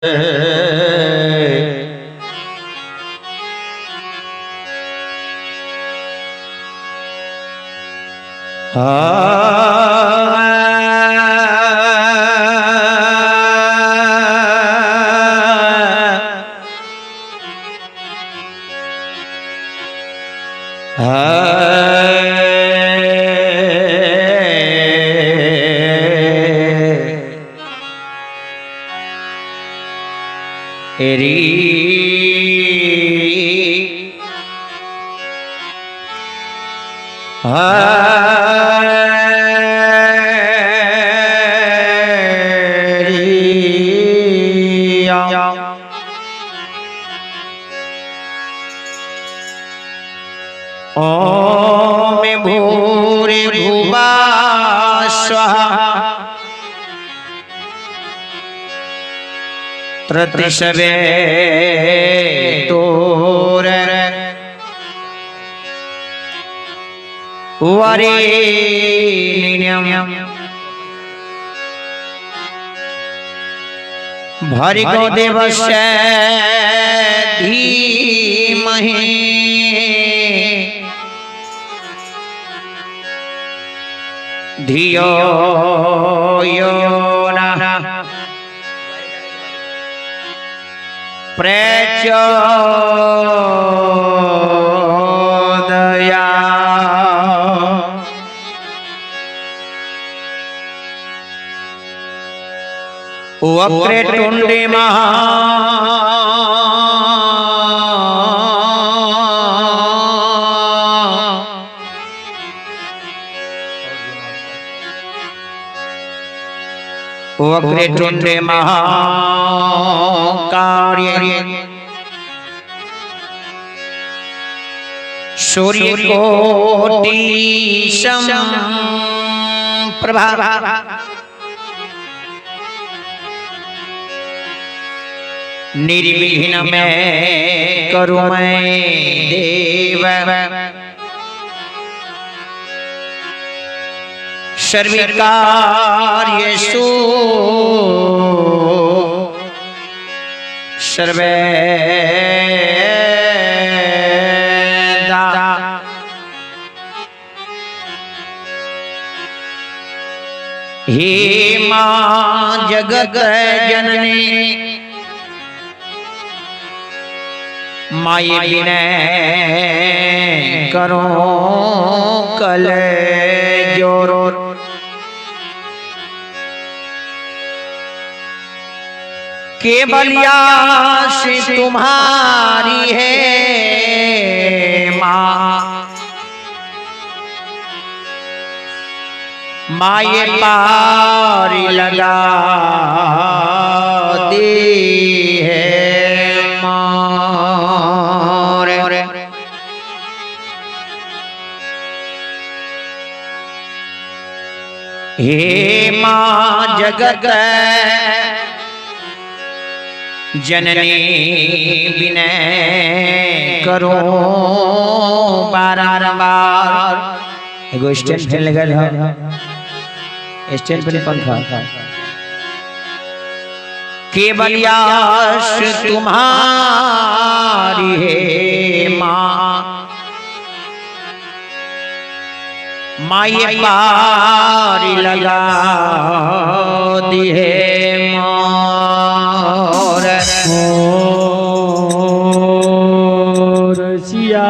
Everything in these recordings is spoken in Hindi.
ओम भूरि भुवः स्वः प्रतिशवेतोर्वरेण्यं भर्गो देवस्य धीमहि धियो यो नः प्रचोदयात्। वक्रतुण्डे वक्रतुण्डे महाकार्ये सूर्यकोटि समप्रभा निर्विघ्नं मे कुरु मे देव सर्वकार्येषु सर्वदा। हे मां जगत जननी माये विनय करो कल जोरो केवल आस तुम्हारी है माँ माये पार लगा दी है हे मां जगत जननी विनय करो बारंबार। एगो स्टैंड फैन लगल है, स्टैंड पे पंखा। केवल आस तुम्हारी है माँ माये पार लगा दी है मोर रसिया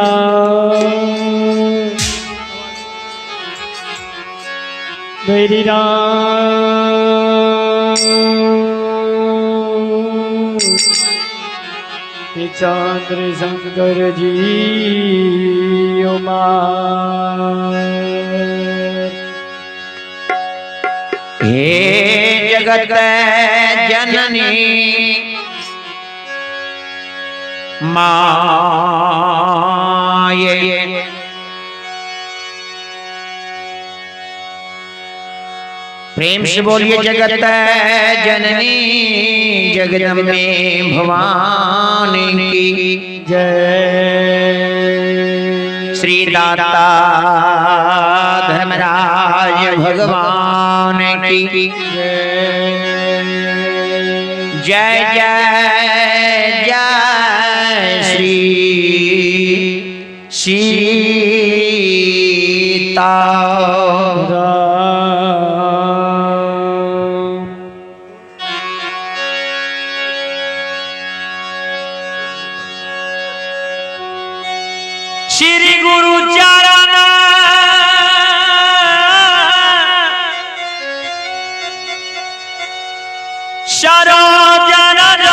मेरी चंद्र शंकर जी हे जगत जननी माये प्रेम से बोलिए जगत जननी जगदम्बे भवानी की जय। श्री दाता धर्मराज भगवान की जय जय जय श्री सीता श्री गुरु चरण सरोजन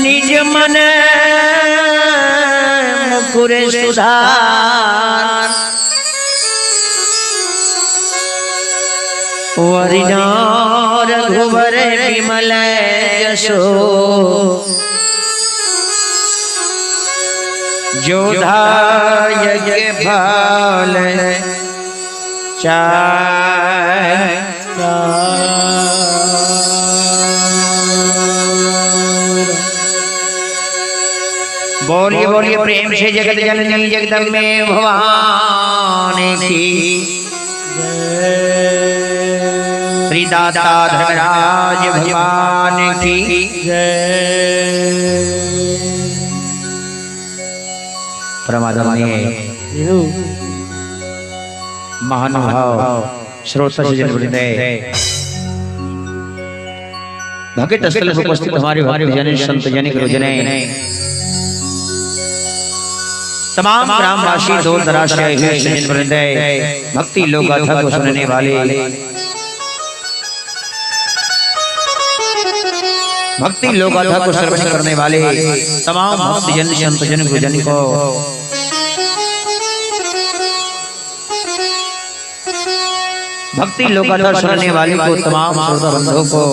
निज मन मुकुर सुधार वरिना रघुवर विमल यशो जोधा यज्ञ फल चाय बोलिए बोलिए प्रेम से जगत जननी जगदम्बे भवानी की श्री दाता धर्मराज भगवान की परमात्मा महानुभाव श्रोता सज्जन वृंद भगत स्थल पर उपस्थित हमारे जन संत जन गुरुजन तमाम ग्रामवासी दूर दराज से आए हुए सज्जन वृंद भक्ति लोक गाथा को सुनने वाले भक्ति लोक गाथा को श्रवण करने वाले तमाम भक्त जन संत जन गुरुजन को भक्ति लोक गाथा सुनने वाले को तमाम श्रोता बंधुओं को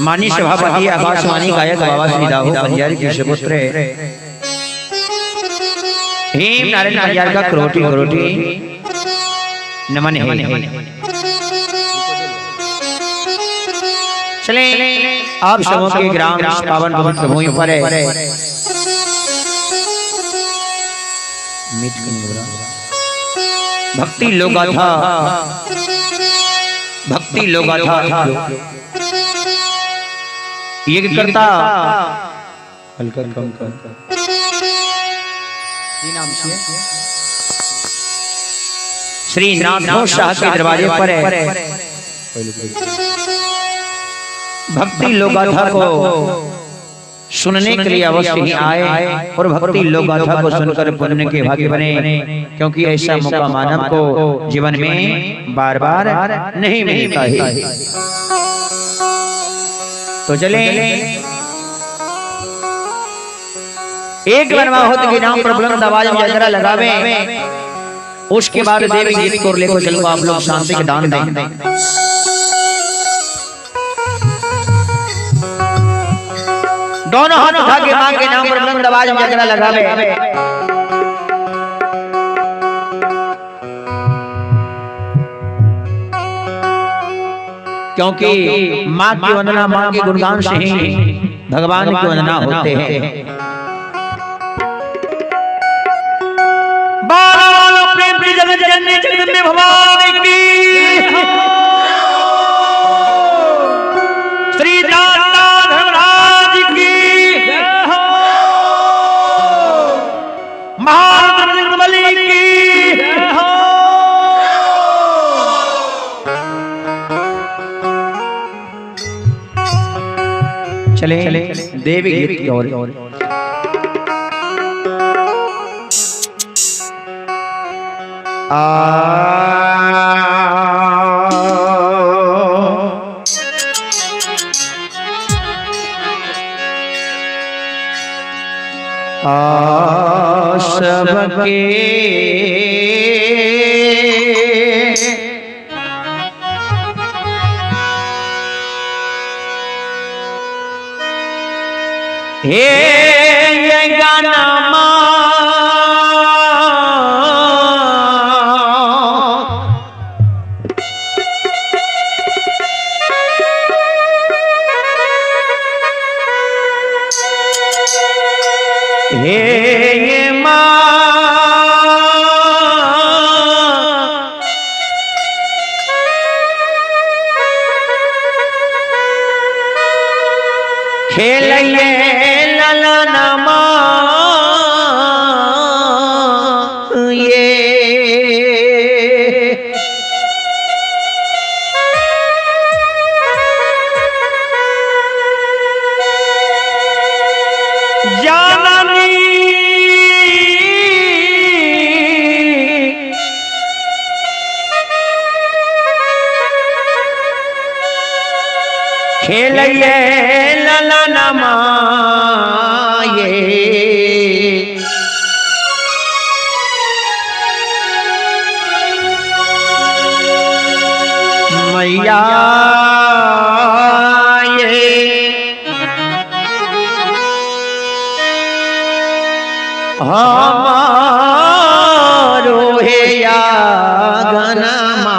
मानी सभापति आकाशवाणी गायक बाबा श्री दाऊ बंजारी के सुपुत्र हेम नारायण हरियार का करोटी करोटी नमन है। चले आप सबों के ग्राम पावन पवित्र भूमि पर भक्ति लोक गाथा ये करता हल्का कम कर नाम से श्री नाथ शाह के दरवाजे पर भक्ति लोक गाथा को सुनने के लिए अवश्य ही आए और भक्ति लोक गाथा को सुनकर पुण्य के भागी बने, क्योंकि ऐसा मौका मानव को जीवन में बार बार नहीं मिलता है। तो चले एक बनवा होते के नाम पर बुलंद आवाज में जरा लगावे, उसके बाद देवी गीत को लेकर चलो आप लोग शांति के दान दें। दोनों हाथ उठा के मां के नाम पर बुलंद आवाज में जरा लगावे। क्योंकि मां की वंदना, मां के गुणगान से ही भगवान की वंदना होते हैं। बाल प्रेम जगत जननी जगदम्बे भवानी की, श्री दाता धर्मराज की, महाराज बलि की। चले देवी गीत की ओर। सबके हे गाना हे माँ खेलिए ललना माँ ये खेलिए ललना माये मैया ये हमारो है या गनमा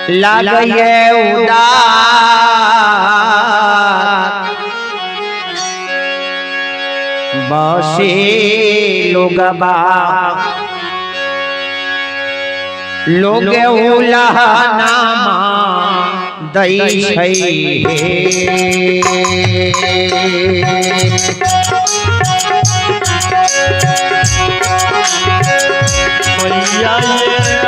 लागे उदार बसे लोगबा लोग उलहनामा दई छै मैया ये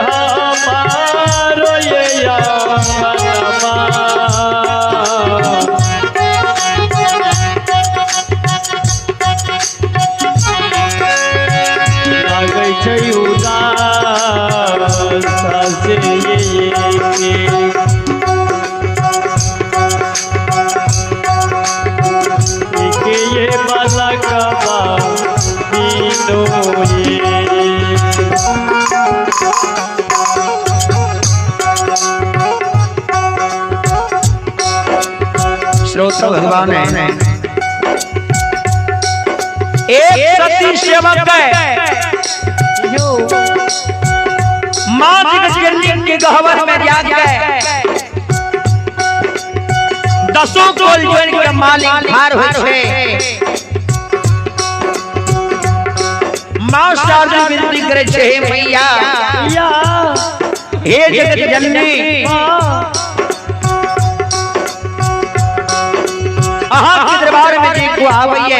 हमारो ये यानमा लागै छै उदास सासे ये बाला कबा दीनो ये श्रोता भगवान है एक सती सेवक है माँ की के गहवर में जाग गए दसों कोल जोड़ के मालिक हार हो छे माँ शारदा विनती करे छे हे मैया हे जगत जननी अहाँ के दरबार में जी को आवइए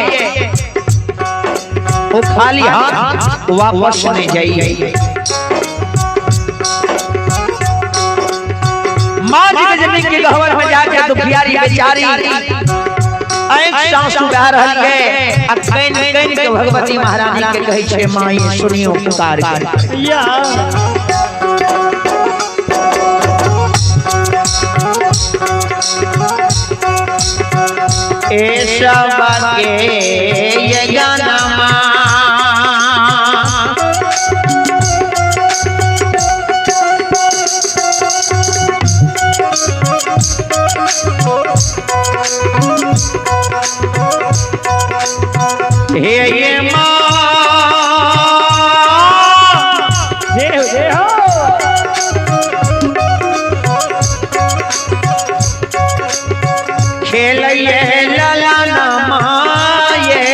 वो खाली हाथ वापस नहीं जाइए माँ जी जननी के गहवर में जाके दुखियारी बेचारी एक सांसु बह रहल है अखैन कैन के भगवती महारानी के कहै छे माई सुनियो पुकार या ऐसा बाके ये गाना हे ये माँ खेलिए ललना माये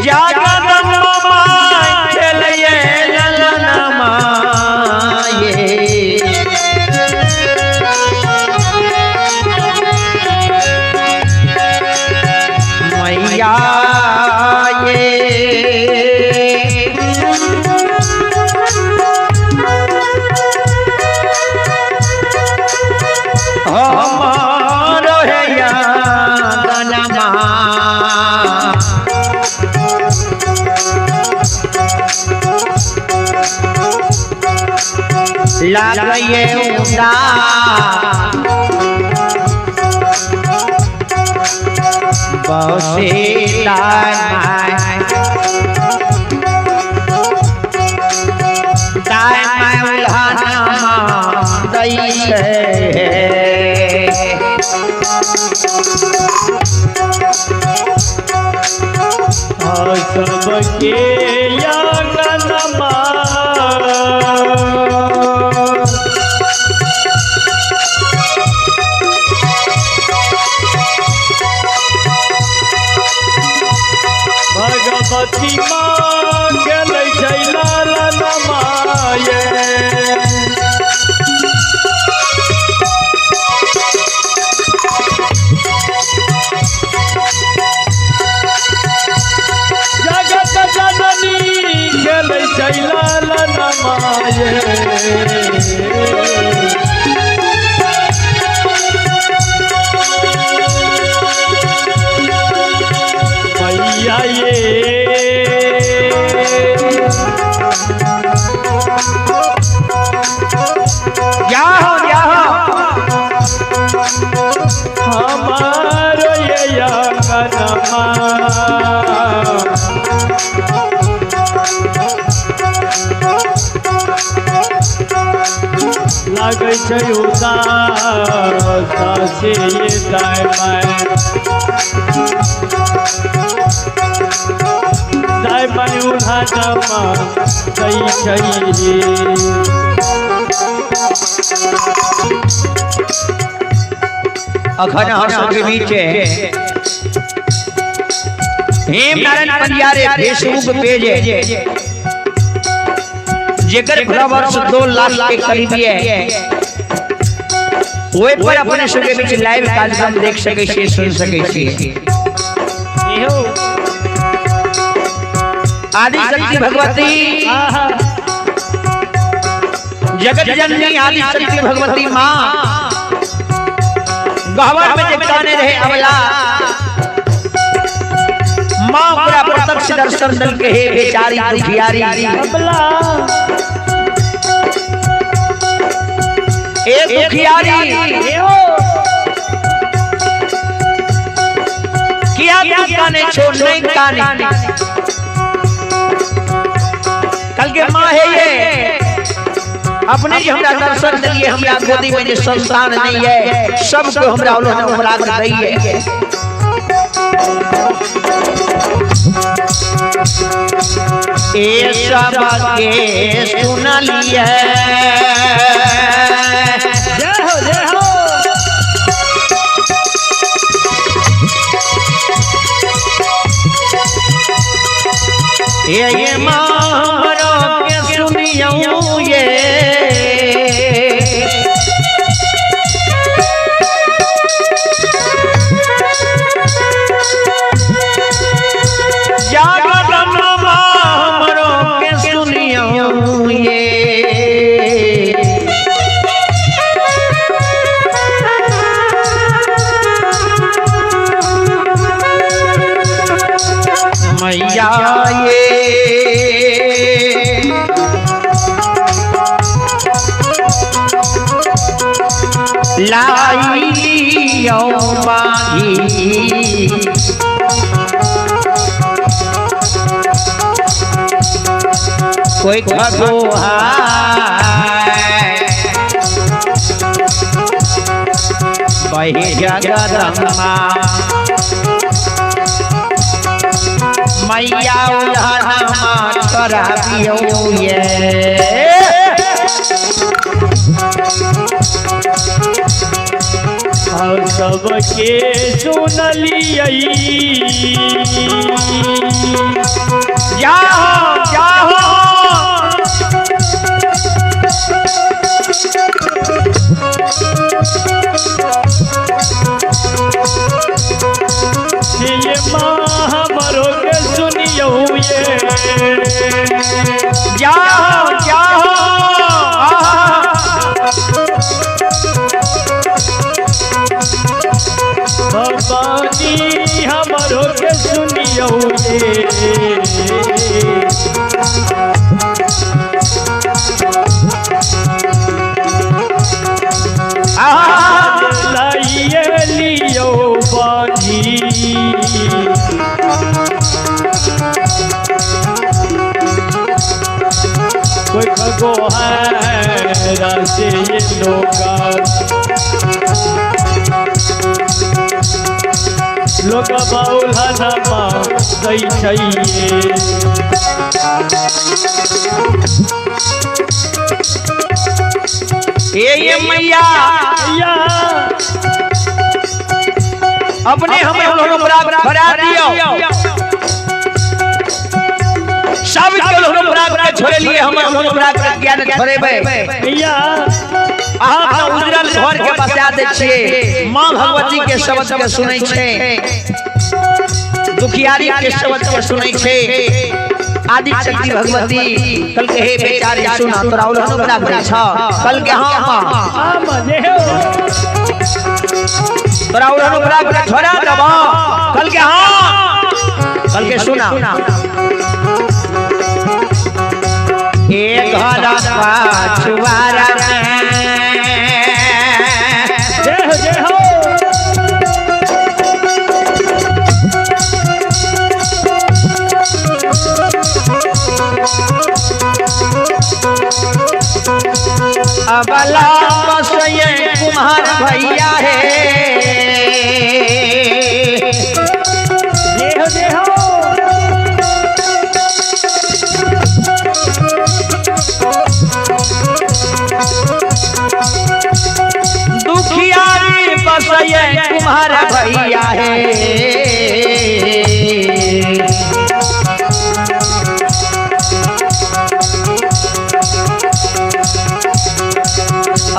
जगदम्बा माय खेलिए ललना माये मैया हमारो है या गनमा लागे उदा बसे दाय मैं उल्हाना दई है सबके आंगनमा भगवती माँ गेलै छै लालनमा जगत जननी गेलै छै लालनमा मैया क्या हो हमारो ये आंगनमा लागै छै उदास से ये दाय माय उल्हा जमा दै छै अखन हम सबके बीच हेमनारायण पंजारे फेसबुक पेज जेकर फॉलोअर्स 2 लाख के करीब है ओए पर अपने सबके बीच लाइव कार्यक्रम देख सकै छी सुन सकै छी आदि शक्ति भगवती जगत जननी आदि शक्ति भगवती माँ गहवर में जगताने रहे अबला माँ पूरा प्रत्यक्ष दर्शन दल के हे बेचारी दुखियारी अबला ए दुखियारी किया काने छोड़ नहीं काने कल के माँ है ये अपने जी हमरा दर्शन दिए हमरा गोदी में जो संतान नहीं है सबको हमरा उन्होंने उपराग दी है ए सब के सुन लिया जय हो ये मारो के सुनियो ये मैया ये लाई लियो माही कोई खगो बहे जगदम्मा मैया उल्हानमा कराबियो ये और सबके सुन लियई जाओ ये माँ हमरो के सुनियो ये जाओ भगवानी हमरो के सुनियो ये लाइए लियो बाजी कोई खगो है रास्ते ये लोग लोग बाउला नमा दई चाहिए ये मैया या अपने हम लोगों प्राप्त करा दियो सब के लोगों प्राप्त छोड़े लिए हम लोगों प्राप्त ज्ञान छोड़े बे या अहाँ उजरल घर के बसा दे छिए मां भगवती के शब्द के सुनै छै दुखियारी के शब्द के सुनै छै आदि शक्ति भगवती कल के हे बेचारी सुना तोरा अनुग्रह करे छ कल के हां मजे हो तोरा अनुग्रह करे छोड़ा दबा कल के हां कल के सुना एक घर पाछुआरा जय हो अबला बसये कुम्हार भैया है जय हो दुखियारी बसये कुम्हार भैया है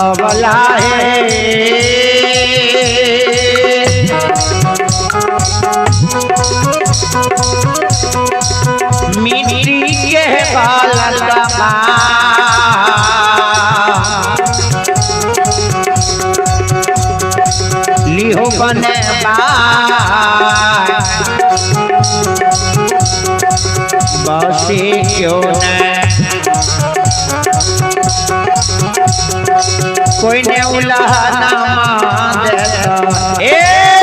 अबला है मिट्टी के बालका लिहो बने बसे क्यों न कोई ने उलाहना मान देता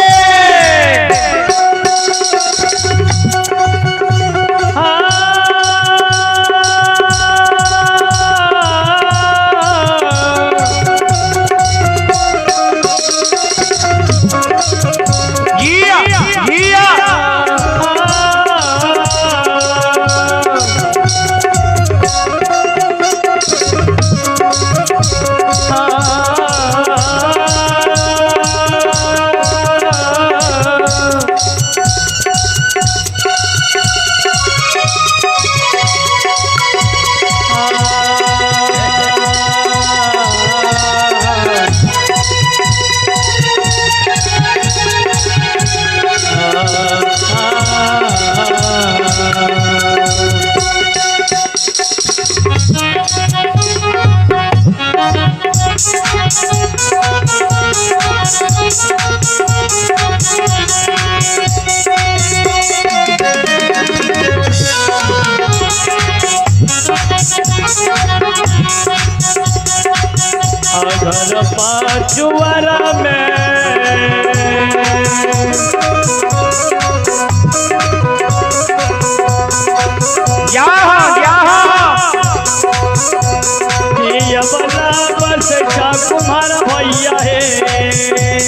घर पाचुआरा में ये बला बस का कुम्हार भैया है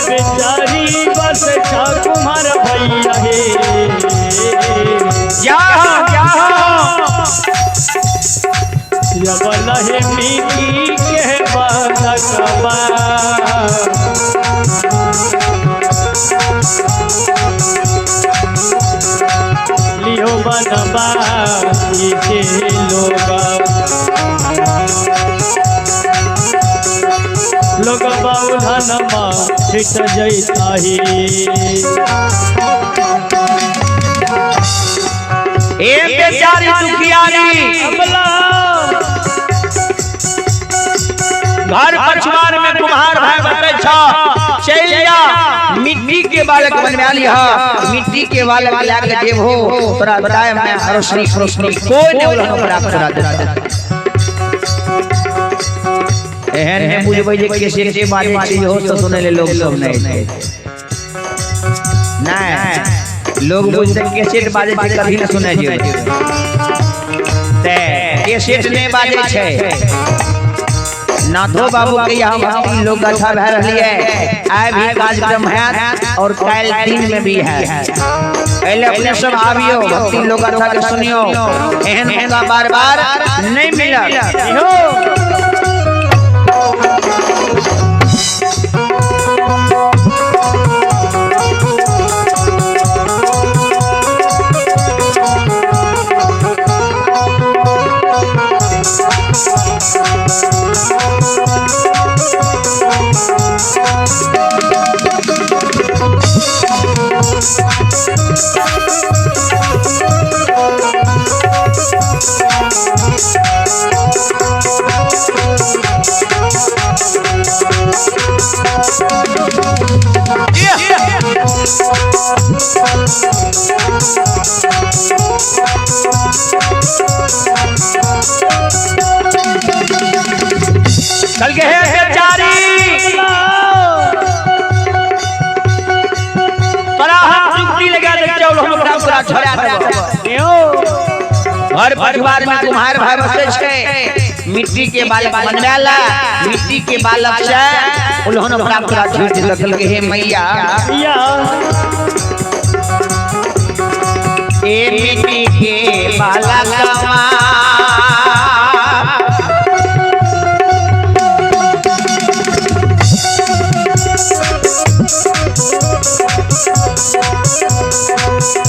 बेचारी बस का कुम्हार भैया है जबल है मिट्टी के बालकबा लियो बनबा इसे लोग बाउला नमा छिट जैता ही एक बेचारी दुखियारी अबला घर पछवार में कुम्हार भाई बटे छ चैलिया मिट्टी के बालक बनवा लिया मिट्टी के बालक लाके देव हो तोरा बताए मैं रोशनी कोई ने उलहन प्राप्त करा देता एहन है बुझबै जे कैसे से बाजे छी हो तो सुने ले लोग सब नहीं लोग बुझते कैसे बाजे छी कभी न सुने जे ये सेठ ने बाजे छे नाथो बाबू के यहाँ भक्ति लोक गाथा भै रहली है। आए भी कार्यक्रम है और कल दिन में भी है। पहले अपने सब आवियो भक्ति लोक गाथा के सुनियो। एहन मौका बार बार नहीं मिला। चल के है बेचारी तोरा हाथ चुपटी लगा दे चौल हम पूरा छोड़ा देबो। घर परिवार में कुम्हार भाई बसे छे मिट्टी के बालक बनवेला मिट्टी के बालक से उन्होंने पूरा झूठ रखल के हे मैया ए मिट्टी के बालक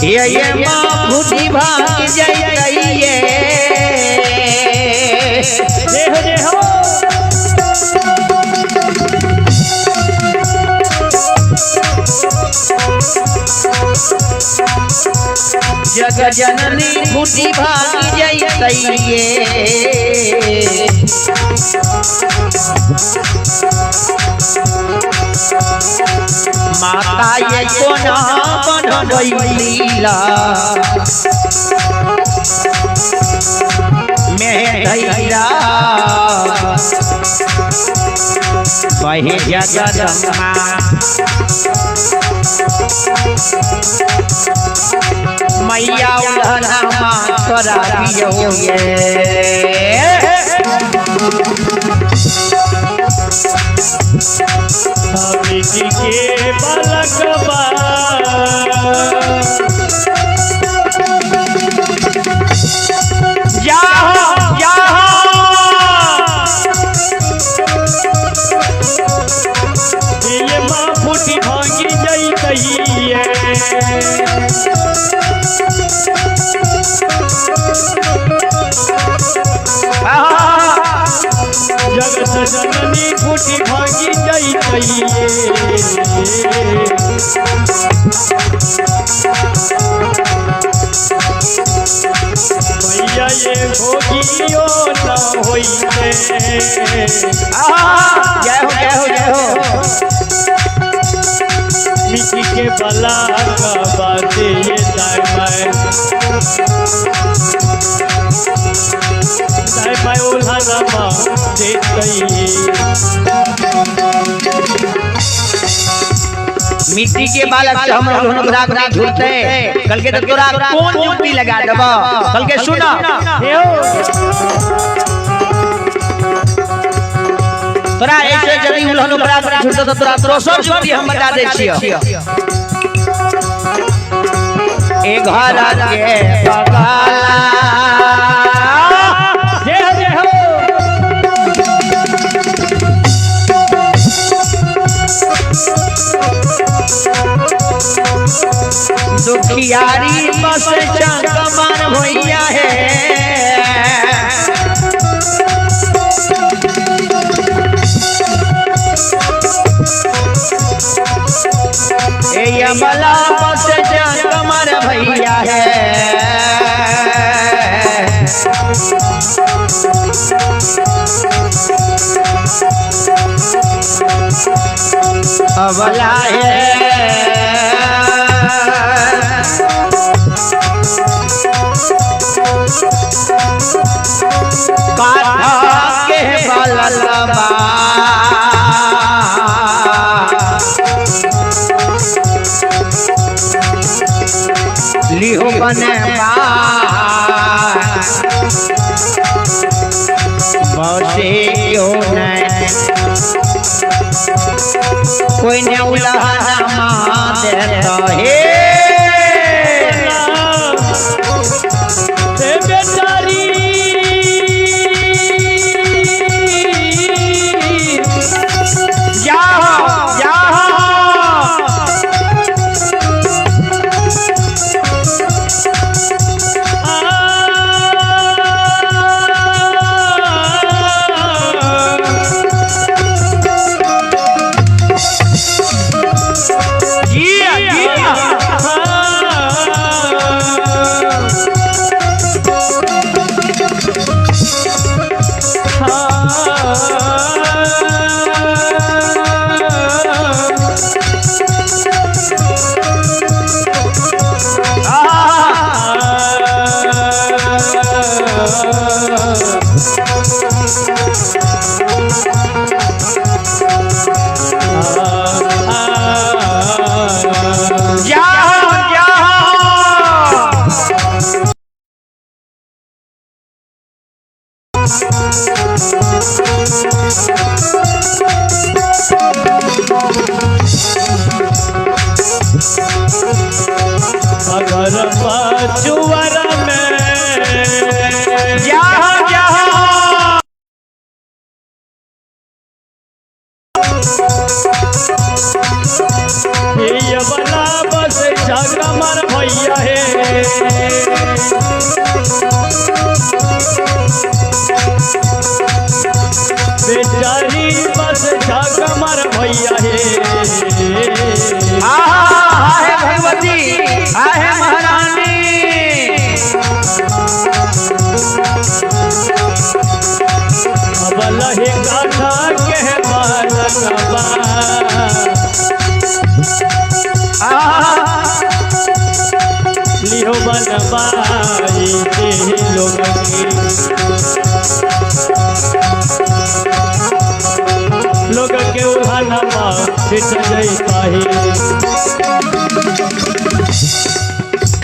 ये माँ बुद्धि भाग जाइए देहो देहो जग जननी बुद्धि भाग जाइए माता ये कोना बनवैला में धैरा बहे जगदम्मा मैया उलहनमा करा दियो मिट्टी के बालकवा ये माँ फूटी भांगी जाई कहिए जगत जननी फूटी भांगी जाई कहिए मैया ये भोगियो न होइते जय हो मिट्टी के बला का बाते ये दाई माय उल्हानमा देतई मिट्टी के बालक से हम लोग रात रात झूलते कल के तो तोरा कौन जुटी लगा देबो कल के सुना तोरा ऐसे जदी उलहन रात रात झूलते तो तोरा तोरो सब जुटी हम बता दे छियो ए घर के बगाला दुखियारी बस चंकमान भैया है बला बस चंकमान भैया है अबला है के बललबा लिहो बने कहे बेचारी अगर पाचुवर में ये बला बस जागा मर भैया है बेचारी बस जागा मर भैया है भगवती आहे महारानी अब लहे गाथा के बालकबा लियो बनबाई के लोग के उल्हाना फिट जैता ही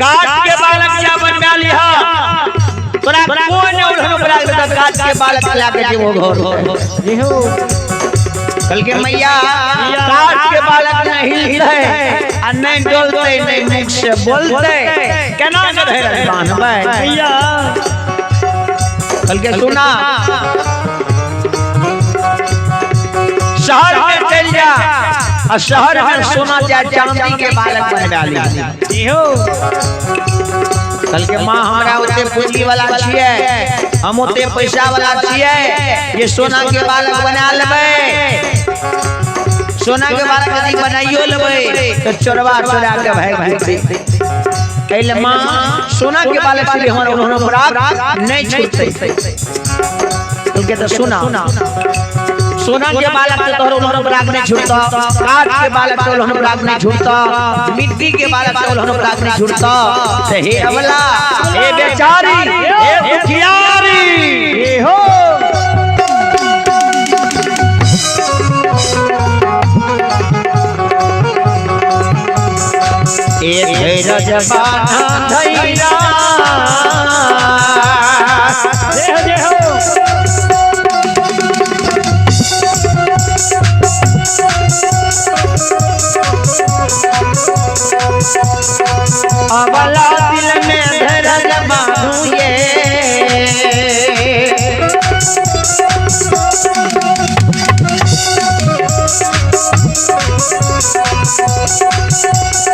काट के बालक क्या बनवा लिहा तोरा कोई ने उल्हन बना देता काट के बालक ला के वो घर कल के मैया काट के बालक नहीं हिलते आ नहीं डोलते नहीं मुख से बोलते केना के रहे बांधबे भैया कल के सुना शहर में चल जा और शहर में सोना चांदी के बालक बनवा ली कल के माँ हमारा उते पूंजी वाला छिए हम उते पैसा वाला छिए ये सोना के बालक बना लेबे सोना के बालक यदि बनाइयो लेबे तो चोरवा चोरा के भाग कहले माँ सोना के बालक से हमारा उन्होंने प्राप्त नहीं छूटते कल के तो सुना सोना के बालक से तोहर उन्होंने प्राप्त नहीं छूटता काठ के बालक से उन्होंने प्राप्त नहीं छूटता मिट्टी के बालक से उन्होंने प्राप्त नहीं छूटता हे अबला हे बेचारी हे दुखियारी हे हो एक रजबाना धैरा देह अबला दिल में धरज बांधू ये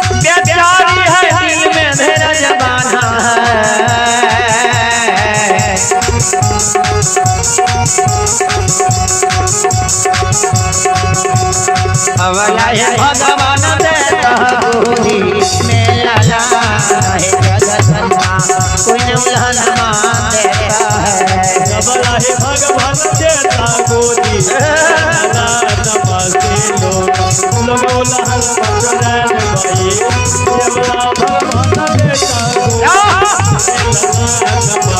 बेचारी है दिल में धरज बांधा अबला है भगवान देता गोदी में लाला है जगतना कोई न उल्हन मान देता है अबला है भगवान देता गोदी लाला नमस्ते लोग उल्हन पचरन भाई अबला भगवान देता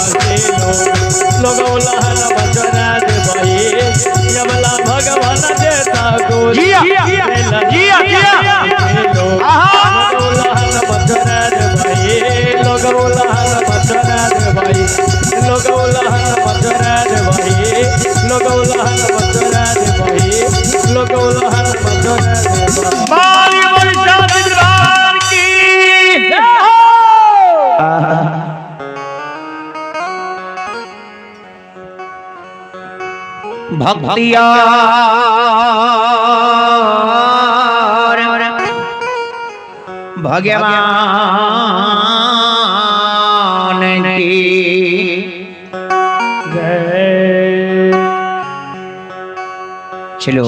गोदी लोग उल्हन पचरन भाई अबला भगवान देता गोदी बारी बारी भक्तिया भगवान की चलो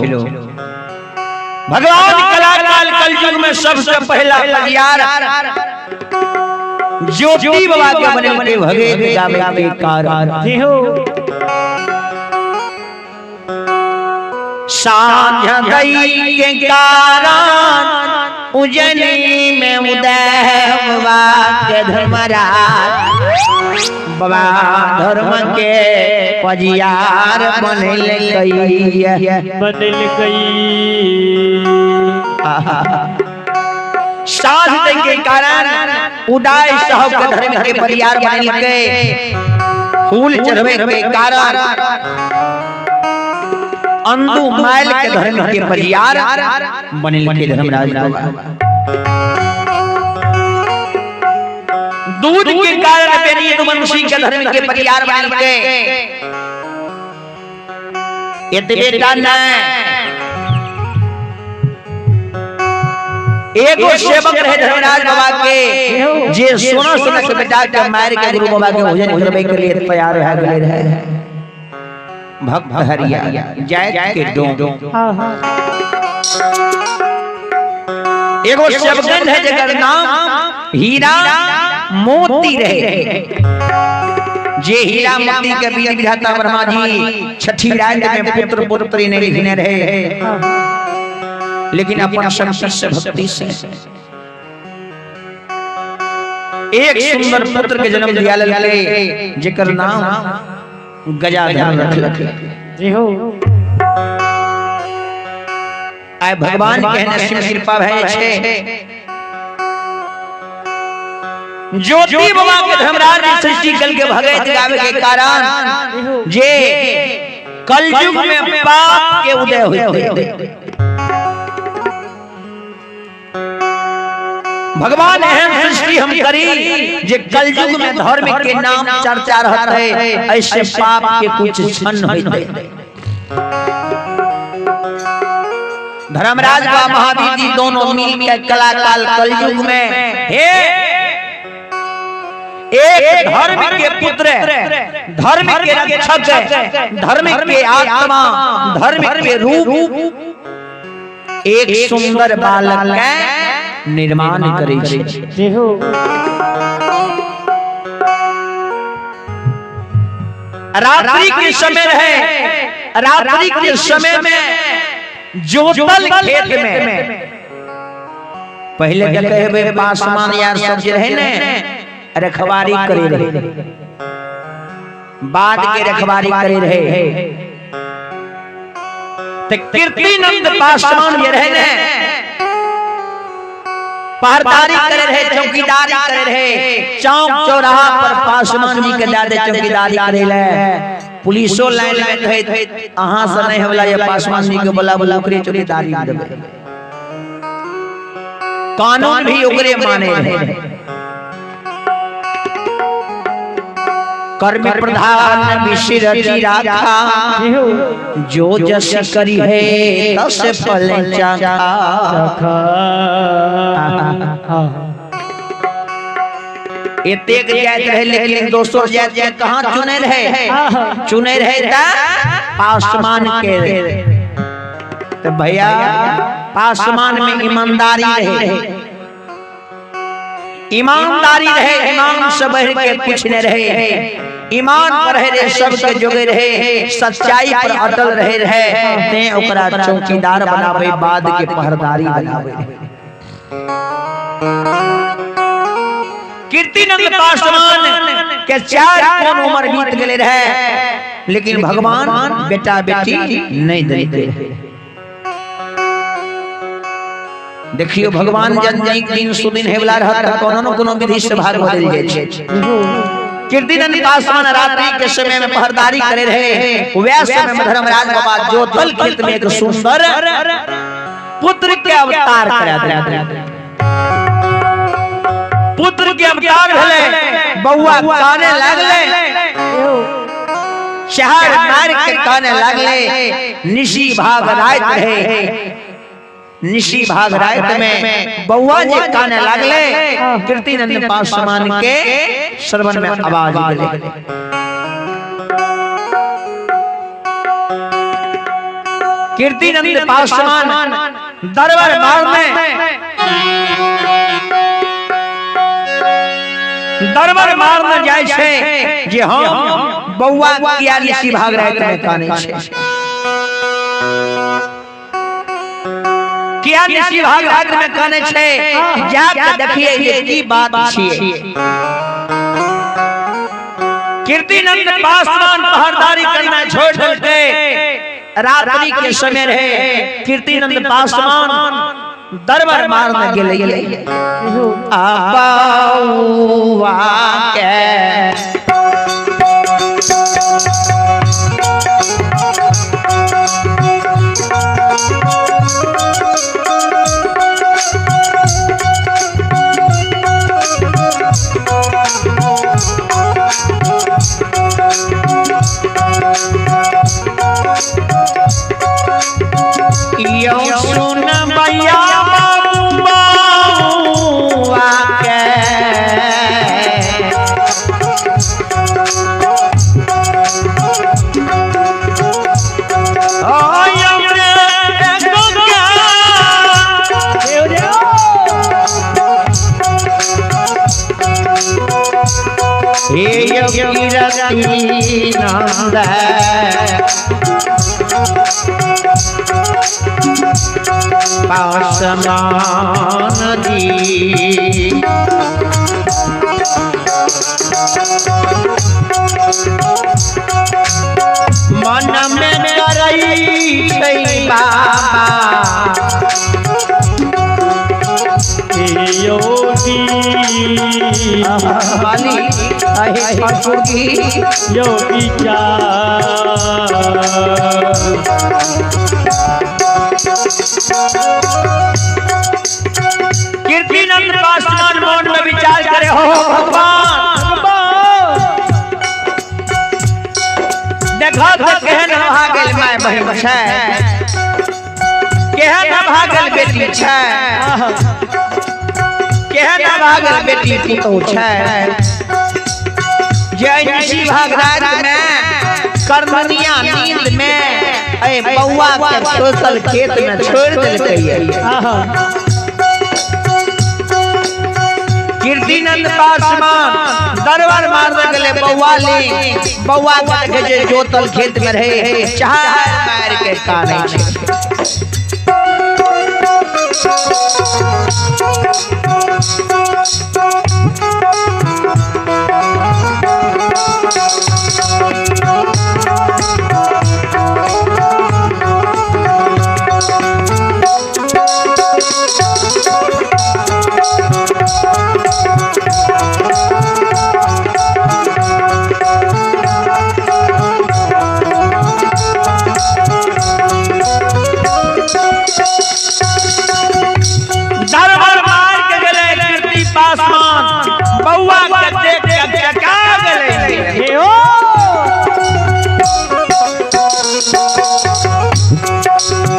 भगवान कलाकाल कलयुग में सबसे पहला तैयार ज्योति बाबा के बने के भगे गावे के कारण सांझ दई के कारण उजनी में उदय बाबा के धर्मराज बाबा धर्म के पजियार बनल गई सांझ दई के कारण उदय साहब के धर्म के परिवार बनल गए फूल चढ़वे के कारण अंधु माइल के धर्म के परिवार बनल के धर्मराज बाबा दूध के कारण बेनी यदुवंशी के धर्म के परिवार बनल के एतबे न एगो सेवक रहे धर्मराज बाबा के जे सोना सोना के बेटा के मार के गुरु बाबा के भोजन करबे के लिए तैयार रहे भक्त हरिया जाय के डोम एगो सेवकन है जेकर नाम हीरा मोती रहे जे हीरा मोती के बीच विधाता ब्रह्मा जी छठी रात में पुत्र पुत्री नहीं लिखने रहे लेकिन अपन शक्ति से भक्ति से एक सुंदर पुत्र के जन्म दिया लगे जेकर नाम गजाधर रखे जी हो आय भगवान कहने से कृपा भय छे ज्योति बाबा के धर्मराज सृष्टि कल के भगत गावे के कारण जे कलयुग में पाप के उदय हुए भगवान एहन सृष्टि हम करी जे कलयुग में धर्म के नाम चर्चा रहत है ऐसे पाप के कुछ क्षण होइत है धर्मराज व महावीर जी दोनों मिल के कलाकाल कलयुग में हे एक धर्म के पुत्र धर्म के रक्षक धर्म के आत्मा धर्म के रूप एक सुंदर बालक के निर्माण करे रात्रि के समय रहे रात्रि के समय में जोतल खेत में पहले के कहबे पासमान यार सब जे रहे ने रखवारी करे रहे बाद के रखवारी करे रहे ते कीर्तिनंद पासमान जे रहे ने पहरेदारी करे रहे चौकीदारी करे रहे चौक चौराहा पर पासमान जी के दादे चौकीदारी करे ले पुलिसो लाइन में थे अहां से नहीं होला ये पासमान जी के बोला बोला ओकरे चौकीदारी देबे कानून भी ओकरे माने रहे कर्म प्रधान विशिरति राखा जो जस करी है तस फल चाखा एतेक जात रहे लेकिन दोस्तों जात कहां चुने रहे पासमान के तो भैया पासमान में ईमानदारी रहे ईमान से बढ़ के कुछ न रहे ईमान पर रहे सब के जोगे रहे सच्चाई पर अटल रहे ते ओकरा चौकीदार बनावे बाद के पहरेदारी बनावे कीर्तिनंद पासवान के 4 कोन उम्र बीत गेले रहे लेकिन भगवान बेटा बेटी नहीं देते देखियो भगवान जन जई दिन सुदिन हेवला रहत कोनो न कोनो विधि से भाग बदल जाय छै कीर्तिनंद पासवान रात्रि के समय में पहरेदारी करे रहे वैसे समय में धर्मराज बाबा जोतल खेत में एक सुंदर पुत्र के अवतार करत पुत्र के अवतार भेले बौआ काने लागले शहर मार के काने लगले निशी भाग रात रहे निशी भाग रात में बउआ जे काने लगले कीर्तिनंद पासवान के श्रवण में आवाज मिले कीर्तिनंद पासवान दरबार मारने जाय छे जे हम बउआ किया निशी भाग रात में काने छे किया निशी भाग रात में काने छे जाके देखिए ये की बात छिए कीर्तिनंद पासवान पहरेदारी करना छोड़ देते रात्रि के समय रहे कीर्तिनंद पासवान दरबार मारने के लिए आबाउआ के यो सुन भैया पासवान जी मन में करई छै बाबा योगी वाली आहे ठाकुरगी योगी जा कीर्तिनंद पासवान मन में विचार करे हो भगवान देखा था केहन भागल माय बहिन छै केहन भागल बेटी छै केहन भागल बेटी पुतहु छै जय निशी भाग रात में करमनिया नींद में ए बउआ के सोतल खेत में छोड़ देलकै कीर्तिनंद पासवान दरबार मारने गले बउआ के जे जोतल खेत में रहे चार मार के काने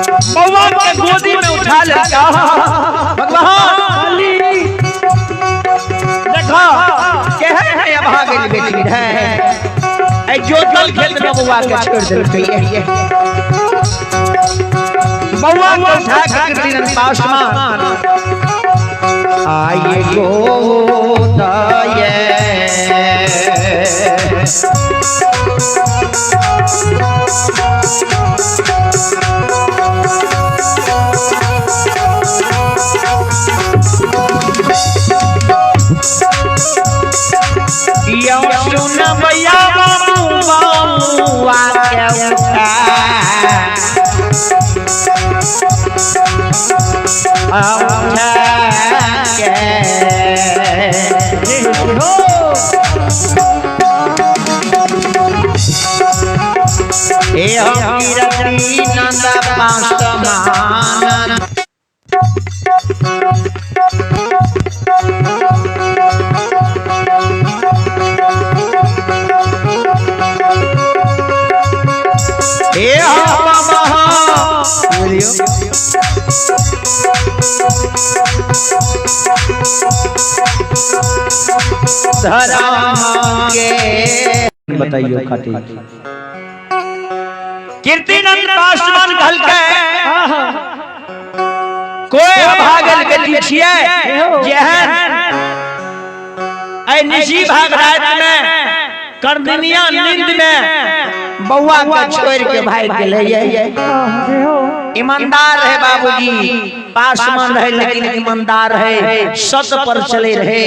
गोदी में उठा लेगा भगवान देखो केहन भागल बेटी है ए जोतल खेत में बउआ के छोड़ देलकै बउआ को उठा के कीर्तिनंद पासवान आए गोदाये यो सुन भैया बउआ के उठा कीर्तिनंद पासवान ए बताइयो खाती कीर्तिनंद पासवान कहल के कोई भागल के दीछिए जेहन ऐ निशी भाग रात में करदनिया नींद में बउआ के छोड़ के भाग के ले जाइए। ईमानदार है बाबूजी, पासवान रहे लेकिन ईमानदार है, सत पर चले रहे।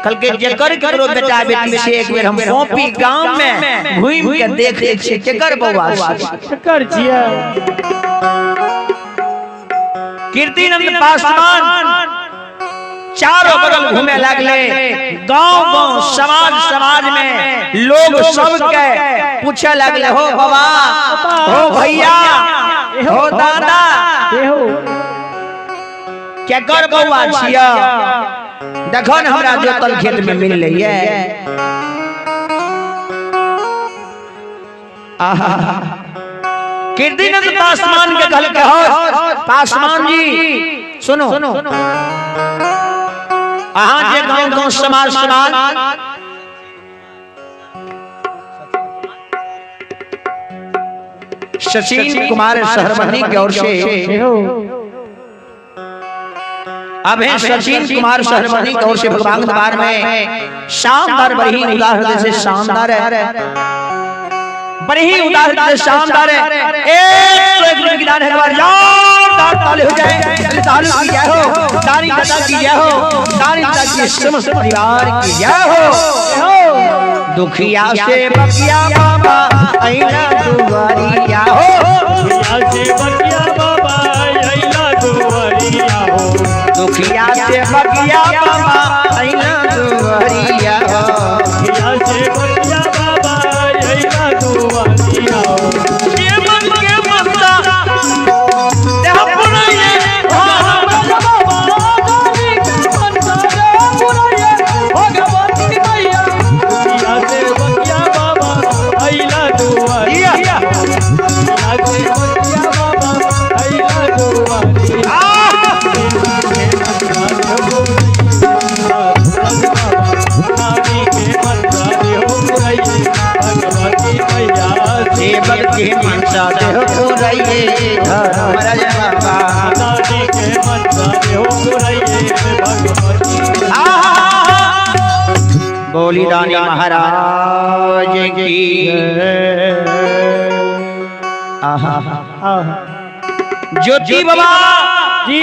कल के जेकर करो बेटा बेटी से एक बेर हम कॉपी गांव में घूम के देख ले छे केकर बउआ केकर जिया। कीर्तिनंद पासवान चारों बगल घूमे लगले, गांव गांव समाज समाज में लोग सब के पूछे लगले, हो बाबा, हो भैया, हो दादा, क्या कर बउआ छिया, देखो न हमरा जोतल खेत में मिल रही है। कीर्तिनंद पासवान के कहल के हो पासवान जी सुनो, अहाँ जे गांव गांव समाज समाज सचिन कुमार सहरबनी की ओर से अब है सचिन कुमार सहरबनी की ओर से भगवान के दरबार में शानदार बड़ी उदाहरण से शानदार है, बड़ी उदाहरण से शानदार है। एक विधान है ताले हो जाए, ताली की जय हो, ताली दादा की जय हो, ताली दादा की समस्त परिवार की जय हो। दुखिया से बकिया बाबा आईना दुआरिया हो, दुखिया से बकिया बाबा आईना दुआरिया हो, दुखिया से बकिया बाबा आईना दुआरिया हो, दुखिया से बकिया बाबा आईना दुआरिया हो। ये मन के मस्ता देह पुराए भगवती मैया, दुखिया से बकिया बाबा आईना दुआरिया हो, दुखिया से बकिया बाबा आईना दुआरिया। के मनसा देहो पुराइए महाराज बाबा, दादी के मनसा देहो पुराइए भगवती। बोली रानी महाराज की। ज्योति बाबा जी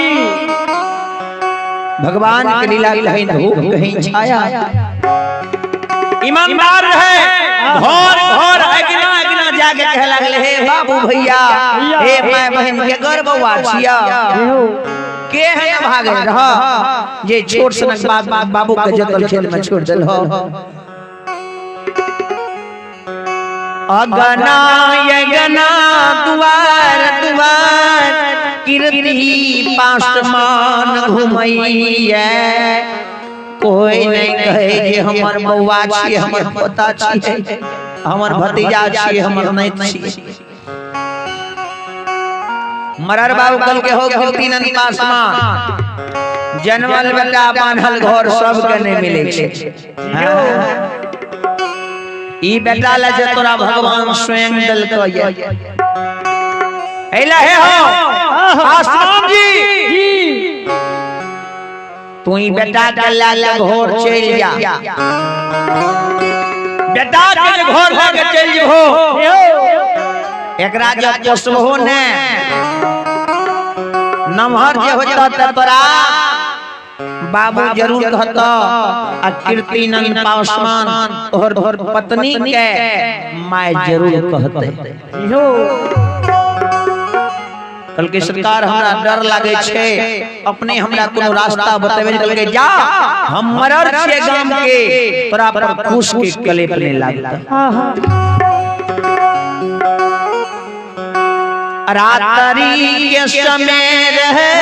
भगवान की लीला कहीं धूप कहीं छाया, ईमानदार है, घोर घोर अगना अगना जाके कह लगले, हे बाबू भैया, हे मैं बहन के घर बउआ छिया, के है भागे रह जे छोट सनक बाबू के जतल खेत में छोड़ दल हो। अगना यगना दुआर दुआर कीर्ति पासमान घुमैया, कोई नहीं कहे जे हमर बउआ छिए, हमर पोता छिए, हमर भतीजा छिए, हमर नहीं छिए। मरर बाबू कल के हो कीर्तिनंद पासवान जनमल बेटा बांधल घर सब के नहीं मिले छे। ई बेटा ला जे तोरा भगवान स्वयं दल को ये एला हे हो पासवान जी, तू ही बेटा के लाला घर चल जा, बेटा के घर लेके चल जो, एकरा जब पोसबो ने नमहर जे होता त तोरा बाबू जरूर कहता, आ कीर्तिनंद पासवान तोहर पत्नी के माय जरूर कहते। कल के सरकार हमरा डर लागे छे, अपने हमरा कोनो रास्ता बतावे कल के जा, हम मरर छे गांव के, तोरा पर खुश के कले पने लागता। रात्रि के समय रहे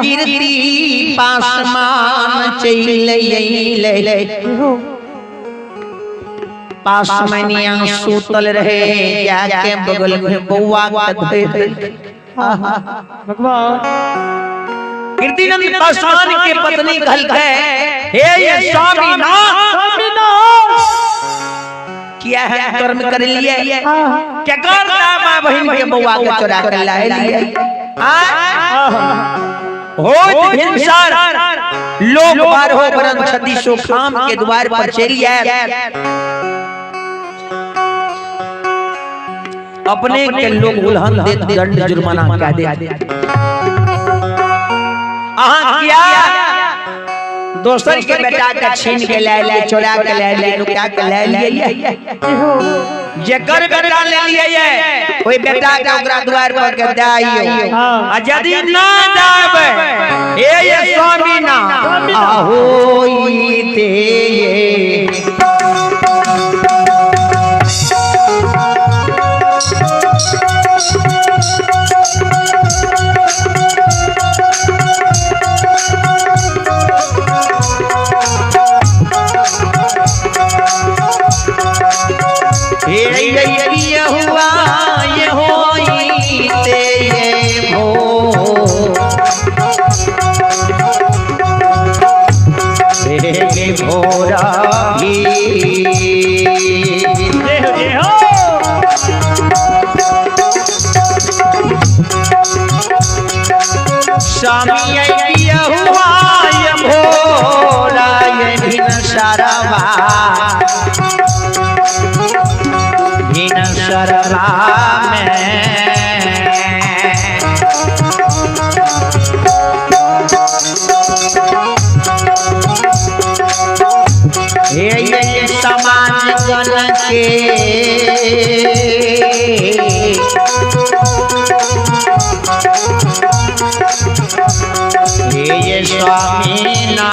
कीर्ति पासवान चले पास मैनिया सूतल रहे जाके बगल में बउआ के धइल भगवान कीर्तिनंद पासवान के पत्नी कहल के हे ये स्वामीनाथ क्या है कर्म कर लिए क्या करता मां बहन के बउआ के चुरा के लाए लिए होत भिनसार लोग बार हो बरन छदी सो खाम के द्वार पर चलिए अपने के लोग उल्हन दे दंड जुर्माना कह दे क्या दोसर के बेटा के छीन के ले ले चोरा के ले ले लुका के ले लिए जेकर बेटा ले लिए कोई बेटा के ओकरा द्वार पर के दाइयो आ यदि ना जाबे हे ये स्वामी ना आहोई ते ये हुआ ये होई ते ये हो ये भोरा ही ये हो स्वामी ये हुआ ये भोरा ये भिन सारावा शरला में ये समाज गण के ये स्वामी ना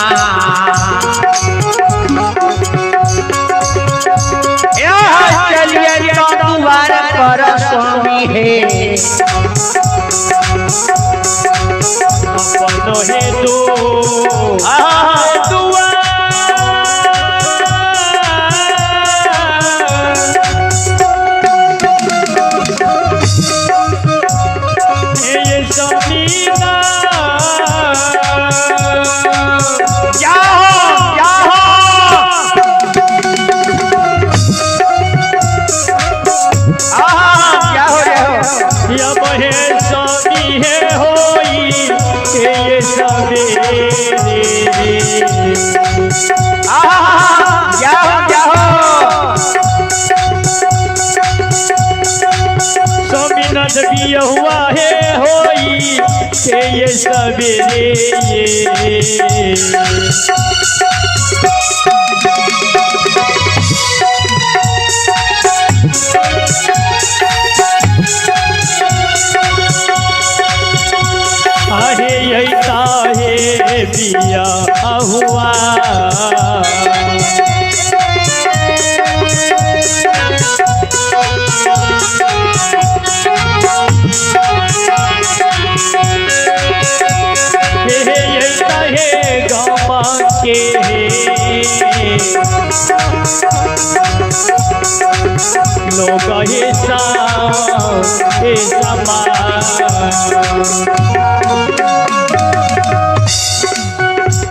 चलिए द्वार पर स्वामी है अपनो है तू दुआ ये स्वामीना स्वामी है होई के ये सवेरे स्वामीनाथ भी हुआ है होई के ये सवेरे आहे यही ताहे पिया हुआ यही ताहे गामा के लोग हे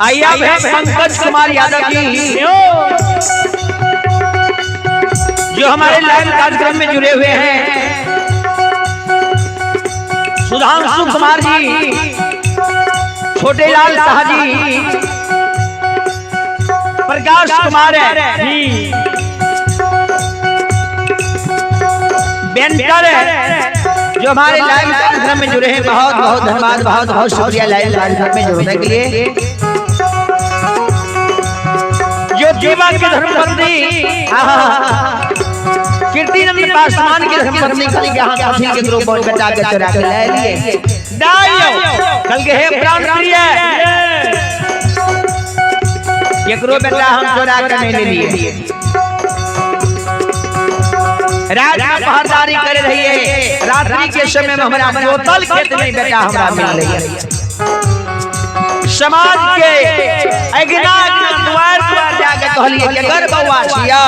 आइए अब है पंकज कुमार यादव जी जो हमारे लाइव कार्यक्रम में जुड़े हुए हैं सुधांशु कुमार जी छोटे लाल शाह जी प्रकाश कुमार जी बेंटर जो हमारे लाइव कार्यक्रम में जुड़े हैं बहुत बहुत धन्यवाद बहुत बहुत शुक्रिया लाइव कार्यक्रम में जुड़ने के लिए जो जीवा की धर्मपत्नी कीर्तिनंद पासवान की धर्मपत्नी कल के हाथ हाथी के ग्रुप बोल बेटा के चुरा के ले लिए डालियो कल के हे प्राण प्रिय ये ग्रुप बेटा हम चुरा के नहीं ले लिए रात में पहरेदारी कर रही है रात्रि के समय में हमारा बोतल खेत में बेटा हमारा मिल रही है समाज के अगना द्वार पर जाके कहलिए कि अगर बउआ छिया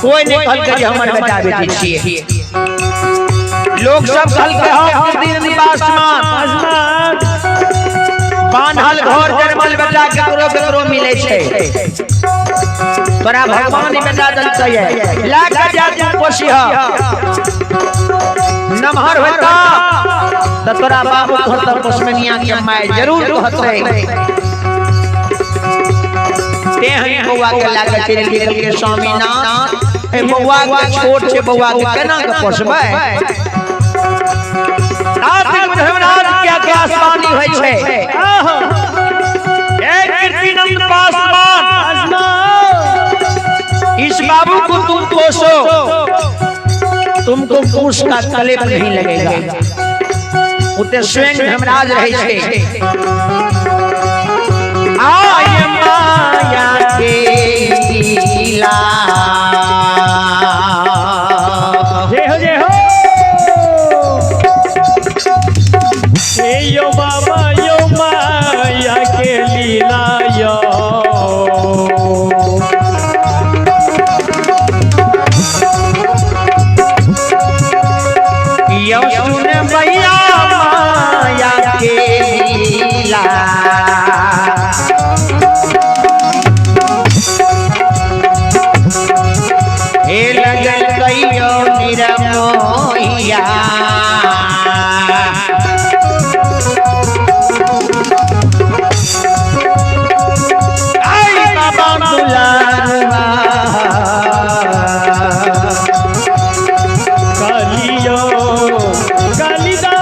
कोई नहीं कहल के हमर बेटा बेटी छिए। लोग सब कहल के हम दिन पासमान बांधल घर जन्मल बेटा केकरो केकरो मिले छै। तोरा भगवान ही बेटा दलते है लाग जा तू पोसिह नमहर होता तो तोरा बाबू कहता पुष्पनिया के माय जरूर कहते ते हम बौआ के लागे चल गेल के स्वामीनाथ ए बौआ के छोट छे बौआ के केना के पोसबै। आखिर धर्मराज के आसमानी होय छै ए कीर्तिनंद पासवान इस बाबू को तुम पोसो तुमको पूछ का कलेप नहीं लगेगा। उते स्वयं धर्मराज रहे छे आय माया के लीला जय हो यो बाबा यो माया के लीला यो यो सुन भैया माया के लीला हे लगल कहियो निरमोहिया आई बाबा दुलारवा कालियो कालिदा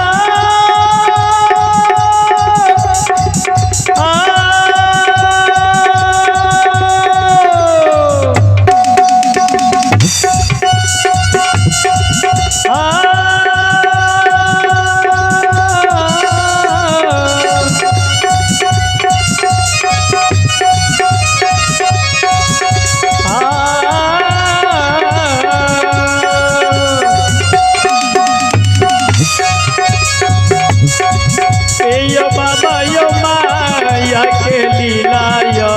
यो बाबा यो माया के लीला यो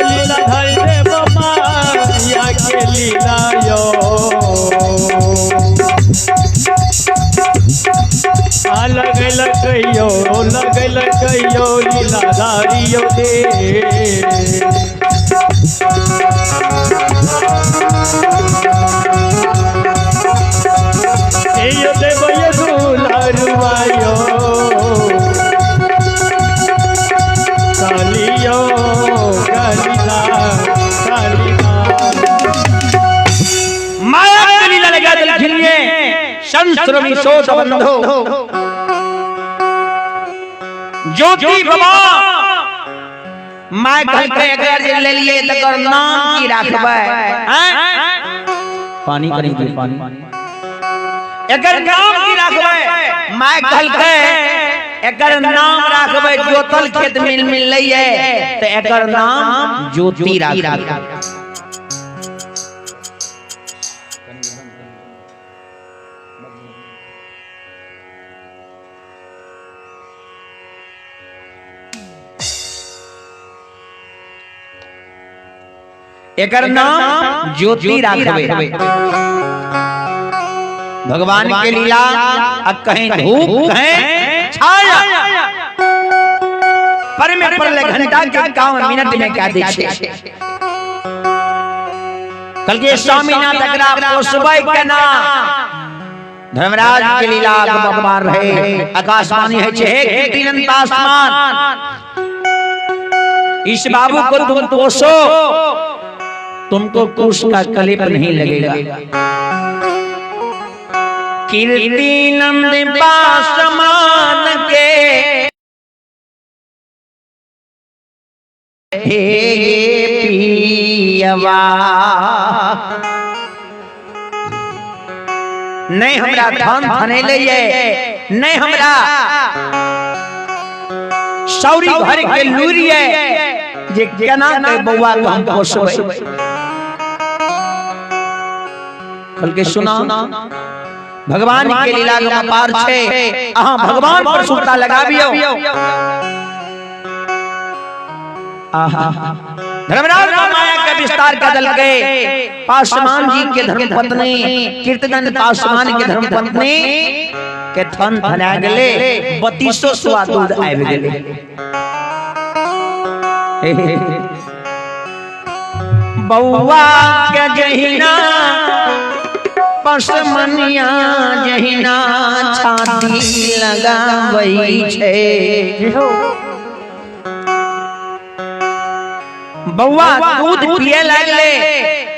लीला धाई देव माया के लीला यो लग यो लीला धारी यो दे यो देव यो दुलारुआयो कालियो कालिदा कालिदा माया के लीला लगा दिल खिलिए संस्रमी सोच बंधो ज्योति बाबा माय कहल के अगर जे ले लिए तकर नाम की राखबै पानी करी दे पानी एकर नाम की राखबै माय कहल के एकर नाम राखबै जोतल खेत मिल लइए त एकर नाम ज्योति राखबै। एकर नाम ज्योति राखबै। भगवान के लीला कहीं धूप कहीं छाया पर में पड़ले घंटा के 51 मिनट में क्या देछे कल के स्वामीनाथ एकरा पोसबै केना। धर्मराज के लीला बकबार रहे आकाशवाणी है छे हे कीर्तिनंद पासवान इस बाबू को तुम पोसो तुमको कुछ का कलेप नहीं लगेगा। कीर्तिनंद पासवान के हे पियवा नहीं हमरा धन धने लइए नहीं हमरा सौरी घर के लूरिए जे केना के बौआ के हम पोसबै। कल के सुना भगवान के लीला के अपार छे अहां भगवान पर सुरता लगाबियो धर्मराज माया के विस्तार का दल के पासवान जी के धर्मपत्नी कीर्तन पासवान के धर्मपत्नी के थन थना गेले 3200 सुआ दूध आबि गेले। बौआ के जहिना पसमनिया जहिना छाती लगावई छे। बौआ दूध पिए लगले।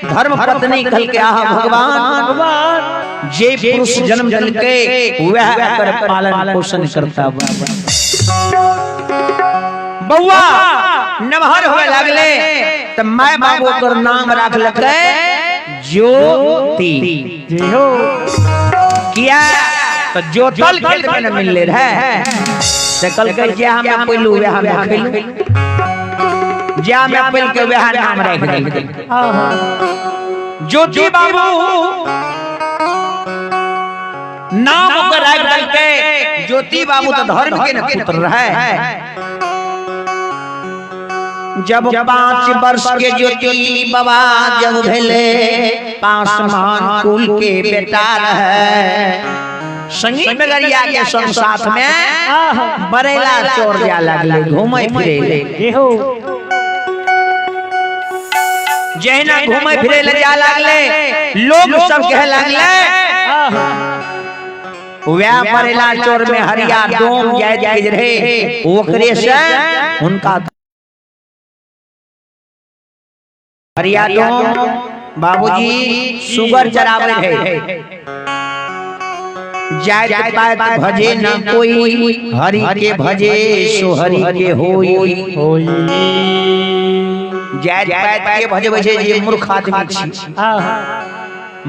धर्म पत्नी कल के आहा भगवान जे पुरुष जन्म दल के वह कर पालन पोषण करता। बौआ नमहर होए लगले त माय बाबू कर नाम रख लगे ज्योति। किया तो ज्योतल खेत में न मिलले रहे से कल के जे हम पहलू वे हम खेलू जा में पहल के वह नाम रख दे। ज्योति बाबू नाम ओकर रख के ज्योति बाबू तो धर्म के न पुत्र रहे। जब 5 वर्ष के ज्योति बाबा जब भेले पासवान कुल के बेटा रहे। संगी बेगरिया के संग साथ में बरेला चोर जा लगले घूमे फिरे। जहिना घूमे फिरे ले जा लगले लोग सब कहे लगले वह बरेला चोर में हरिया डोम जाय रहे ओकरे से उनका हरिया डोम बाबूजी सुगर चरावे है। जाय पात भजे न कोई हरि के भजे सो हरि के होई। जाय पात के भजे बजे जे मूर्ख आदमी छी।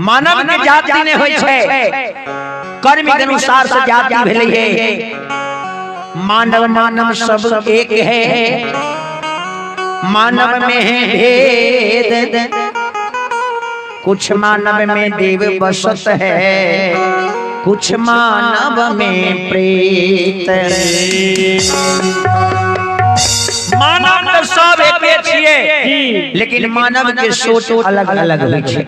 मानव के जाति ने होय छै कर्म के अनुसार से जाति भेलै है। मानव सब एक है मानव में है भेद कुछ मानव में देव बसत है कुछ मानव में प्रेत। मानव तो सब एक छिए लेकिन मानव के सोच अलग अलग होय छै।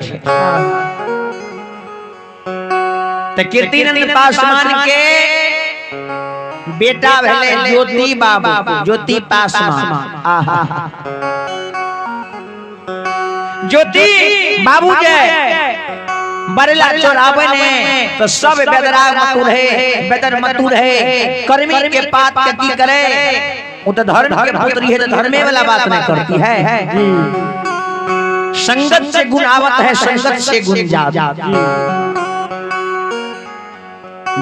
त कीर्तिनंद पासवान के बेटा भेले ज्योति बाबू ज्योति पासवान। आहा ज्योति बाबू जे बरेला चोरावे ने तो सब बेदरा मतुर है बेदर मतुर है कर्मी के पात के की करे वो तो धर्म के पुत्री है तो धर्मे वाला बात नहीं करती है। संगत से गुण आवत है संगत से गुण जात।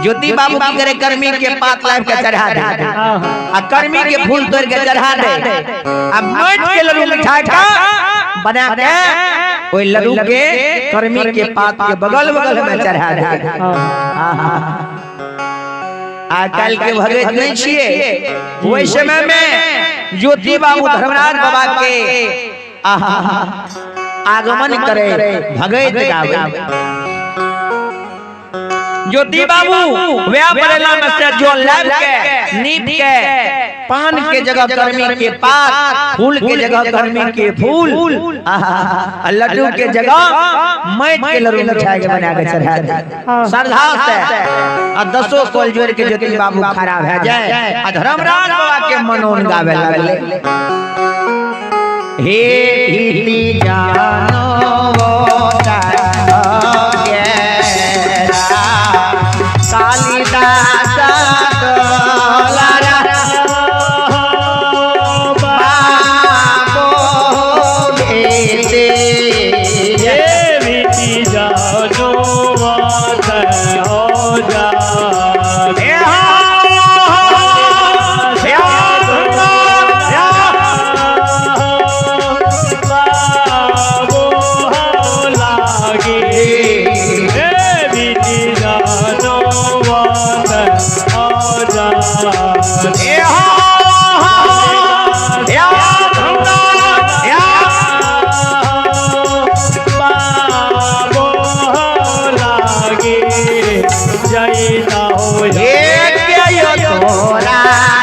ज्योति बाबू की करे कर्मी के पात लाइव के चढ़ा दे आ कर्मी के फूल तोड़ के चढ़ा दे। अब माट के लड्डू मिठाई का बना के ओई लड्डू के कर्मी के पात के बगल बगल में चढ़ा दे। आजकल के भगत नहीं छिए वही समय में ज्योति बाबू धर्मराज बाबा के आगमन करे भगत गावे। ज्योति बाबू वे बरेला में से जो लग के नीप के पान के जगह कर्मी के पात फूल के जगह कर्मी के फूल लड्डू के जगह मैट के लड्डू मिठाई के बना के चढ़ा दे श्रद्धा से। और 10 कोल जोड़ के ज्योति बाबू खड़ा भ जाए आ धर्मराज बाबा के मनोन गावे लगले। हे भीति जानो कालिदास तोरा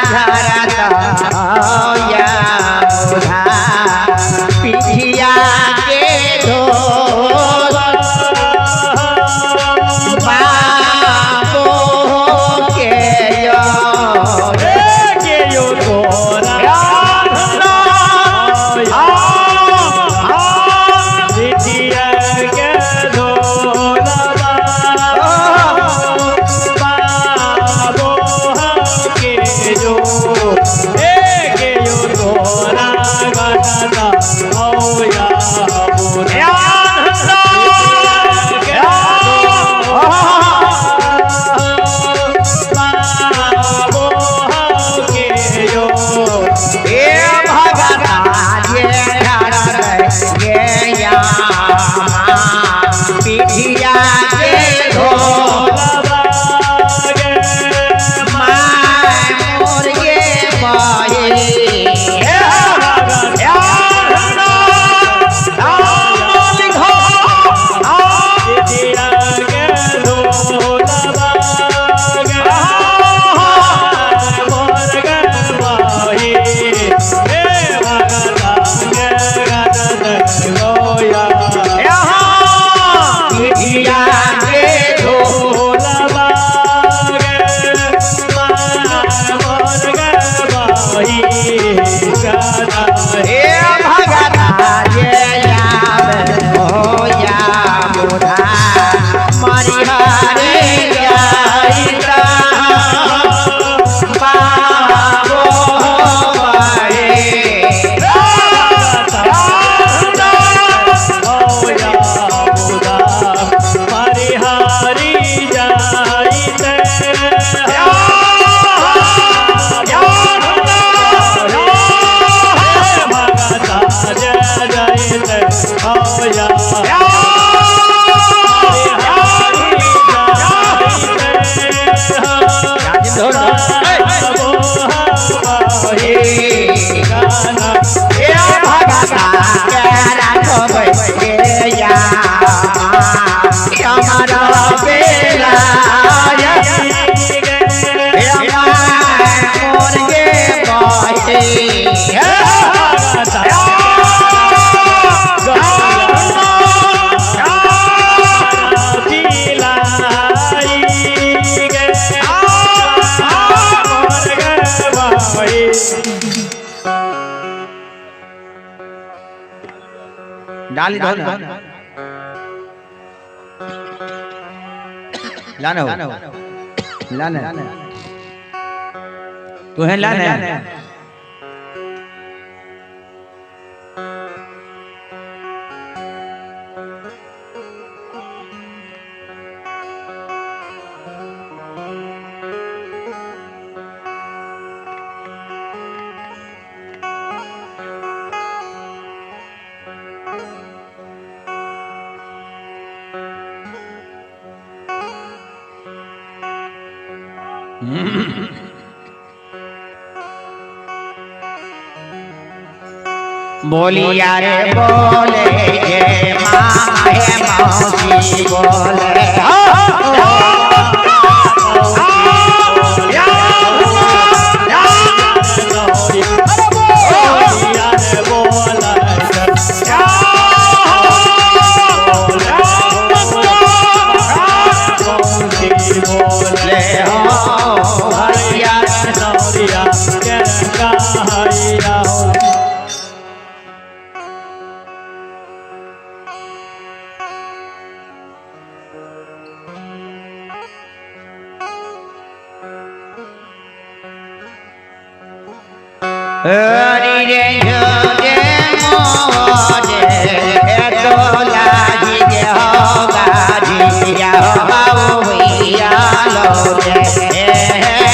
धरत या डाली दो लाना तू है लाना बोलिया रे बोले ये माँ है मौसी बोले हरी रे जोगे मोजे तो लागी के होगा जिया हो भैया लोगे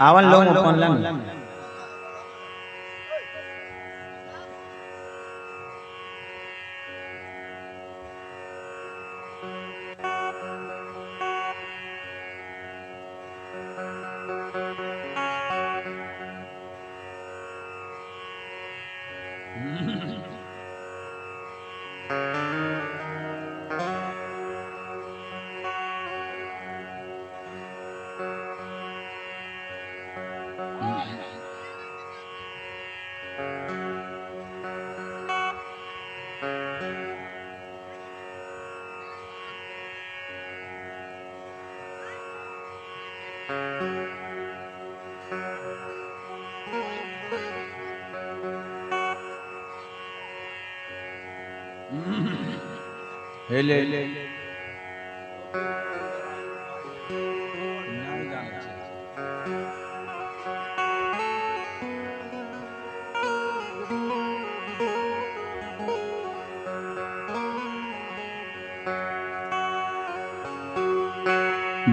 आवन लोग अपन लंग हेले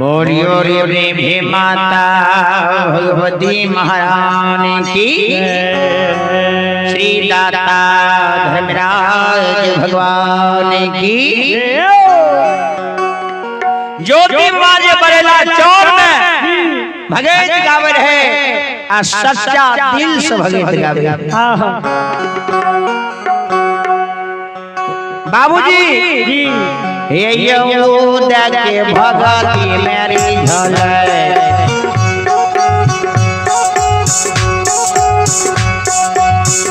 बोलियो रे भी माता भगवती महारानी की श्री दाता धर्मराज भगवान की ज्योति माजे बरेला चौर में भगत गावर है आ सच्चा दिल से भगत गावे बाबूजी हे यहूदा के भगती मेरी झलक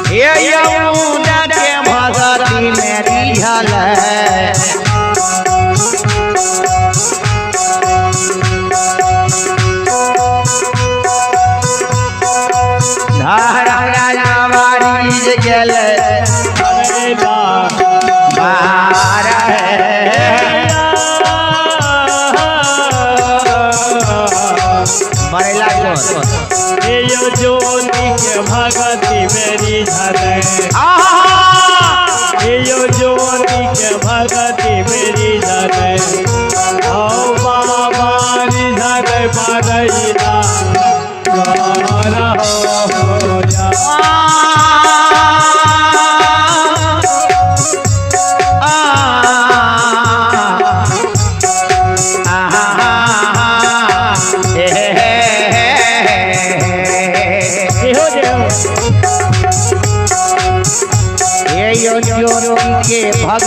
हे यहूदा के भगती मेरी झलक धारा राजा वारी गेल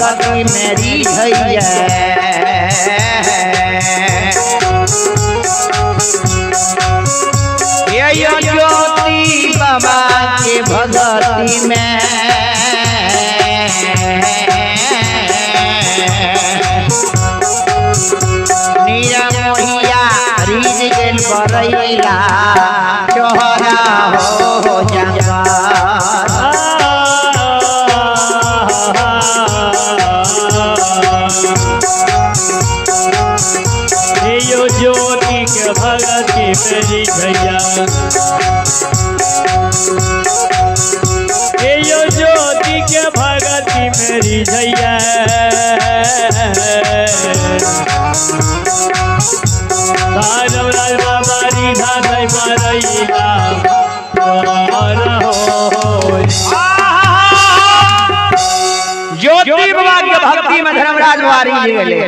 भगती मेरी भैया ये ज्योति बाबा के भगती में नीरा मोहिया रीज गेल बरैला चोहरा हो जंगा यो ज्योति के भगती मेरी भैया यो ज्योति के भगती मेरी भैया राम राज बाबा रीधा दई मरैया ज्योति बाबा के भक्ति में धर्मराज वारी जी गेले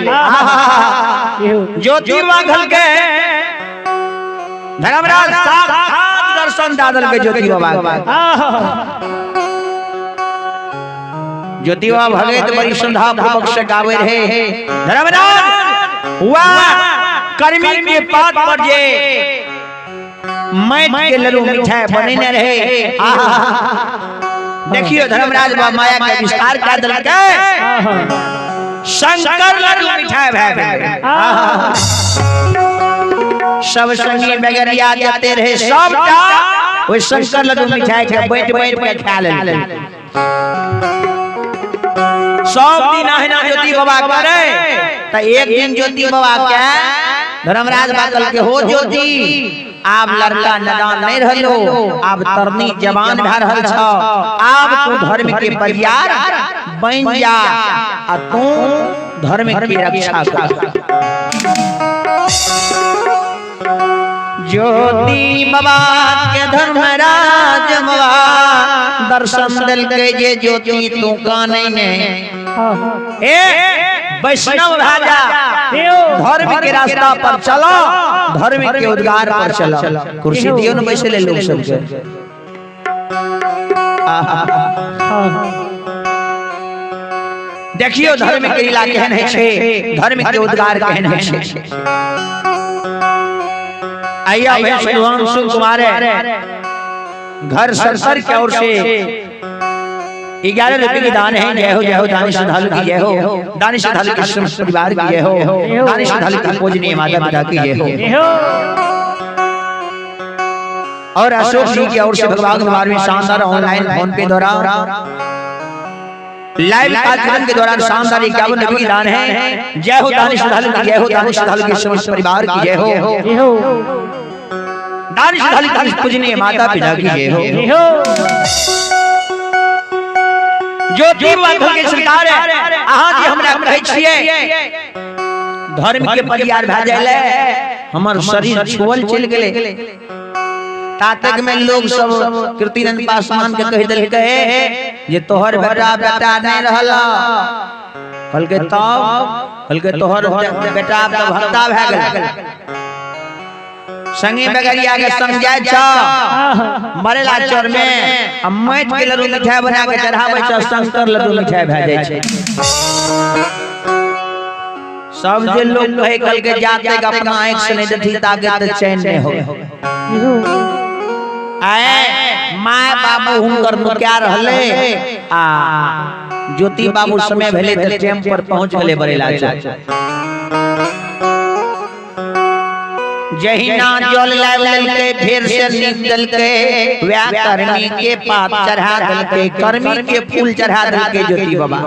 ज्योति बाबा घल के धर्मराज साक्षात दर्शन दादल के ज्योति बाबा ज्योति बाबा भले तो बड़ी श्रद्धा पूर्वक से गावे रहे धर्मराज हुआ कर्मी के पात पर जे मैट के लड्डू मिठाई बने न रहे देखियो धर्मराज बाबा माया के विस्तार कर दल के शंकर लड्डू मिठाई भे सब संगी बगरिया जाते रहे सबटा ओइ शंकर लड्डू मिठाई के बैठ बैठ के खा ले सब दिन अहिना ज्योति बाबा करे त एक दिन ज्योति बाबा के धर्मराज बाबा के हो ज्योति आप लड़का नदान नहीं रहलो आप तरनी जवान भा रहल छ आप तू धर्म के परियार बन जा आ तू धर्म की रक्षा कर ज्योति बाबा के धर्मराज बाबा दर्शन दल के जे ज्योति तू काने ने ए वैष्णव राजा धर्म के रास्ता पर चलो धर्म के उद्गार पर चलो कुर्सी दियो न बैसे ले लोग सब के देखियो धर्म के लीला केहन है छे धर्म के उद्गार केहन है छे आइया भाई भगवान सुन कुमार घर सरसर की ओर से 11 रुपए की दान है जय हो दानिश श्रद्धालु की जय हो दानिश श्रद्धालु के परिवार की जय हो दानिश श्रद्धालु की पूजनीय माता पिता की जय हो और अशोक जी की ओर से भगवान द्वार में शानदार ऑनलाइन फोन पे द्वारा लाइव कार्यक्रम के दौरान शानदार 51 रुपए की दान है जय हो दानिश श्रद्धालु की जय हो दानिश श्रद्धालु के समस्त परिवार की जय हो दानिश श्रद्धालु की पूजनीय माता पिता की जय हो ज्योति बाबा के सरकार है अहाँ जे हमरा कहै छियै धर्म के परियार भ जाइले हमर शरीर छोल चल गेले तातक में लोग सब कीर्तिनंद पासवान के कह देल कहे जे तोहर बेटा नहीं रहला कहलके तोहर बेटा तो भक्ता भ गेल संगी बगरिया के समझाय छ मरेला चोर में मैट के लड्डू मिठाई बना के चढ़ावे छ शंकर लड्डू मिठाई भ जाय छै सब जे लोग कहे कल के जाते के अपना आंख से नहीं देखी ताकत चैन नहीं हो आए माय बाबू हुनकर मुखिया रहले आ ज्योति बाबू समय भेले त टेम पर पहुंच गेले बरेला जहिना जल लाल के ढेर से निकल के व्याकरणी के पात चढ़ा दल के कर्मी के फूल चढ़ा दल के ज्योति बाबा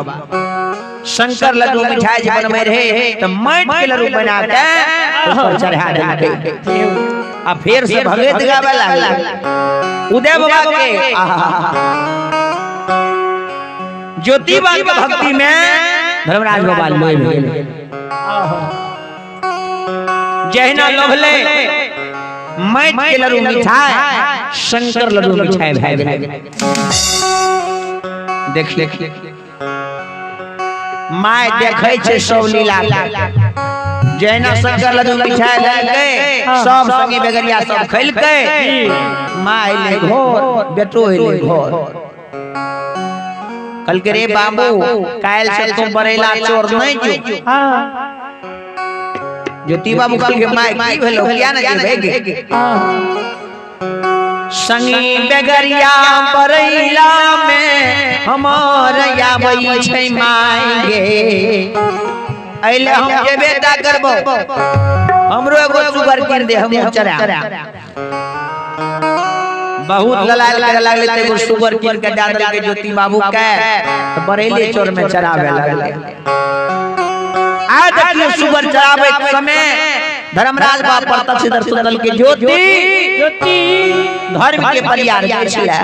शंकर लड्डू मिठाई बनवे रहे तो मैट के लड्डू बना के ऊपर चढ़ा दल के आ फिर से भगत गावे लागला उदय बाबा के ज्योति बाबा भक्ति में धर्मराज बाबा लोय गेल जहिना लोभले मैट के लड्डू मिठाई शंकर लड्डू मिठाई भए गेल देख माय देखै छै सब लीला जहिना शंकर लड्डू मिठाई लेलकै सब संगी बेगरिया सब खैलकै माय ले घर बेटो ले घर कल के रे बाबू कायल से तुम बरेला चोर नहीं जो ज्योति बाबू कल के माय की भेलो क्या ना जे भेगे संगी बेगरिया बरेला में हमर आबै छै मायगे अइले हम जे बेटा करबो हमरो एगो सुगर किन दे हम चरा बहुत ललाल लागले ते एगो सुगर किन के डाल के ज्योति बाबू के तो बरेली चोर में चरावे लागले आज देखिए सुगर चरावे के समय धर्मराज बाप प्रत्यक्ष दर्शन कल के ज्योति धर्म के परियार गइसला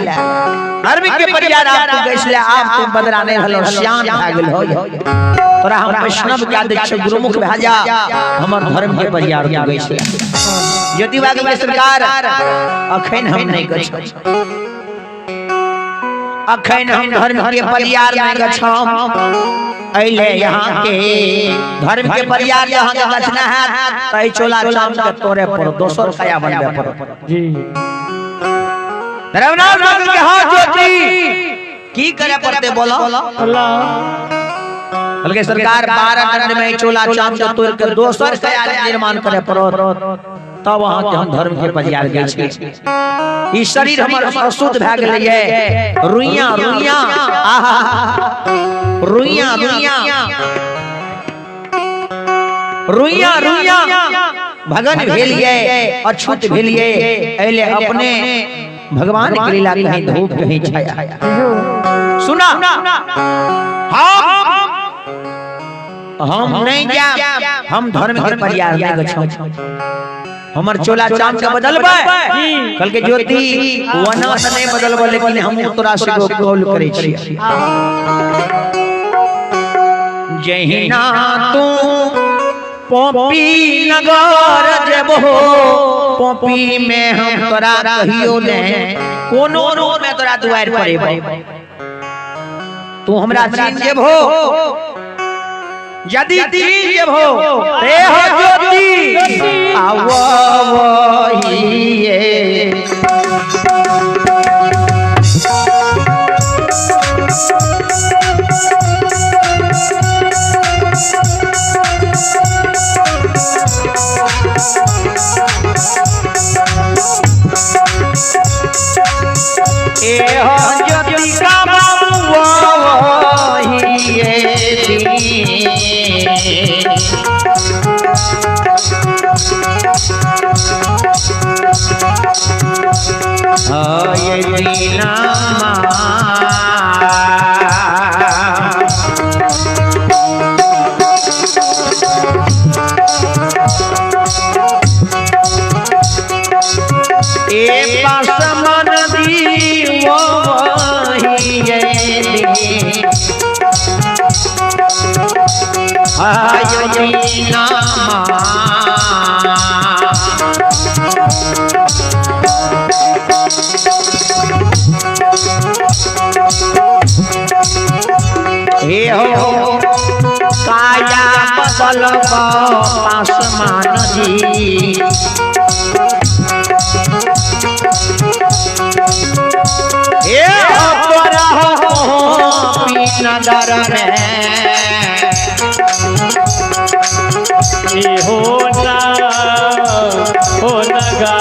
धर्म के परियार आप गइसला आप तुम बदरा नहीं हलो श्याम भ गेल हो तोरा हम वैष्णव के आदेश गुरुमुख भेजा हमर धर्म के परियार के गइसला ज्योति बाबू के सरकार अखन हम नहीं गछ अखन हम धर्म के परियार नहीं गछम अइले यहाँ के धर्म के परियार यहाँ के गछना है तई चोला चाम के तोरे पर दोसर काया बनबे पर जी धर्मनाथ बाबू के हाथ ज्योति की करे पड़ते बोलो अल्लाह बल्कि सरकार 12 दंड में चोला चाम के तोड़ के दोसर काया निर्माण करे पड़ो तब वहां के हम धर्म के परियार गए छी ई शरीर हमर अशुद्ध भ गेलै रुइया रुइया आहा रुइया रुइया रुइया रुइया भगन भेलिए अछूत भेलिए एले अपने भगवान के लीला कहीं धूप कहीं छाया सुना हम नहीं जा हम धर्म के परियार नहीं गछो हमर चोला चाम के बदलबे कल के ज्योति वना से नहीं बदलबे लेकिन हम तोरा से कौल करे छी जहिना तू पोपी नगर जेबो पोपी में हम तोरा कहियो ने कोनो रूप में तोरा दुआर पर एबो तू हमरा चिन जेबो यदि तीन जेबो रे हो ज्योति आवहिए ए हो ज्योति का बाबू आवहिए ये दीना ए पासमन दी वो वही ये दी ये दीना हे हो काया बदल पासमान जी हे हो तोरा हो नगर में हो ना हो नगा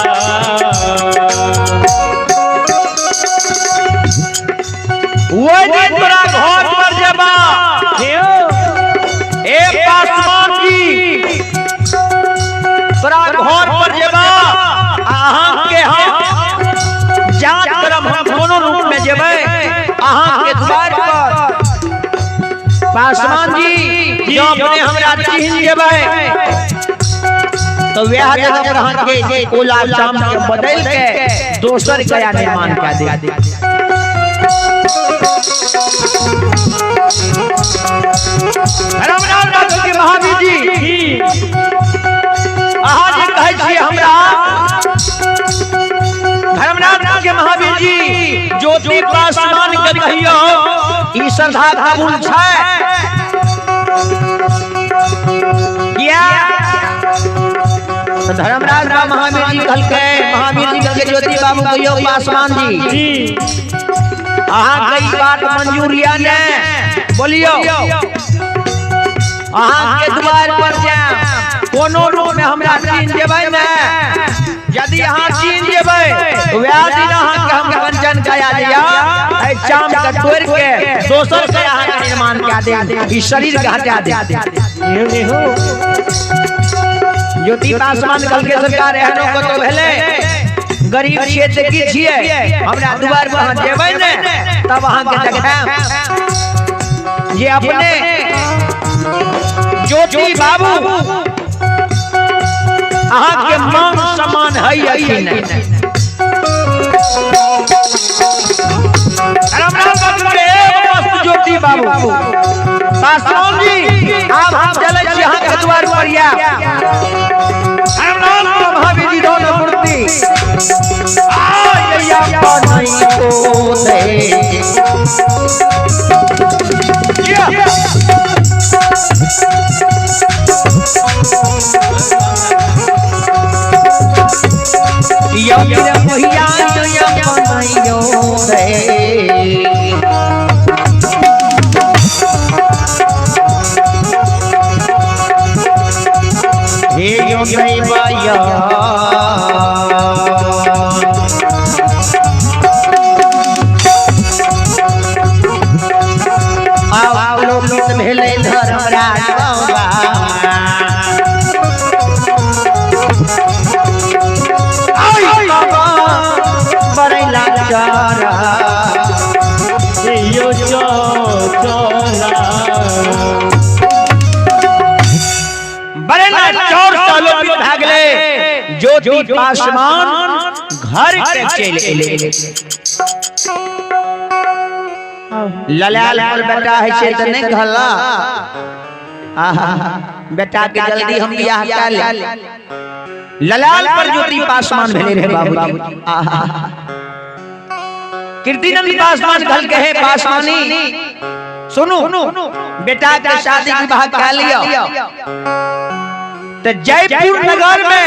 वो दिन तोरा घर पर जेबा ए पासवान जी तोरा घर पर जेबा अहाँ के हम जांच करब हम दोनों रूप में जेबै अहाँ के द्वार पर पासवान जी जो अपने हमरा चिन्ह जेबै तो वह जगह पर अहाँ के कोला चाम के बदल के दोसर गया निर्माण कर दे धर्मनाथ बाबू के महावीर जी अहाँ जे कहै छी हमरा धर्मनाथ के महावीर जी ज्योति पासवान के कहियो ई श्रद्धा कबूल छै किया धर्मराज महावीर जी कहलकै महावीर जी के ज्योति बाबू कहियो पासवान जी अहाँ कई बात मंजूर लिया ने बोलियो अहाँ के द्वार पर जाए कोनो रूप में हमरा चीन देबै ने यदि अहाँ चीन देबै तो वह दिन अहाँ के हम कंचन कया दिया ए चाम का तोड़ के दोसर के अहाँ के निर्माण क्या दे ई शरीर के हटा दे ज्योति पासवान कल के सरकार एहनो को तो भेले गरीब क्षेत्र की छिए हमरा द्वार पर अहाँ जेबै ने तब अहाँ के देखाम ये अपने ज्योति बाबू अहाँ के मान सम्मान है कि नहीं ज्योति बाबू पासवान जी आप हम चले छी अहाँ के द्वार पर या महावीर जी दोनों मूर्ति आया पानी को दे या मेरा भैया या बनाइयो रे हे यो नहीं भैया आओ लोग भेले धर्मराज बाबा बरैला चारा यो चोला बरैला चोर सालों भी भागले ज्योति पासवान घर के चले एले ललाल पर बेटा है से त नहीं कहला आहा बेटा के जल्दी हम बियाह कर ले ललाल पर ज्योति पासवान भेले रहे बाबूजी आहा कीर्तिनंद पासवान घल कहे पासवानी सुनो बेटा के शादी विवाह कर लियो तो जयपुर नगर में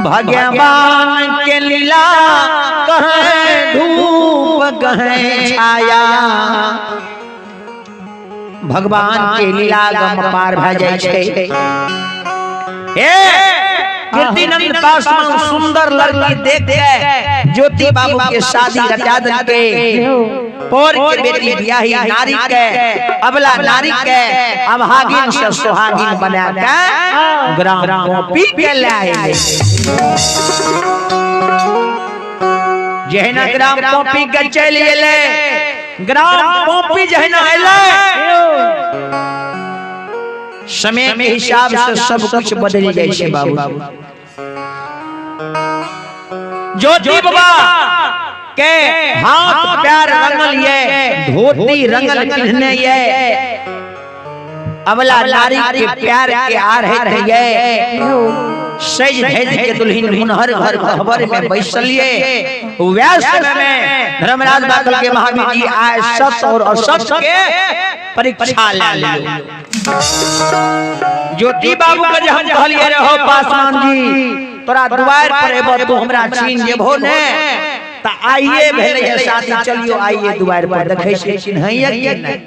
भगवान के लीला कहे धूप कहे छाया भगवान के लीला गम पार भ जाय छै ए कीर्तिनंद पासवान सुंदर लड़की देख के ज्योति बाबू के शादी रचा दन के पोर के बेटी बियाही नारी के अबला नारी के अभागिन से सुहागिन बना के ग्राम कॉपी के लाए जहना ग्राम कॉपी के चल एले ग्राम कॉपी जहना एले समय के हिसाब से सब कुछ बदल जाए छे बाबू ज्योति बाबा के हाथ पैर रंगल ये धोती रंगल किन्हने ये अबला नारी के प्यार के आ रहे ये सज धज के दुल्हन मुनहर घर खबर में बैसलिए वैसे में धर्मराज बादल के महावीर जी आए सत्य और असत्य के परीक्षा ले लियो ज्योति बाबू के हम कहलिए रहो पासवान जी तोरा द्वार पर एबो तू हमरा छीन जेबो ने त आइए भेले है शादी चलियो आइए द्वार पर देखै छी चिन्हैया कि नहीं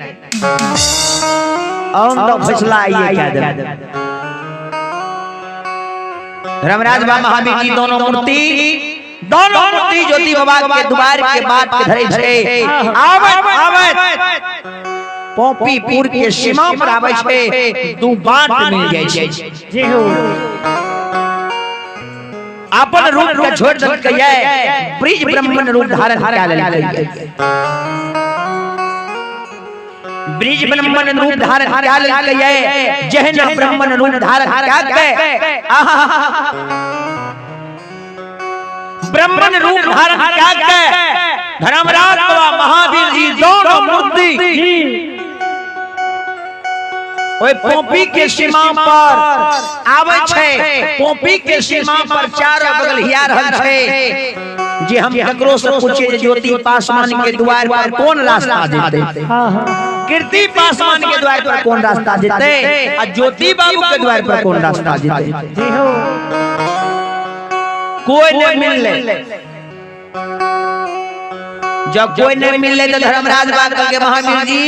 हम तो फैसला आइए क्या दे धर्मराज बाबा महावीर जी दोनों मूर्ति ज्योति बाबा के द्वार के बात के धरे छे आवत पोपीपुर के सीमा पर आवे छे दू बात मिल जाय छे जी हो अपन रूप के छोड़ दल के ये ब्रिज ब्राह्मण रूप धारण कर लेलकै ब्रिज ब्राह्मण रूप धारण कर लेलकै ये जहन ब्राह्मण रूप धारण करके ब्राह्मण रूप धारण करके धर्मराज बाबा महावीर जी दोनों मूर्ति ओए पोपी के सीमा पर आवे छे पोपी के सीमा पर चारों बगल हिया रहल छे जे हम ककरो से पूछे ज्योति पासवान के द्वार पर कौन रास्ता जेते कीर्ति पासवान के द्वार पर कौन रास्ता जेते आ ज्योति बाबू के द्वार पर कौन रास्ता जेते कोई नहीं मिलले जब कोई नहीं मिले तो धर्मराज बात करके महावीर जी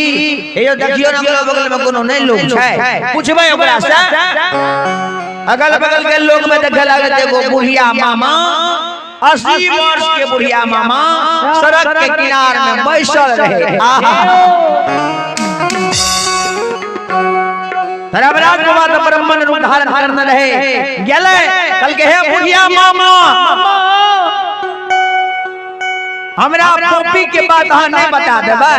ये जो देखियो ना अगल बगल में कोनो नहीं लोग छै पूछबे ओकरा से अगल बगल के लोग में देखे लागे एगो बुढ़िया मामा 80 वर्ष के बुढ़िया मामा सड़क के किनार में बैसल रहे। आहा धर्मराज को बात ब्राह्मण रूप धारण करने रहे गेले कल के हे बुढ़िया मामा हमरा पोपी के बात हां नहीं बता देबे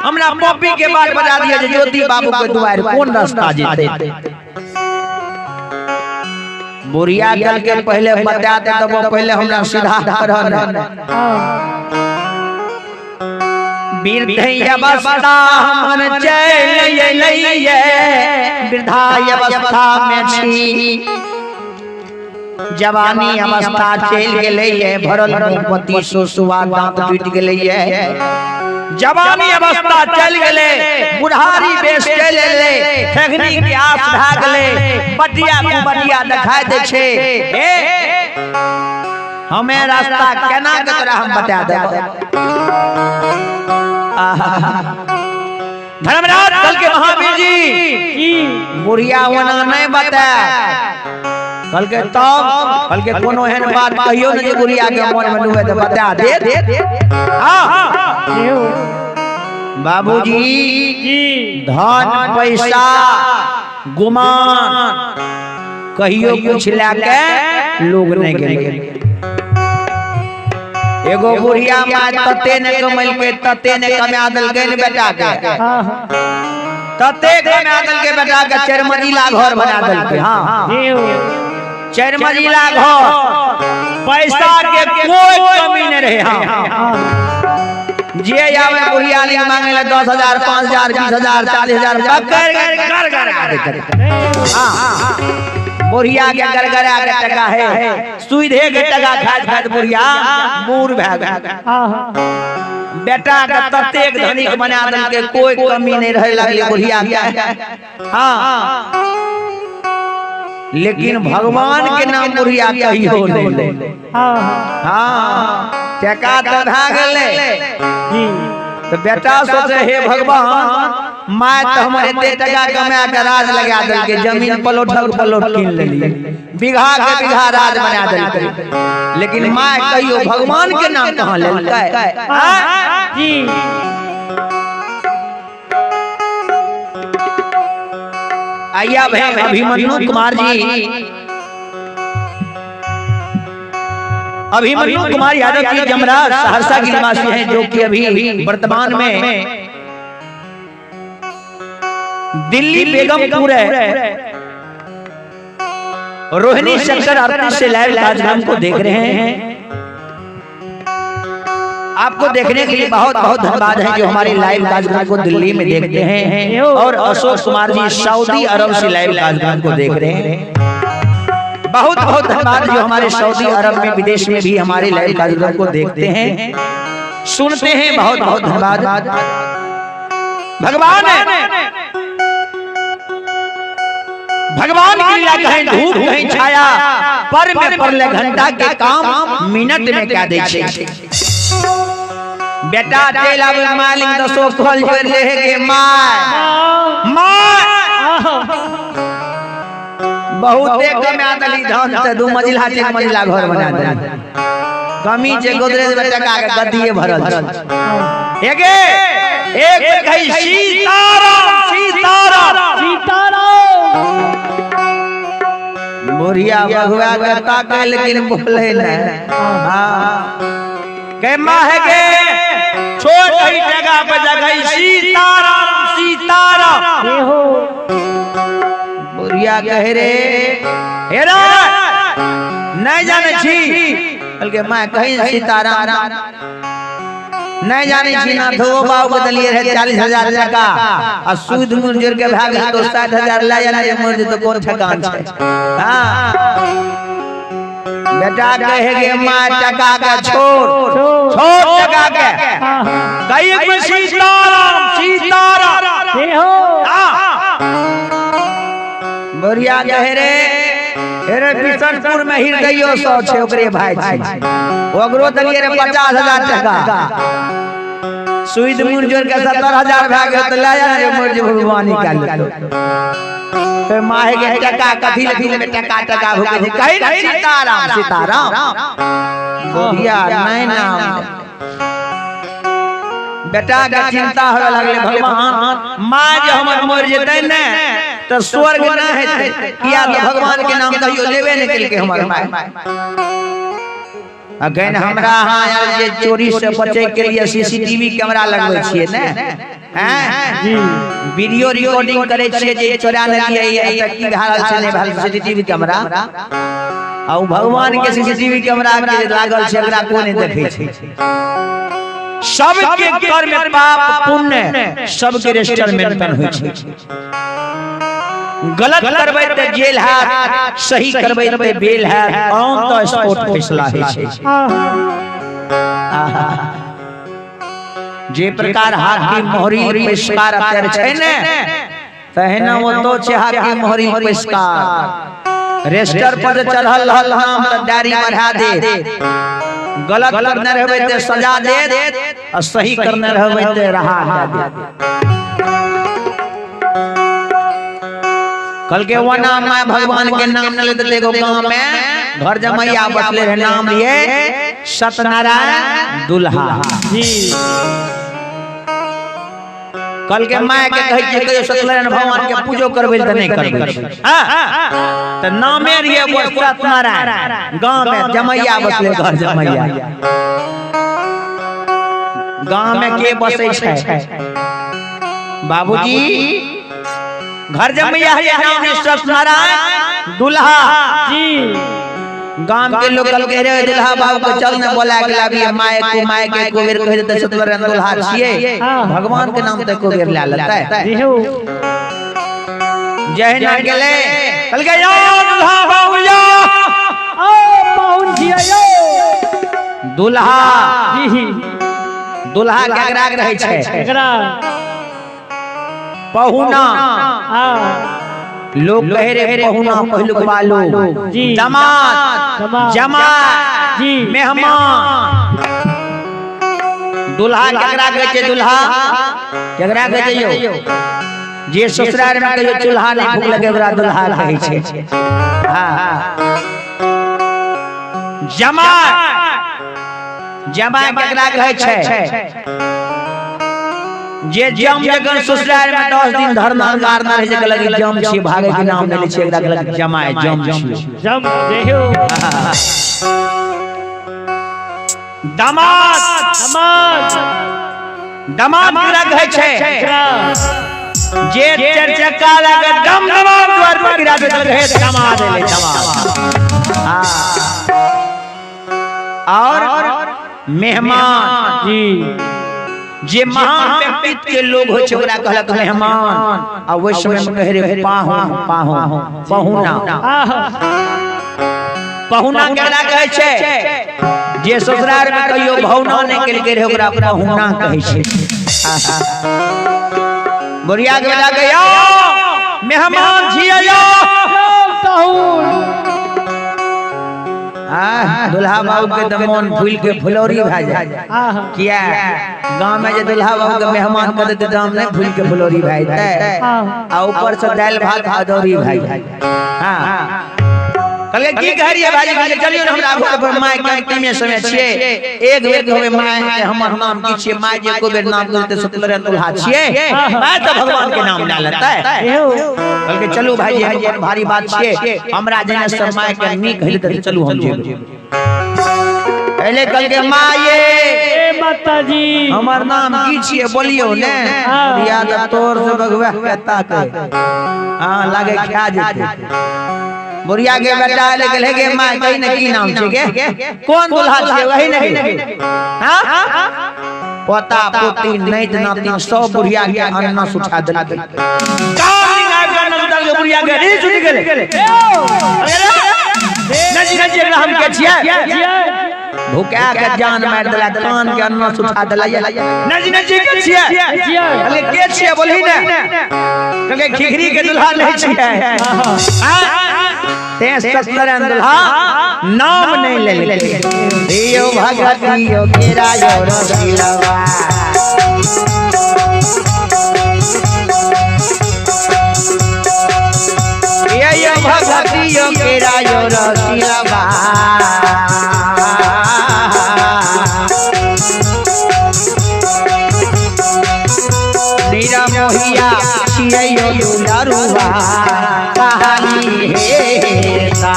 हमरा पोपी के बात बता दिए जे ज्योति बाबू के द्वार कौन रास्ता जेते बुढ़िया कल के पहले बता दे तब पहले हमरा सीधा रहन वृद्ध अवस्था मन चल लइए वृद्धा अवस्था में छी जवानी अवस्था चल गेलैये भरल मुंहपति सोसुआ दांत टूट गेलैये जवानी अवस्था चल गेले बुढ़ारी बेस चल गेले ठगनी के आस भा गेले बटिया कुबटिया दिखाई दे छे हमें रास्ता केना के तोरा हम बता देब। धर्मराज कल के महावीर जी बुढ़िया वना नहीं बता कल के तब कल के कोनो एहन बात कहियो नहीं बुढ़िया के मन में नुवे तो बता दे। हां बाबूजी धन पैसा गुमान कहियो कुछ लाके लोग नहीं गेले एगो बुढ़िया मां तते ने कमल के तते ने कमा दल गेल बेटा के तते कमा दल के बेटा के 4 मंजिला घर बना दल के। हां 4 मंजिला घर पैसा के कोई कमी नहीं रहे। हां जे आवे बुढ़िया ने मांगे ले 10,000 5,000 20,000 40,000 कर हां बुढ़िया के गरगरा के टका है सुधे के टका खात खात बुढ़िया मूर भाग बेटा के ततेक धनिक बना दल के कोई कमी नहीं रहे लगले बुढ़िया के। हां लेकिन भगवान के नाम बुढ़िया कहियो नहीं। हां टका तो भाग गेले तो बेटा सोचे हे भगवान माय तो हमर एते टका कमा के राज लगा दल के जमीन प्लॉट कीन लेली बीघा के बीघा राज बना दल के लेकिन माय कहियो भगवान के नाम कहां लेलकै। जी आइया भाई अभिमन्यु कुमार जी अभिमन्यु कुमार यादव जी जमराज सहरसा के निवासी हैं जो कि अभी वर्तमान में दिल्ली बेगमपुर रोहिणी सेक्टर 38 से लाइव कार्यक्रम को देख रहे हैं। आपको देखने के लिए बहुत बहुत धन्यवाद है जो हमारे लाइव कार्यक्रम को दिल्ली में देखते हैं और अशोक कुमार जी सऊदी अरब से लाइव कार्यक्रम को देख रहे हैं। बहुत बहुत धन्यवाद जो हमारे सऊदी अरब में विदेश में भी हमारे लाइव कार्यक्रम को देखते हैं सुनते हैं। बहुत बहुत धन्यवाद। भगवान की लीला कहीं धूप कहीं छाया पर में परले घंटा के काम मिनट में क्या दे छे बेटा तेल अब मालिक 200 खोल कर ले के माय बहुत एक में आदली धन से 2 मंजिला 1 मंजिला घर बना दे कमी जे गोदरेज में टका के गद्दीए भरल एके एक कही सीताराम सीताराम सीताराम बुढ़िया भगवा के ताके लेकिन बोले ना। हां के मां है के छोट ही जगह पे जगह सीताराम सीताराम हो बुढ़िया कहे रे हेरा नहीं जाने छी बल्कि मैं कहीं सीताराम नहीं जाने छी ना धो बाबू के दलिए है 40,000 टका और सूद मुंजर के भाग तो 60,000 ला जाना ये मुर्ज तो कौन ठकान छे। हां बेटा कहे के मां टका का छोड़ टका के कई में सीताराम सीताराम हो। हां बुढ़िया कहे रे अरे बिशनपुर में हृदयो 100 छे ओकरे भाई छी ओकरो दलिए रे 50,000 टका सुईद मुन जोर के 70,000 भ गेल त ले जा रे मोर जे भगवान निकाल तो माहे के टका कथी लखिल में टका भूखे कहि ना सीताराम गोरिया नहीं नाम बेटा के चिंता होवे लगले भगवान मां जे हमर मर जेतै ने तो स्वर्ग ना हेतै किया तो भगवान के नाम कहियो लेबे नहीं केलके हमर माय अगन हमरा हां यार जे चोरी से बचे के लिए सीसीटीवी कैमरा लगबै छियै ने हैं जी वीडियो रिकॉर्डिंग करे छियै जे चोरा न लिए त की भाल छै ने भाल सीसीटीवी कैमरा आ भगवान के सीसीटीवी कैमरा के लागल छै एकरा कोने देखै छै सबके कर्म में पाप पुण्य सबके रजिस्टर मेंटेन होय छै गलत करबै त जेल है सही करबै त बेल है ऑन द स्पॉट फैसला है जे प्रकार हाथी मोहरी पेशकार अत्यार छै ने तहना वो तो छै हाथी मोहरी पेशकार रजिस्टर पर चढ़ल रहल नाम त डायरी बढ़ा दे गलत करने रहबै त सजा दे और सही करने रहबै त रहा दे कल के वना माय भगवान के नाम न लेते एगो गांव में घर जमैया बसले रहे नाम लिए सत्यनारायण दुल्हा जी कल के माय के कहै छै कहियो सत्यनारायण भगवान के पूजो करबै त नहीं करबै हां त नामे रिए वो सत्यनारायण गांव में जमैया बसले घर जमैया गांव में के बसै छै बाबूजी घर जमैया है नाम है सत्यनारायण दुल्हा जी गांव के लोग कल कह रहे दुल्हा बाबू को चल ने बोला के लाबी माय के को बेर कह देते सत्यनारायण दुल्हा छिए भगवान के नाम तक को बेर ला लेता है जय ना गेले कल के यो दुल्हा बाबू यो ओ पहुंच जिया यो दुल्हा जी दुल्हा केकरा रहै छै एकरा पहुना लोग कह रहे पहुना पहलुक वालो जमात जमात जी मेहमान दुल्हा केकरा कहै छै दुल्हा केकरा कहै छै यो जे ससुराल में कहियो चूल्हा नहीं भूख लगे ओकरा दुल्हा कहै छै हां जमात जमात केकरा कहै छै जे जम जगन ससुराल में 10 दिन धरना गारना है जे लगी जम छी भागे के नाम ले छै एकरा लगी जमाए जम छी जम देहो दामाद दामाद दामाद केकरा कहै छै जे चार चक्का लगे दम दमाद द्वार पर गिरा दे रहे दामाद ले दामाद हां और मेहमान जी जे महान व्यक्तित्व के लोग होय छै ओकरा कहलक मेहमान आ ओइ समय में कह रे पहुना पहुना केकरा कहै छै जे ससुराल में कहियो भौना नहीं केल के रे ओकरा पहुना कहै छै बोरिया के बेटा के यो मेहमान छियै यो दुल्हा बाबू के दमन फूल के फुलौरी भा जाए किया गांव में जे दुल्हा बाबू के मेहमान कर देते दाम नहीं फूल के फुलौरी भा जाए आ ऊपर से दाल भात अदौरी भा जाए हां कले की कह रही है भाई कहे चलियो ना हमरा घर पर माय के कमे समय छिए एक बेर कहबे माय के हमर नाम की छिए माय जे को बेर नाम करते सत्यनारायण दुल्हा छिए माय तो भगवान के नाम ले लेता है कल के चलू भाई जी हम भारी बात छिए हमरा जने सब माय के नी कह देते चलू हम जेबे पहले कल के माये माता जी हमर नाम की छिए बोलियो ने याद तोर से भगवा कहता के हां लागे खा जेते बुढ़िया के बेटा ले गेले गे माय कहि न की नाम छै गे कोन दुल्हा छै वही नहीं हां पोता पोती नैत नाती सब बुढ़िया के अन्ना सुठा देल काम निकाल के नजर के बुढ़िया के री छुट गेले नजी नजी हम के छियै भूखा के जान मार देला कान के अन्ना सुठा देला नजी नजी के छियै अरे के छियै बोलही ने कहे खिखरी के दुल्हा नहीं छियै हां ते सत्तर दुल्हा नाम नहीं ले लेते यो भगतियो केरा यो रसिलवा यो भगतियो केरा यो रसिलवा नीरा मोहिया छियै यो नरुवा कहानी हे सा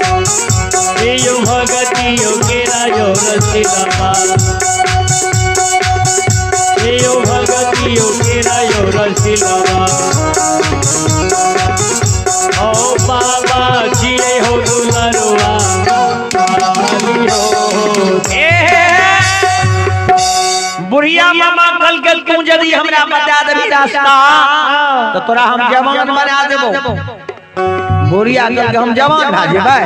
यो भगतियो केरा यो रसिलवा यो भगतियो केरा यो रसिलवा ओ बाबा जिए हो दुलरुआ बुढ़िया मामा कल कल तू यदि हमरा बता देबी रास्ता तो तोरा हम जवान बना देबो बुढ़िया कल के हम जवान भा जेबै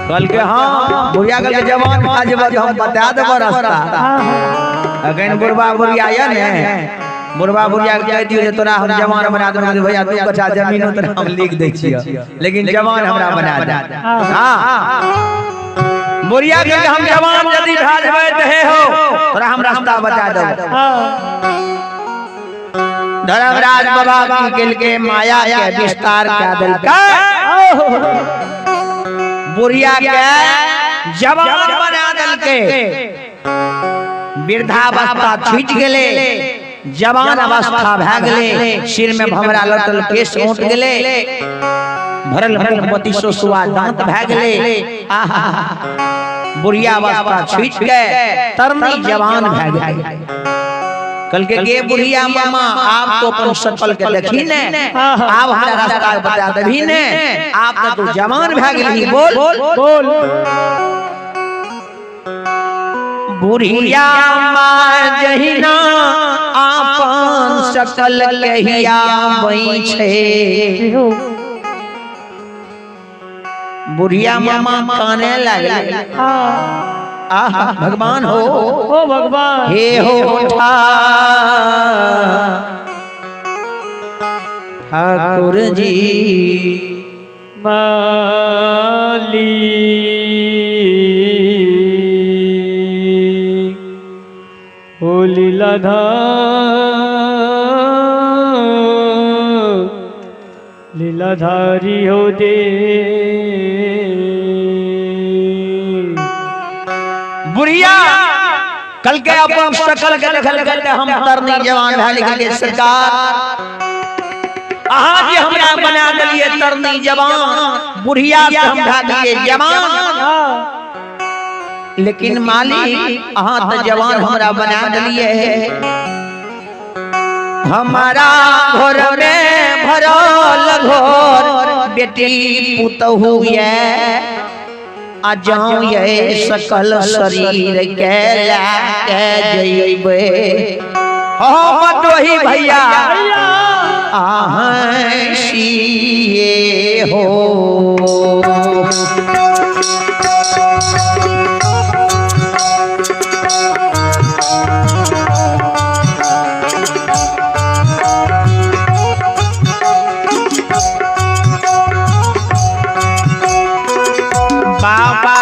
कल के हां बुढ़िया कल के जवान भा जेबै हम बता देबो रास्ता अगन बुढ़वा बुढ़िया या ने बुढ़वा बुढ़िया के कह दियो जे तोरा हम जवान बना देबो भैया तू कच्चा जमीन तोरा हम लिख दै छियै लेकिन जवान हमरा बना दे हां बुढ़िया के हम जवान यदि भा जेबै तहे हो तोरा हम रास्ता बता देबो धर्मराज बाबा की के माया के विस्तार कर देलकै बुढ़िया के जवान बना देलकै वृद्धावस्था छूट गेले जवान अवस्था भए गेले सिर में भमरा लटल केश उठ गेले भरल भरल 3200 दांत भए गेले बुढ़िया अवस्था छूट गए तरनी जवान भए गेले कल के गे बुढ़िया मामा आप तो अपन सकल के देखी ने आप हमरा रास्ता बता देबी ने आप तो जवान भए गेली बोल बुढ़िया माँ जहिना आपन सकल कहिया बई छे बुढ़िया मामा काने लागले आहा भगवान हो ओ भगवान हे हो ठाकुर जी माली ओ लीलाधारी हो दे बुढ़िया कल के अपन शकल के देखल करते हम तरनी जवान भए गेलिए सरकार अहाँ जे हमरा बना देलिए तरनी जवान बुढ़िया से हम भए गेलिए जवान लेकिन मालिक अहाँ तो जवान हमरा बना देलिए हमारा घर में भरल घर बेटी पुतहु ये आ जाऊं ये सकल शरीर के लाके जइबे हम दोही भैया आहै सिए हो बाबा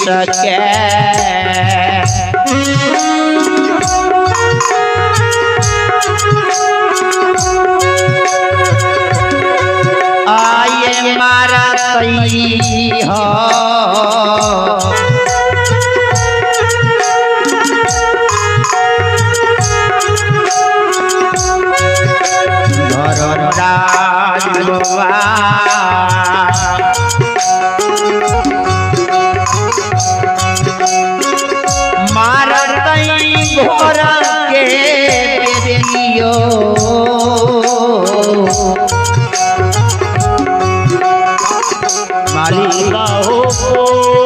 सके आये मारा तई हो घोर के बेरियो मालिका हो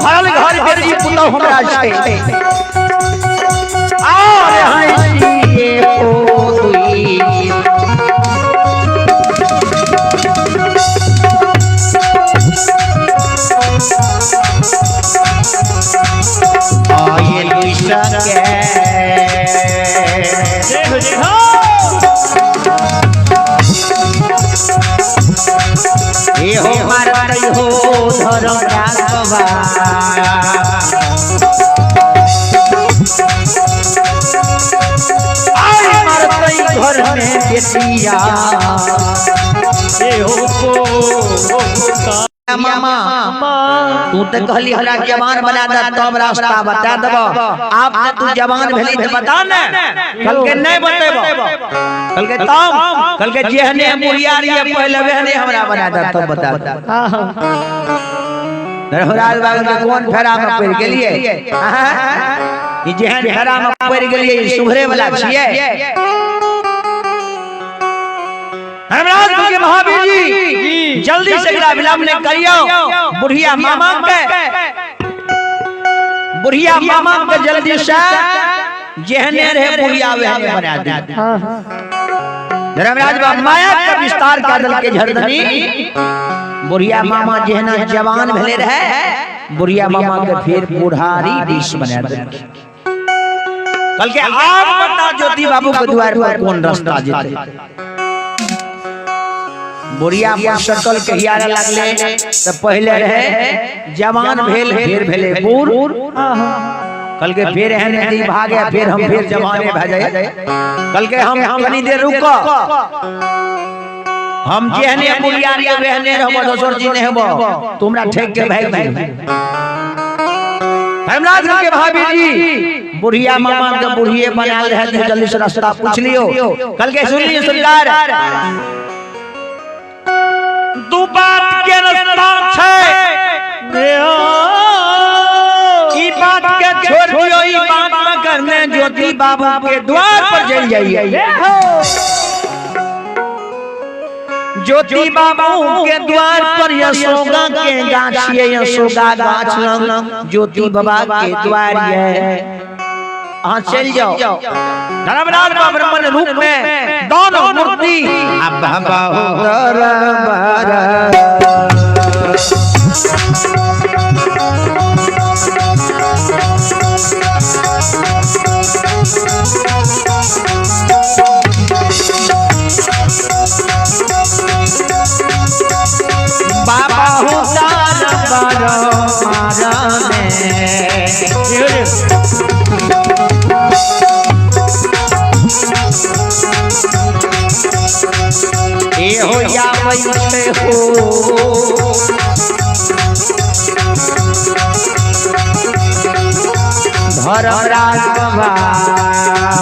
भरल घर के जी पुतौ हमरा छै और हंसिए ओ दुई आये निशा के ये हो मारत हो धरम राघवा आय मारत घर में बेटिया ये हो मामा तू तो कहली हमरा जवान बना दे तब रास्ता बता देबो आप तू जवान भेली त बता न कल के नहीं बतेबो कल के तब कल के जेहने मुरियारी पहले वहने हमरा बना दे तब बता दे धर्मराज बाबू के कौन फेरा में पड़ गेलिए ई जेहन फेरा में पड़ गेलिए ई सुभरे वाला छिए धर्मराज के महावीर जी जल्दी से विलंब ने करियो बुढ़िया मामा के जल्दी से जेहने रहे बुढ़िया वहने बना दे धर्मराज बाबू माया का विस्तार कर दल के झरधनी बुढ़िया मामा जेहना जवान भेले रहे बुढ़िया मामा के फिर बुढ़ारी देश बना दे कल के आप बता ज्योति बाबू के द्वार पर कौन रास्ता जेते बुढ़िया सर्कल के हियारे लागले त पहले रहे जवान भेल फिर भेले बूढ़ कल के फिर एहन दी भागे फिर हम फिर जवाने भ जाए कल के हम कनी देर रुको हम जेहने बुढ़ियारी रहने रहबो दोसर जी नहीं हेबो तुमरा ठेक के भाग भाग धर्मराज के भाभी जी बुढ़िया मामा के बुढ़िए बनाल रहे जल्दी से रास्ता पूछ लियो कल के सुन लियो सरकार दू बात के रास्ता छै ई बात के छोड़ दियो ई बात न करने ज्योति बाबू के द्वार पर चल जाइए ज्योति बाबू के द्वार पर यशोगा के गाछ ये यशोगा गाछ लंग ज्योति बाबा के द्वार है हाँ चल जाओ धर्मराज ब्रह्मन रूप में दोनों मूर्ति अब बाबा ए हो या वैसे हो धर्मराज बाबा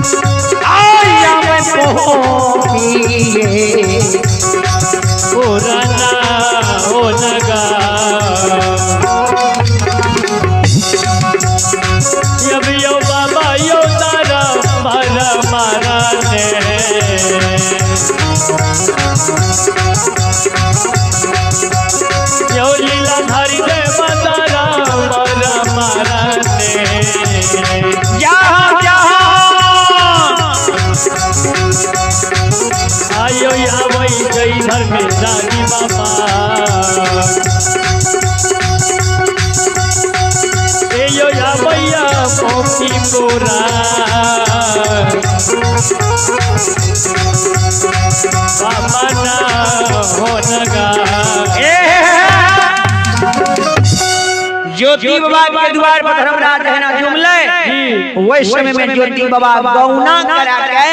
आया मैं पोहिए ओ राना ओ नगा जब यो बाबा यो तारा मारा मारा ने यो लीला धारी दे तारा मारा मारा ने जहाँ जहाँ आयो या वही गई घर में रानी बाबा ए यो या भैया मोती पूरा बाबा ना हो नगा ज्योति बाबा के द्वार पर धर्मराज रहना जुमले वही समय में ज्योति बाबा गौना करा के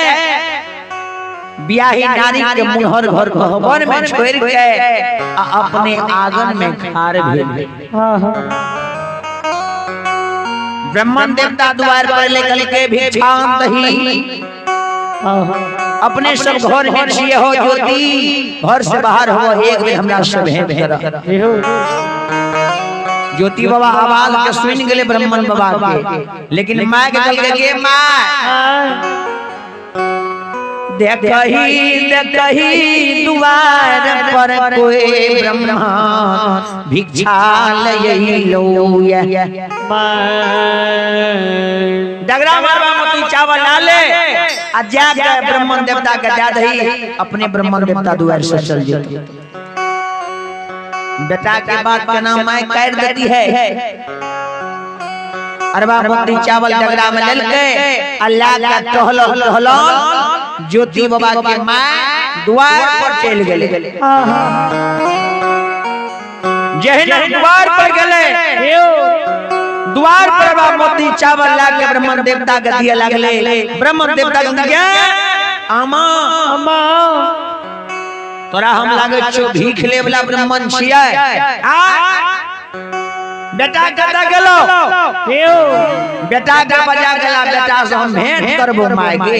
ब्याही नारी के मुहर घर भवन में छोड़ के अपने आंगन में खार भेल ब्रह्मन देवता द्वार पर लेकर के भिक्षांत ही अपने सब घर में छिए हो ज्योति घर से बाहर हो एक बेर हमरा से भेंट कर ज्योति बाबा आवाज के सुन गेले ब्रह्मन बाबा के लेकिन माय के कल के माय देखही दुआर पर कोई ब्रह्मा भिक्षा लई लोया डगरा मारवा मोती चावल डाले आ जाके ब्राह्मण देवता के दे दही अपने ब्राह्मण देवता दुआर से चल जेते बेटा के बात का नाम माय कर देती है अरबा मोती चावल डगरा में लेके अल्लाह का टहलो ज्योति बाबा के मां द्वार पर चल गेले जहन द्वार पर गेले द्वार पर बाबा मोती चावल लाके ब्राह्मण देवता के दिए लागले ब्राह्मण देवता के आमा आमा तोरा हम लागे छो भीख ले वाला ब्राह्मण छियै आ बेटा कता गेलो बेटा के बजा गेला बेटा से हम भेंट करबो माय गे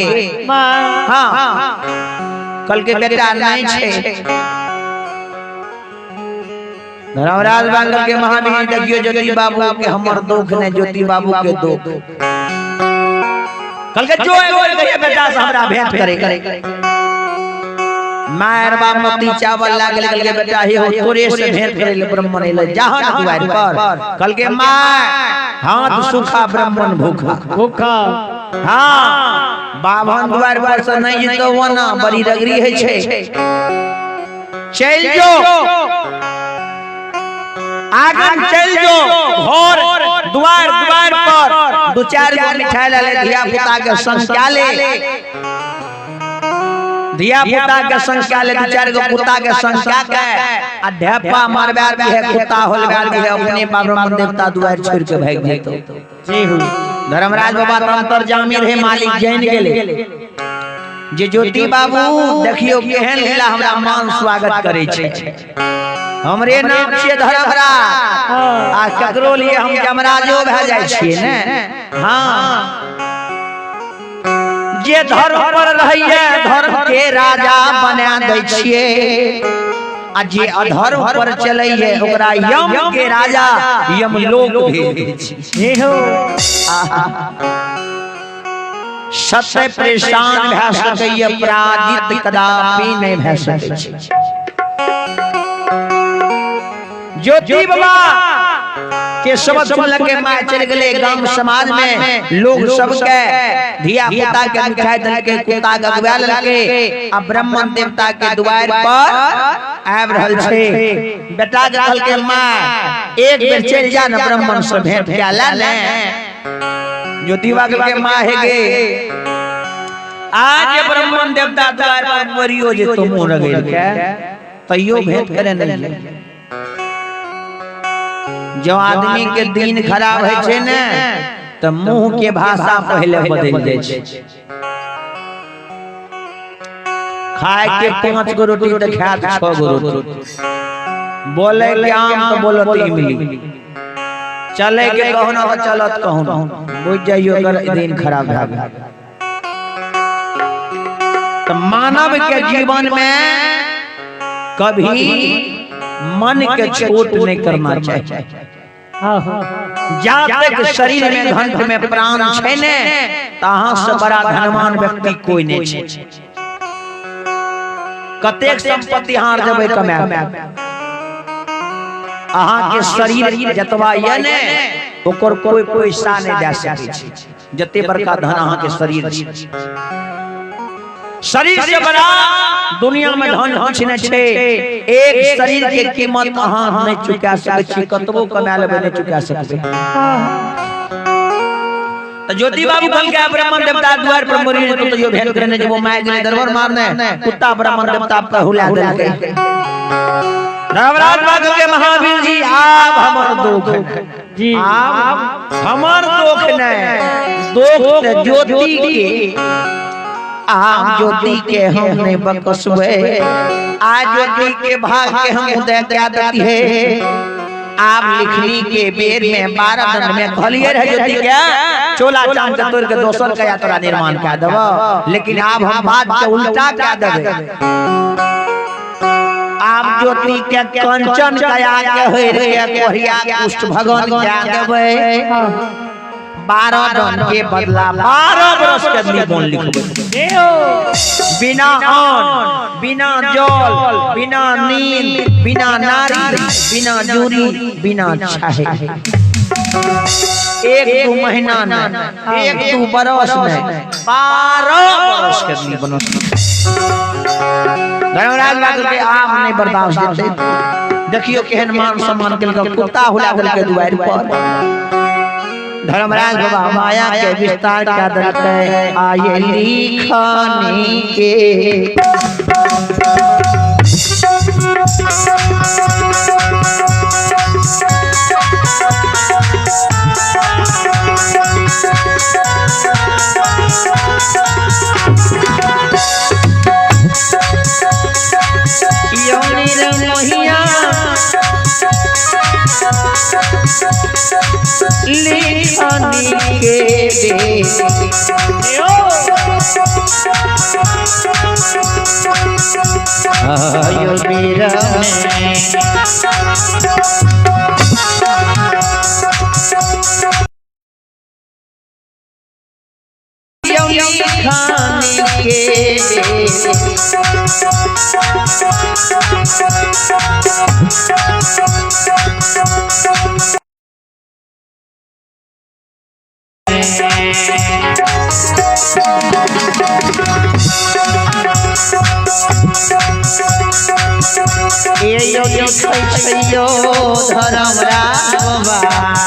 हां कल के बेटा नहीं छे धर्मराज बांगल के महावीर देखियो ज्योति बाबू के हमर दुख ने ज्योति बाबू के दुख कल के जो है बेटा से हमरा भेंट करे मार बाप मोती चावल लागल के बेटा हे हो तोरे से भेंट करे ले ब्राह्मण ले जहां दुआर पर कल के मां हाथ सूखा ब्राह्मण भूखा हां बाभन द्वार पर से नहीं जितो वना बड़ी रगरी है छे चल जो आगन चल जो घर द्वार पर दो चार गो मिठाई ले धिया पुता के संस्कार ले धिया पुता के संस्कार ले दो चार गो पुता के संस्कार के आ ढेपा मारबार भी है कुत्ता होलगार भी है अपने ब्राह्मण देवता द्वार छोड़ के भाग जेतो जी हूं धर्मराज बाबा तंत्र जामी रहे मालिक जैन गेले जे ज्योति बाबू देखियो केहन लीला हमरा मान स्वागत करे छे हमरे नाम छियै धर्मराज आ ककरो लिए हम जमराजो भ जाय छियै ने हां जे धर्म पर रहिए धर्म के राजा बना दै छियै आ जे अधर्म पर चलैए ओकरा यम के राजा यमलोक भेज दै छियै हो सत्य परेशान भ सकैए पराजित कदापि नहीं भ सकै छै ज्योति बाबा के शब्द सुन लगे मां चल गए गांव समाज में लोग सबके धिया पुता के मिठाई दे के कुत्ता गगवा लगे आ ब्राह्मण देवता के द्वार पर आब रहल छे बेटा कहल के मां एक बेर चल जा न ब्राह्मण से भेंट कैला ने ज्योति बाबा के मां है गे आज ब्राह्मण देवता द्वार पर मरियो जे तुम रगड़ के तइयो भेंट करे नहीं जो आदमी के दिन खराब है छे ने त मुंह के भाषा पहले बदल जाय छे खाए के 5 गो रोटी त खात 6 गो रोटी बोले के आम तो बोलत इमली चले के कहनो त चलत कहनो बुझ जाइयो कर दिन खराब भ गया त मानव के जीवन में कभी मन के छोट नहीं करना चाहिए जब तक शरीर में घंट में प्राण छे ने तहां से बड़ा धनवान व्यक्ति कोई नहीं छे कतेक संपत्ति हार जबे कमाए अहां के शरीर जतवा ये ने ओकर कोई पैसा नहीं दे सकै छै जते बड़का धन अहां के शरीर शरीर से बड़ा दुनिया में धन कुछ नहीं छे एक शरीर के कीमत अहां नहीं चुका सकै छी कतबो कमा लेबे नहीं चुका सकबे तो ज्योति बाबू कल के ब्राह्मण देवता द्वार पर मरी तो यो भेंट करने जब माय गेले दरबार मारने कुत्ता ब्राह्मण देवता पर हुला देलके नवराज बाबू के महावीर जी आप हमर दुख जी आप हमर दुख नहीं दुख ज्योति के आम ज्योति के हमने बकसवे आज ज्योति के भाग के हम उदय क्या देती है आप लिखनी के बेर में 12 दंड में खलिए रह ज्योति क्या चोला चांद तोड़ के दोसर का यात्रा निर्माण कर देबो लेकिन आप हम बात के उल्टा क्या देबे आप ज्योति के कंचन कया के होय रे कोरिया पुष्ट भगवान क्या देबे 12 रन के बदला 12 बरस के आदमी बोल लिखबे बिना अन्न बिना जल बिना नींद बिना नारी बिना जूरी बिना छाहे 1-2 महीना में 1-2 बरस में 12 बरस के आदमी बनो धर्मराज बाबू के आप नहीं बर्दाश्त करते देखियो केहन मान सम्मान के कुत्ता हुला के दुआर पर धर्मराज बाबा माया के विस्तार का दलते आये लिखनी के योनी रे मोहिया लिखनी के दे आयो मेरा लिखनी के यो धर्मराज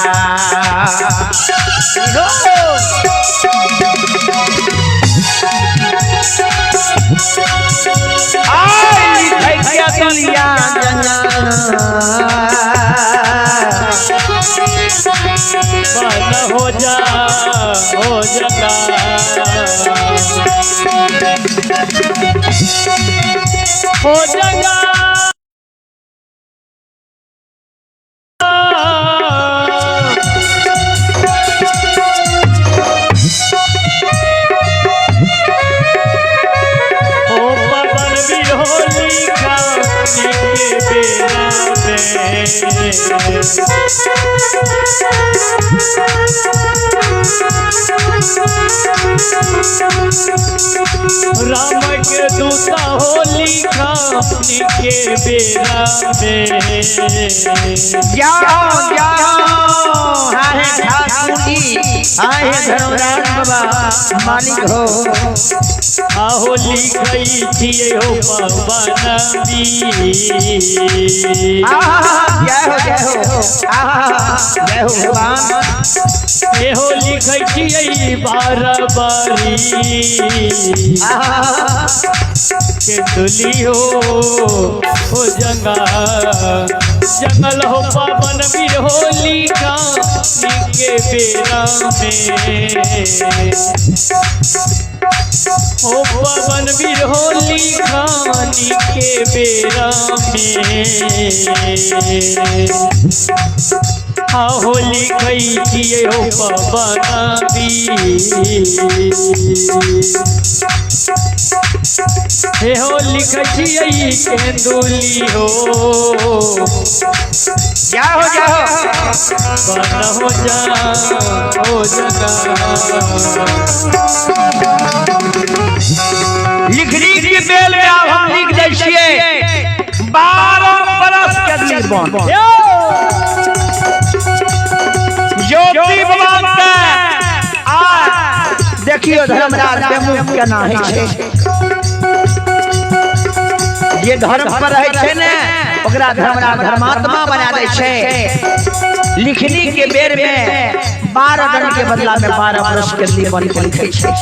हो जा हो जगा हो जगा राम के दूता हो लिखा के बेरा में जाओ जाओ हाय ठाकुरी हाय धर्मराज बाबा मालिक हो आहो लिखई थिए हो पवन भी जय हो भगवान ए हो लिखई थिए बार बारी के दुली हो जंगल हो पवन भी हो लिखा के बेरा में ओ पवन वीर हो लिखानी के बेरा में हो लिखई थिए हो पवन हे हो लिखई थिए केंदुली हो जाओ बन हो जा हो जगा लिखनी के बेल में अब हम लिख दै छियै 12 बरस के जीवन ज्योति बाबा के आ देखियो धर्मराज के मुख केना है छै जे धर्म पर रहै छै ने ओकरा धर्मराज धर्मात्मा बना दै छै लिखनी के बेर में 12 दिन के बदला में 12 बरस के जीवन के लिखै छै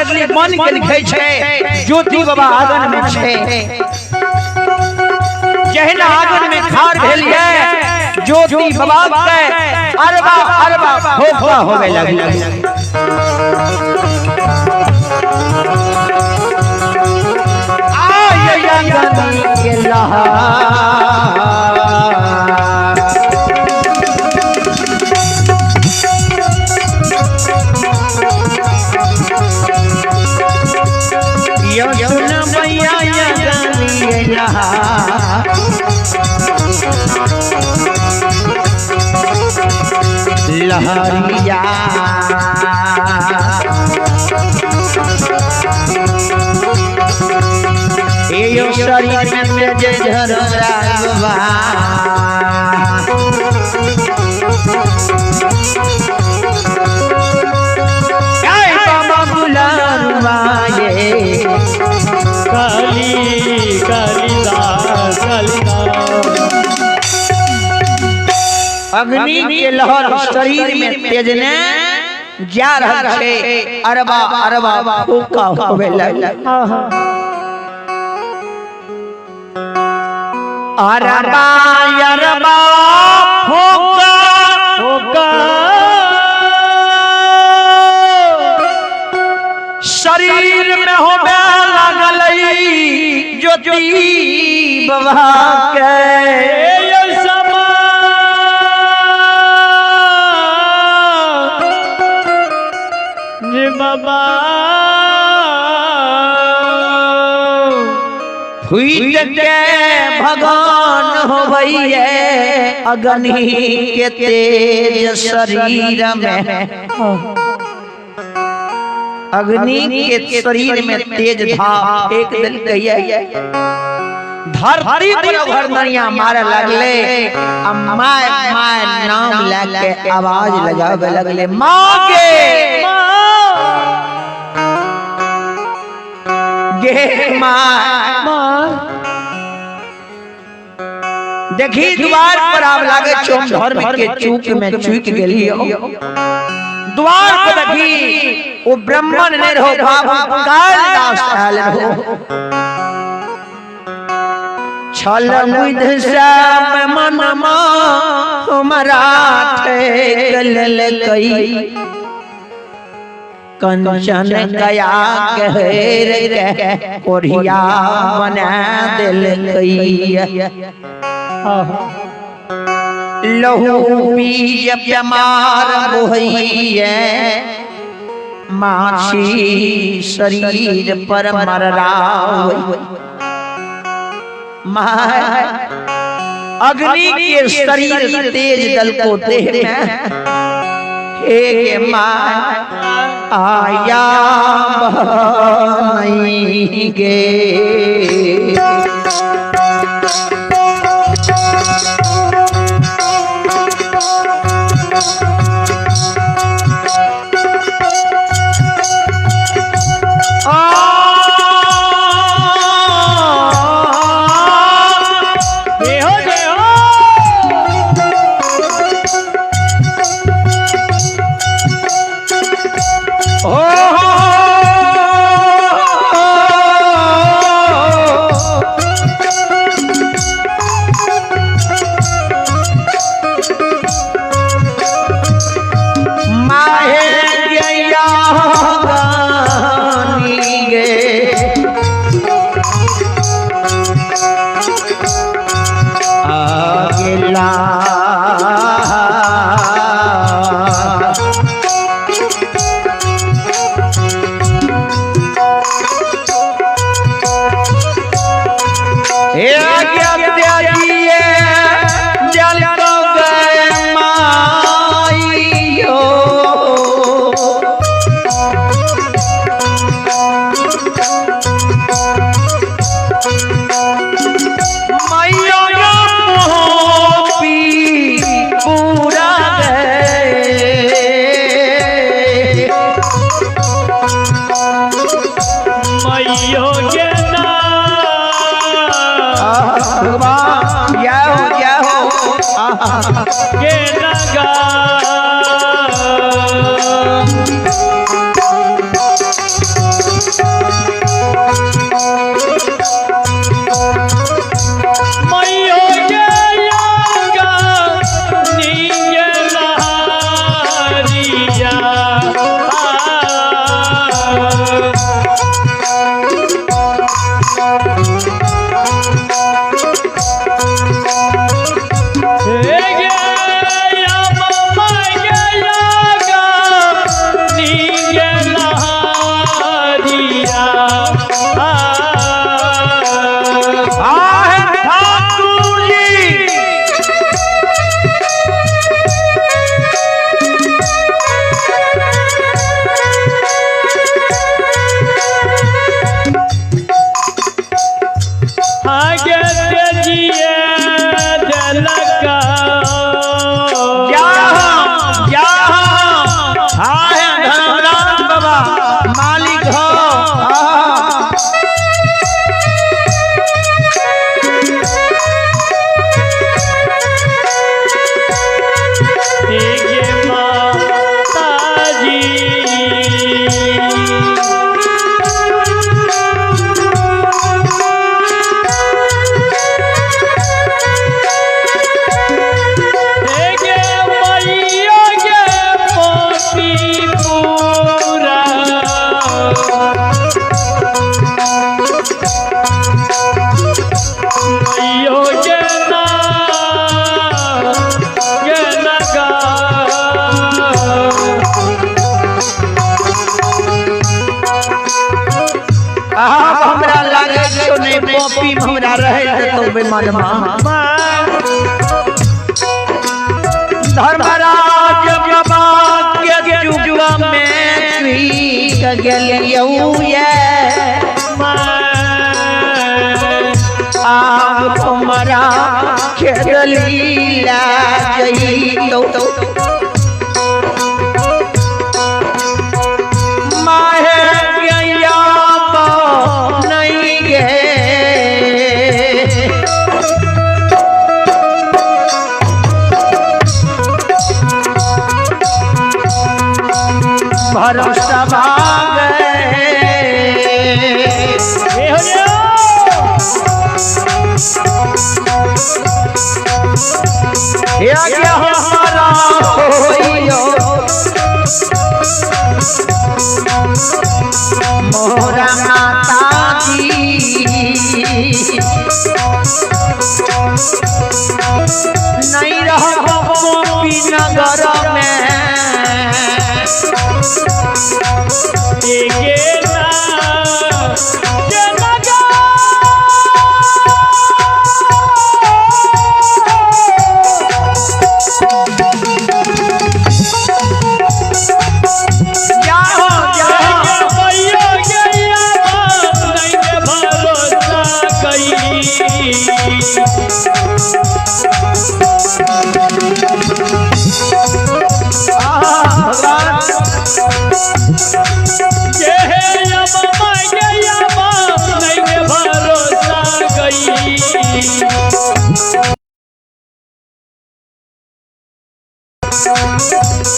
देखली मन के लिखे छे ज्योति बाबा आंगन में छे जहना आंगन में खार भेलिए ज्योति बाबा के अरबा अरबा होका होवे लगी आय आंगन के लहा लहरिया यो शरीर में तेज झररावा काय बाबा बुलावा ये कालिदास अग्नि के लहर शरीर में तेज ने जा रहा है अरबा अरबा होका होवे लगा अरबा अरबा होका होका शरीर में होवे लगलई ज्योति बाबा के बाबा फूट के भगवान होवैये अग्नि के तेज शरीर में अग्नि के शरीर में तेज धाप एक दिल कहिए धरती पर घरनिया मारे लगले माय माय नाम लेके आवाज लगावे लगले माँ के गे माँ देखी द्वार पर आव लागे चोम धर्म के चूक में चूक गेली द्वार पर देखी वो ब्राह्मण ने रहो बाबू कालिदास आयल हो छल बुध सब मनमा हमारा ठेकल कई कंचन गया गहर कोरिया बना दिल कई लहू पी प्यमार मोहिए माछी शरीर पर मर राव अग्नि के शरीर तेज दल को देह में हे माँ आया नहीं गे हमरा लागे छो ने कॉपी हमरा रहे तो बेमान धर्मराज बाबा के जुग में चुई गेलियो ये आप हमरा खेदलीला जई तो माहे गया नहीं गे भरोसा भाग हमारा मोरा माता जी नहीं रहो नगर में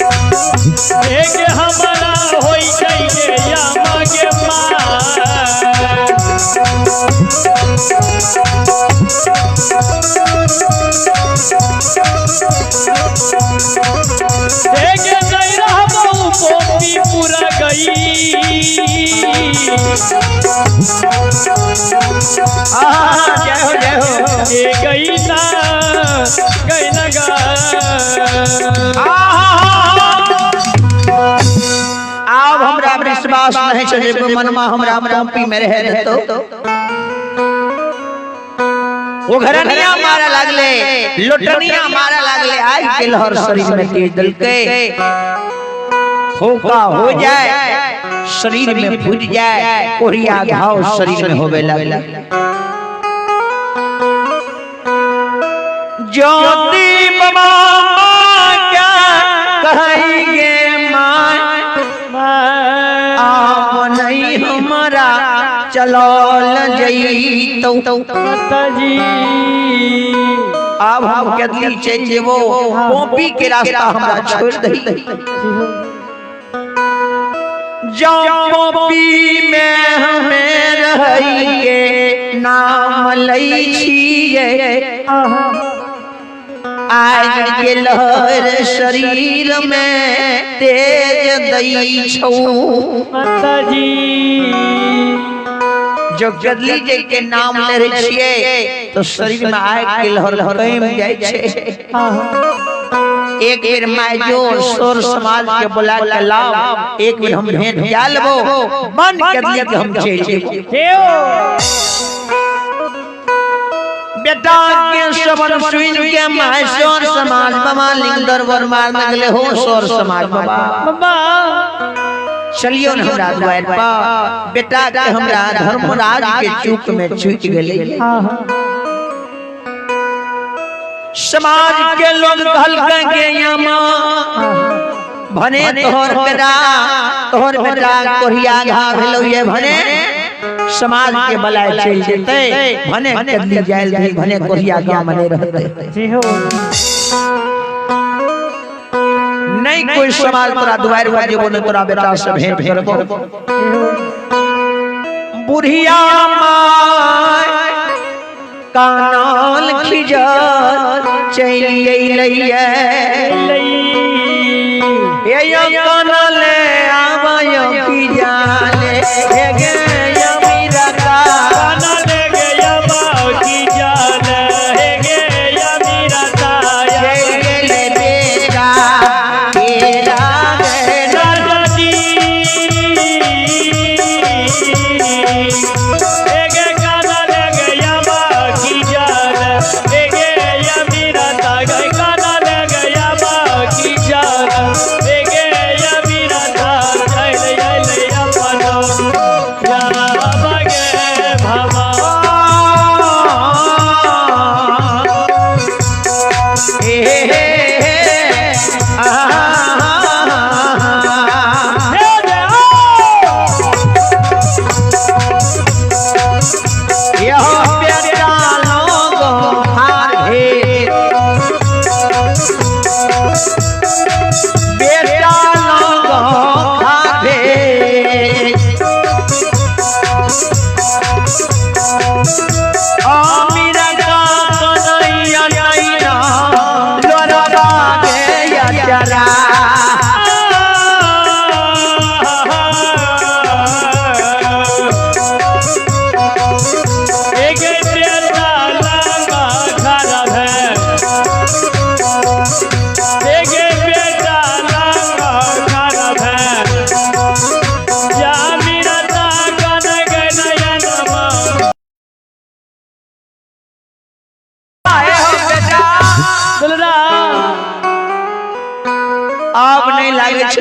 एक हमारा होई जाइए यामा के एक नहीं रहा पोपी पूरा गई जय हो गई ना अब हमरा विश्वास नहीं चले मनमा हमरा कॉपी में रहे तो वो घरनिया मारा लागले लोटनिया मारा लागले आज के लहर शरीर में तेज दल के होका हो जाए शरीर में फूट जाए कोरिया घाव शरीर में होवे लागले ज्योति बाबा क्या कहेंगे आप नहीं हमारा चलो जई तो जी अब हम कदली चेंजे वो कॉपी के रास्ता हमरा छोड़ दई जो कॉपी में हमें रहिए नाम लई छिए आज के लहर शरीर में तेज दई छौ माता जी जो गदली जी के नाम ले रहे छिए तो शरीर में आग के लहर कैम जाय छे एक बेर माय जो सोर समाज के बुला के लाओ एक बेर हम भेंट जा लेबो मन गदली के हम चल जेबो बेटा के सबन सुइन के मायसोर समाज बाबा लिंग दरबार मार लगले हो सोर समाज बाबा चलियो न हमरा द्वार पर बेटा के हमरा धर्मराज के चूक में छूट गेले समाज के लोग कहल के यामा भने तोहर बेटा कोरिया घा भेलो ये भने समाज के बलाय चल जेते भने कदली जायल दी भने कोरिया गांव में रहते जी हो नहीं कोई समाज तोरा दुआर पर जेबो न तोरा बेटा से भेंट करबो बुढ़िया माय कानल खिजर चलिए ये कानल आवायो की जाने हे गे यमीरा का कानल गे यमाओ की जाने हे गे यमीरा का ये ले बेटा तेरा है दादा जी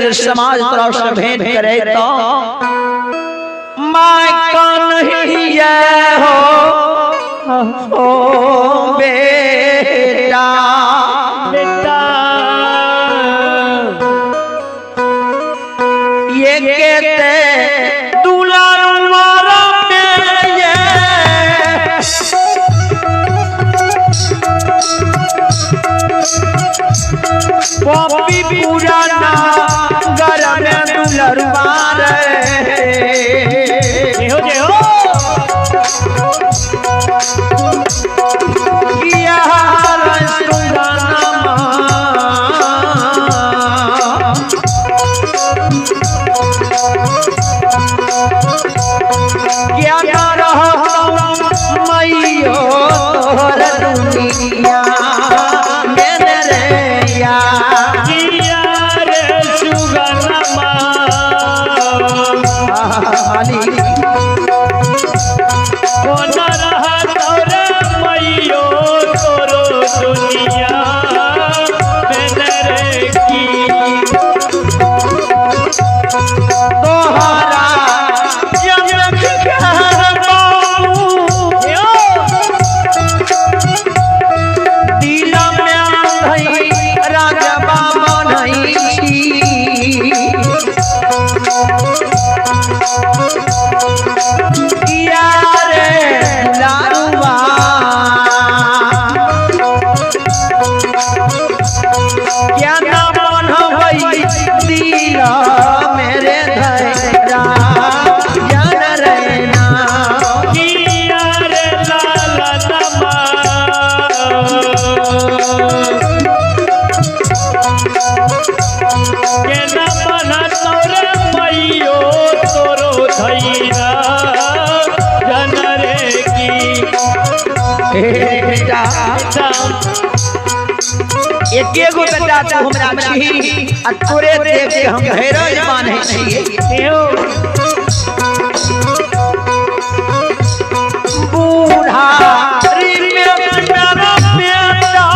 के समाज तरह से भेंट करे तो मैं कन्हैया हो बेटा बेटा ये कहते दुलार मारा में ये पपी पुराना घर में दुलार मारे जय हो किया सुगाना क्या मैयो तोहर दुनिया मेरे रे या किया रे सुगनमा कोन रहा तोरे मैयो तोरो दुनिया मेरे की तोहरा जब दिल में भई राजा बाबा नहीं किया रे लारुआ क्या ना मन भई दिल मेरे धैरा जान रहना किया रे लाला नमा के न बना तोरे मैयो तोरो धैरा जन रे की बेटा एकेगो बेटा तो हमरा छी आ तोरे देख के हम हैरान माने छिए बूढ़ा री में मेरा बेटा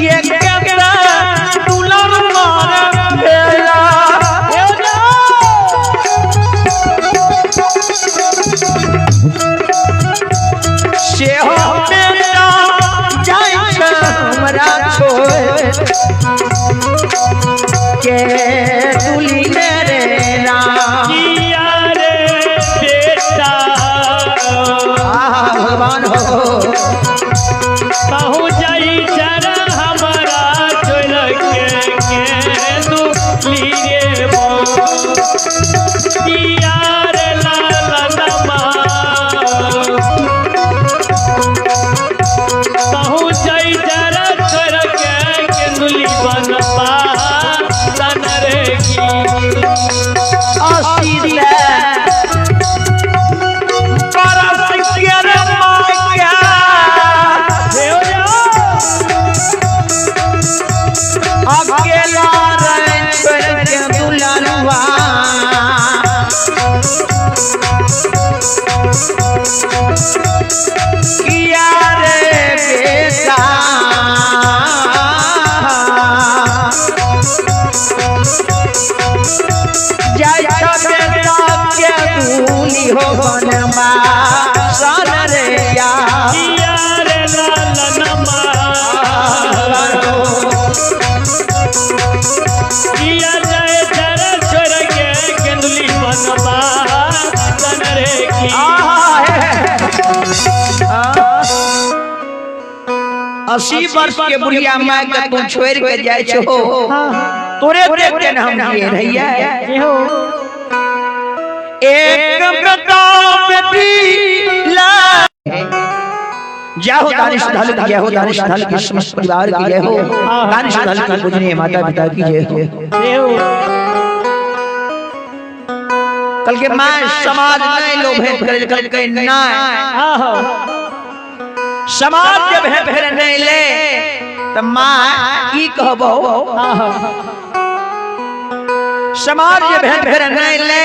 ये केकरा दुलार मार भेला से हो बेटा जाय छ हमरा छोड़ के दुली रे राम किया रे बेटा भगवान हो कहूँ जाई जरा हमारा छोड़ के दुली रे बो किया रे लाला नमा कहूँ जाई जरा छोड़ के दुली बनवा सन रे की आशीले परस के रे माया अकेला रह छोड़ के दुलारवा किया रे बेटा जाय छ बेटा के दूली हो बनवा सन रे या किया रे लाला नमा किया जाए जरा छोड़ के केंदुली बनवा सन रे की 80 वर्ष के बुढ़िया माँ के तू छोड़ के जाय छो तोरे देख के हम जिए रहिया एक बेटा बेटी ला जय हो दानिश ढाल की जय हो दानिश ढाल की समस्त परिवार की जय हो दानिश ढाल की पूजनीय माता पिता की जय हो कल के मां समाज नहीं लोभे करे कल के ना समाज जब है फेर नहीं ले त मां की कहबो समाज जब है फेर नहीं ले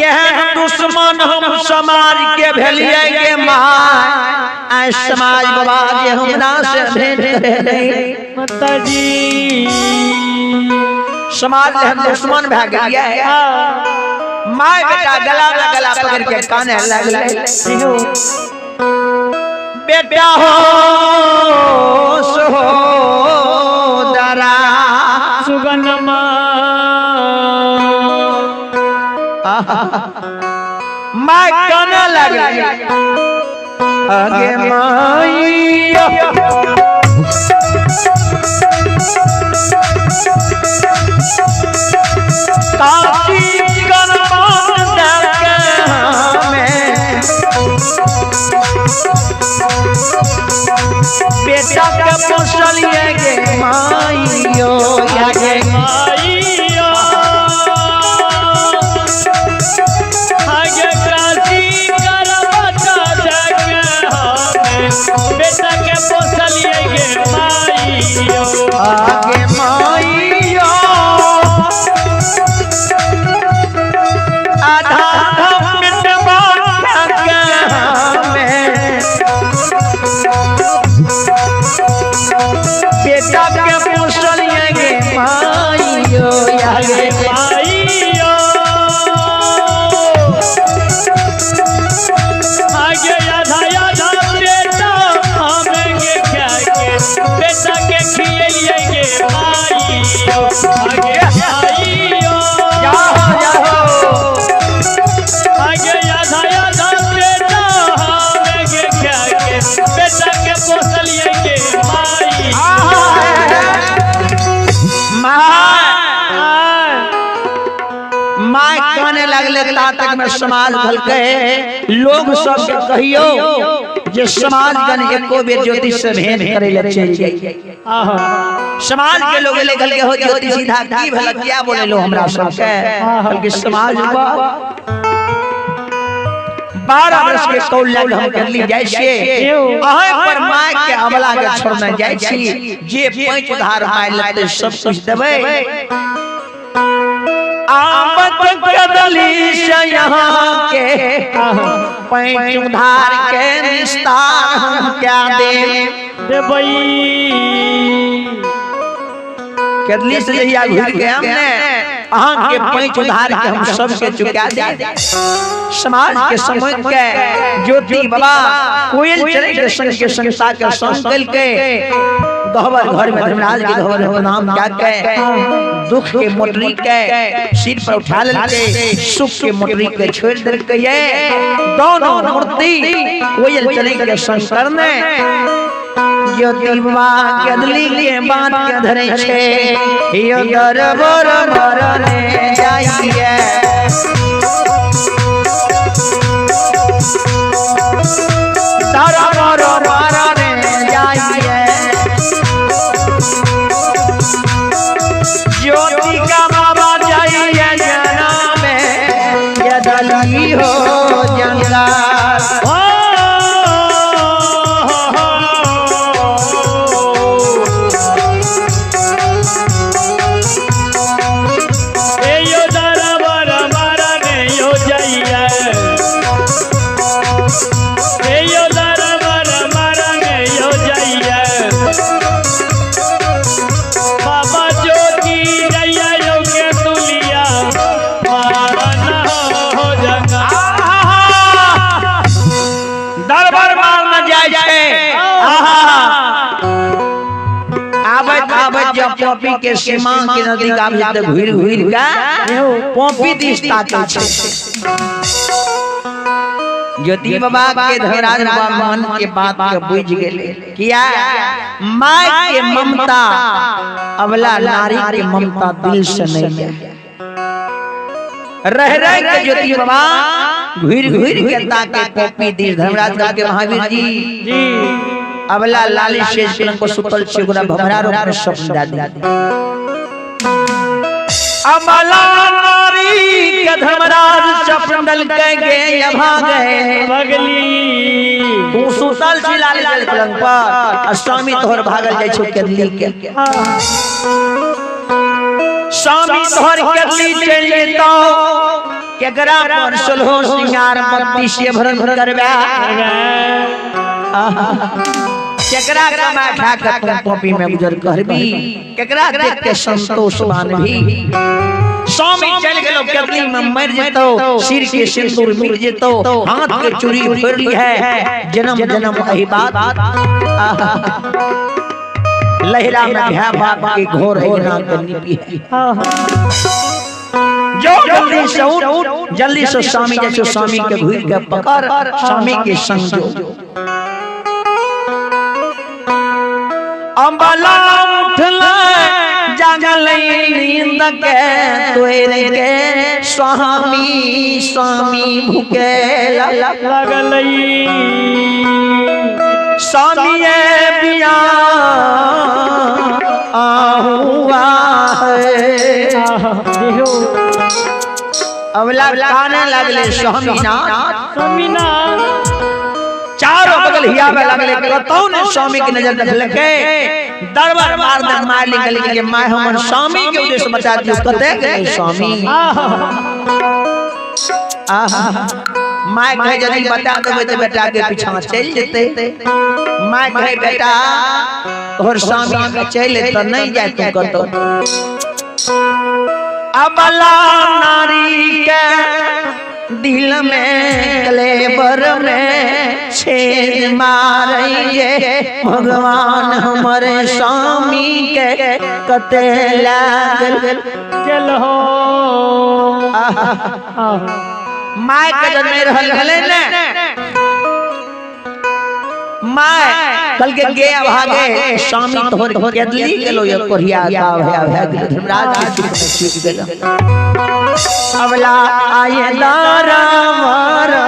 केहन दुश्मन हम समाज के भेलिए गे माय समाज बाबा के हमरा से भेंट करे नहीं माता जी समाज हम दुश्मन भए गेलिए माय बेटा गला में गला पकड़ के काने लगले बेटा हो सहोदरा सुगनमा माय काने लगले आगे माईया काशी करमान के हमें बेटा के पोसलिए गे माईयो आगे माईया आगे काशी करमाता जाके हमें बेटा के पोसलिए गे माईयो आगे माईयो आधा मिटवा के हमें बेटा के पोसलिए गे माईयो आगे माईयो आगे आधा बेटा हमें गे क्या के बेटा के खिलाइए गे माईयो आगे माईयो आगे आधा बेटा हमें गे क्या के बेटा के पोसलिए गे माईयो माय कहने लगले तात तक में समाज भलके लोग सब के कहियो जे समाज गण एको बेर ज्योतिष से भेंट करे ले चल जाई समाज के लोग ले गल के हो ज्योतिष सीधा की भला क्या बोले लो हमरा सब के बल्कि समाज बा 12 वर्ष के कौल हम कर ली जाय छे अहे पर माय के अमला के छोड़ने जाय छी जे पैंच उधार माय लेते सब कुछ देबे आमद कदली से यहाँ के पैंच उधार के निस्तार हम क्या दे भाई कदली से जहिया घुर के हमने अहाँ के पैंच उधार के हम सब के चुका दे समाज के समय के ज्योति बाबा कोयल चले के संग के संसा के संकल के गहवर घर में धर्मराज के गहवर हो नाम क्या के दुख के मोटरी के सिर पर उठा लेके सुख के मोटरी के छोड़ दे के ये दोनों मूर्ति कोयल चले के संस्कार ने ज्योति बाबा कदली के बात के धरे छे यो दरबार मरने जाइए दरबार मरने जाइए ज्योति का बाबा जाइए जना में यदली हो जंगला पोपी के सीमा के नजदीक आब जते घुर घुर के पोपी दिसता के छे ज्योति बाबा के धर्मराज बाबा मन के बात के बुझ गेले किया माय के ममता अबला नारी के ममता दिल से नहीं है रह रह के ज्योति बाबा घुर घुर के ताके पोपी दिस धर्मराज के महावीर जी अबला लाली शेष को सुतल छिगुना भमरा रोक स्वप्न दादी अबला नारी के धर्मराज स्वप्न दल के गे भागे भगली तू सुतल छी लाली जल पलंग पर स्वामी तोहर भागल जाय छो केदली के स्वामी तोहर केदली चल जेतो केकरा पर सोलहो सिंगार बत्ती से भरन करबा केकरा कमा खा कर टोपी में गुजर करबी केकरा देख के संतोष मानबी स्वामी चल गेलो केतली में मर जेतो सिर के सिंदूर मिट जेतो हाथ के चूड़ी फोड़ ली है जन्म जन्म वही बात लहरा में भया बाप के घोर है ना करनी पी है जो जल्दी से स्वामी जैसे स्वामी के घूर के पकड़ स्वामी के संग जो अम्बला उठला जागल नींद के तोरे के स्वामी स्वामी भूखे लगल स्वामी बिया आहुआ अवला काने लगले स्वामीनाथ चारों बगल हियावे लगले कतौ ने स्वामी की नजर रख के दरबार मार निकल के मैं हमर स्वामी के उद्देश्य बता दियो कते के स्वामी मैं कहे यदि बता देबे तो बेटा के पीछा चल जेते मैं कहे बेटा तोहर स्वामी के चले तो नहीं जाय तू कतो अबला नारी के दिल में कलेवर में छेद मारिए भगवान हमारे स्वामी के कते लागल हो माय कदर में रहले ने माय कल के गे भागे स्वामी तोहर केदली गेलो ये कोरिया भया धर्मराज की छूट गेलो अबला आये दारा मारा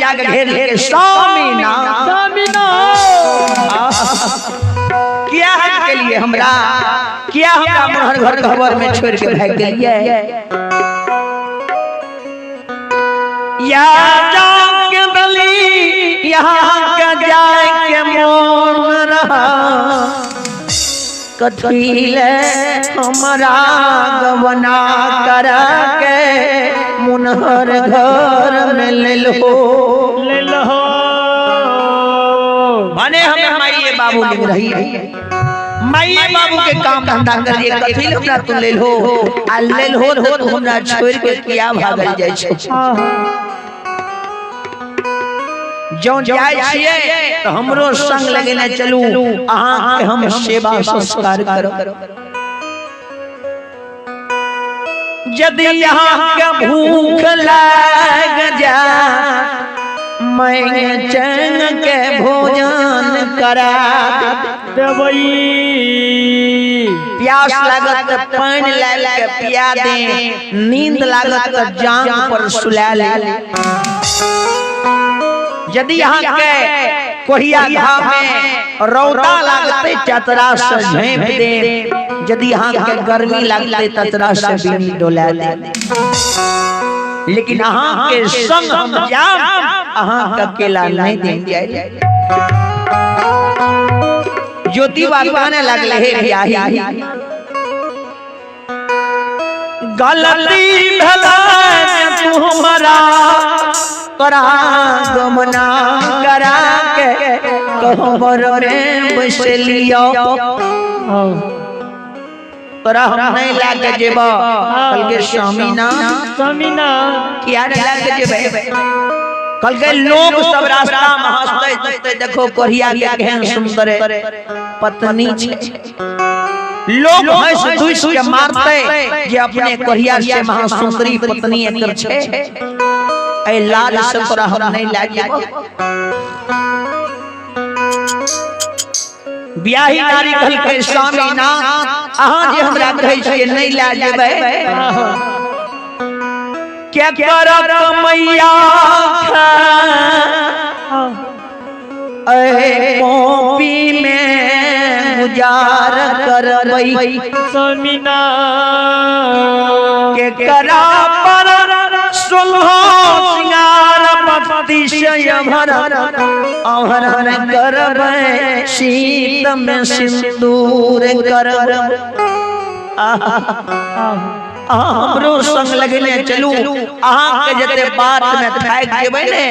जाके घेर घेर स्वामी ना क्या है के लिए हमरा क्या हमरा मोहर घर खबर में छोड़ के भाग गेलिए या जाके दली यहाँ का जाए के मोन रहा कथीले हमरा गवना करा के मुनहर घर में ले लो माने हमें हमारी ये बाबू लिख रही है माई बाबू के काम धंधा करिए कथी लोग तू ले लो आ ले लो तो हमरा छोड़ के किया भागल जाय छै जो जाय छिए तो हमरो संग लगेने चलू अहाँ के हम सेवा संस्कार करब यदि यहाँ के भूख लाग जा मैं चैन के भोजन करा देवई प्यास लागत त पानी लाल के पिया दे नींद लागत त जांग पर सुला ले यदि यहाँ के कोहिया घाव में रौदा लागते चतरा से झेप दे यदि यहाँ के गर्मी लागते चतरा से बीनी डोला दे लेकिन अहाँ के संग हम जाम अहाँ का अकेला नहीं देंगे ज्योति बागवाने लगले हे बियाही गलती भला तू हमारा करा गमना करा के कहबर में बस लियो तोरा हम नहीं लाके जेबा कल के स्वामीना किया लाके जेबे कल के लोग सब रास्ता में हंसते देखो कोरिया के केहन सुंदर पत्नी छे लोग हंस दुस के मारते जे अपने कोरिया से महासुंदरी पत्नी एकर छे ए लाज से तोरा हम नहीं लागे बियाही नारी कहल के स्वामी ना अहाँ जे हमरा कहै छियै नहीं ला जेबै क्या करब मैया ए पोपी में गुजार करबै स्वामीना के करा पर सुलहो सिंगार पति से भर अहरन करबै शीत में सिंदूर करब हमरो संग लगने चलू अहाँ के जते बात में थाक जेबै ने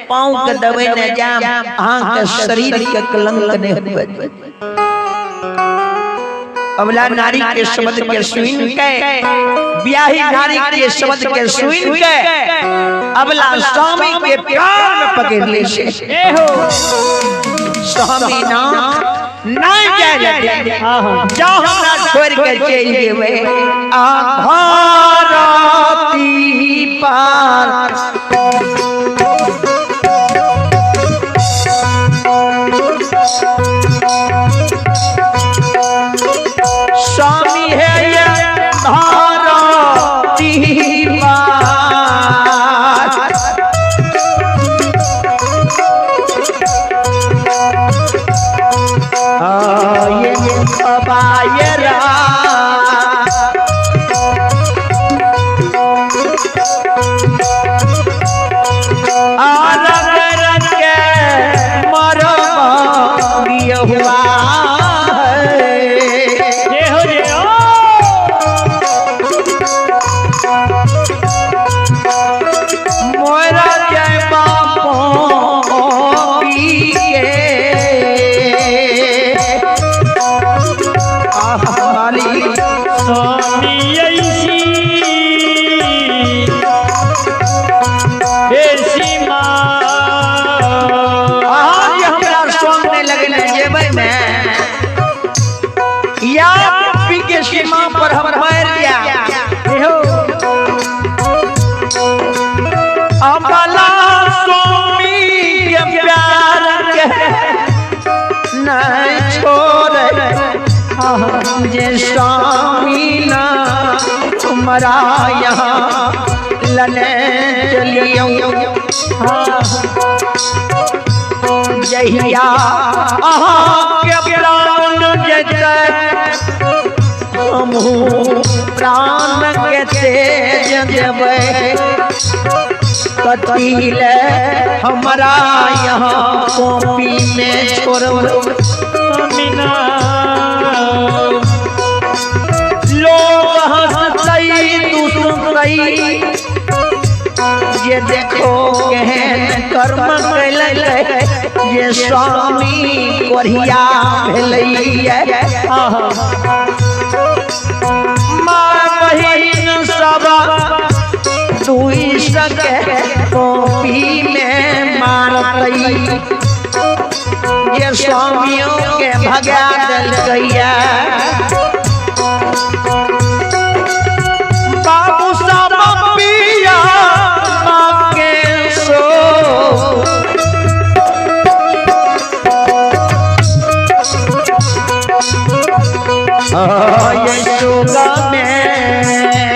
पांव के दबे ने जाम अहाँ के शरीर के कलंक ने होबै अबला नारी के शब्द के सुन के बियाही नारी के शब्द के सुन के अबला स्वामी के प्यार में पकड़ ले से एहो स्वामी ना नहीं जाए जाओ हमरा छोड़ के चल जेबे आधारती पार स्वामी है ये धारती पार ये अबायरा आलर के मरबा ये हुआ मोरा जय बापो पी के स्वामी ऐसी ऐसी माँ आज हमरा सामने लगने जेबै में या पी के सीमा पर हम मर गया अबला स्वामी के प्यार के नहीं छोड़े जे स्वामी ना तुम्हारा यहाँ लने चलियो जहिया अहाँ के प्राण जते हमहू प्राण के तेज देबै कथी ले हमारा यहाँ कॉपी में छोड़ब स्वामीना लोग हंसई तू सुनई ये देखो केहन कर्म कैले जे स्वामी कोरिया भेलैया माँ बहिन सब दुई सके कॉपी में मारतई जे स्वामियों के भगा दिलकैया बाबू सब पिया माँ के सो यशोदा में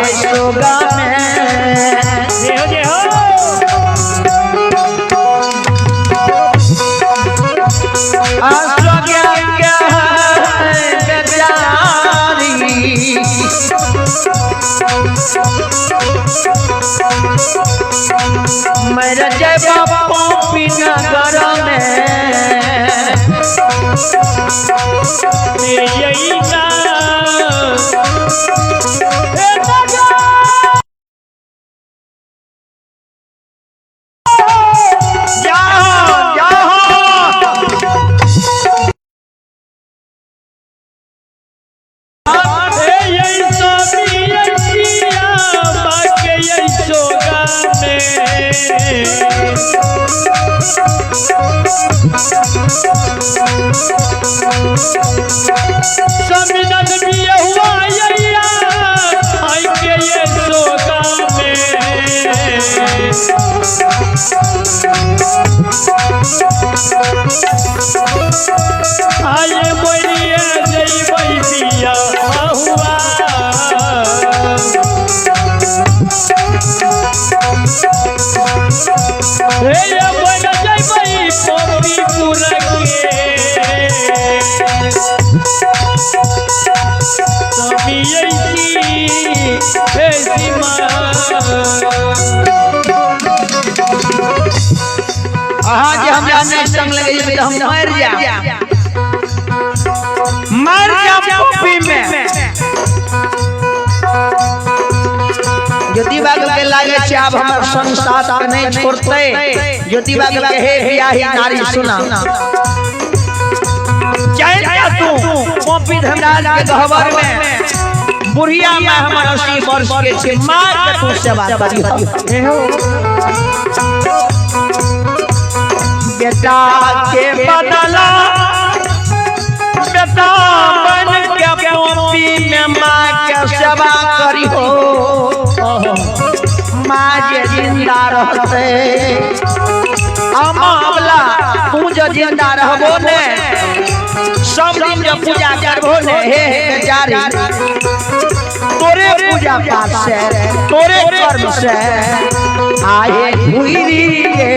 यशोदा में मेरा जय बापा नगर में यही ना आये बोलिए जय भैया हुआ जय भाई पोपी आज हम जाने संग लगे तो हम मर जा पोपी में ज्योति बाग के लागे चाब हमर संसार के नहीं छोड़ते ज्योति बाग के हे बियाही नारी सुना चल जा तू पोपी धमराज के गहवर में बुढ़िया में हमर 80 वर्ष के छे मार के तू सेवा करी बेटा के बदला बेटा बन के पोपी में माँ के सेवा करी हो माँ जे जिंदा रहते मामला तू जो जिंदा रहबो ने सब दिन जब पूजा करबो ने हे बेचारी तोरे पूजा पाठ से तोरे कर्म से आए हुईरी के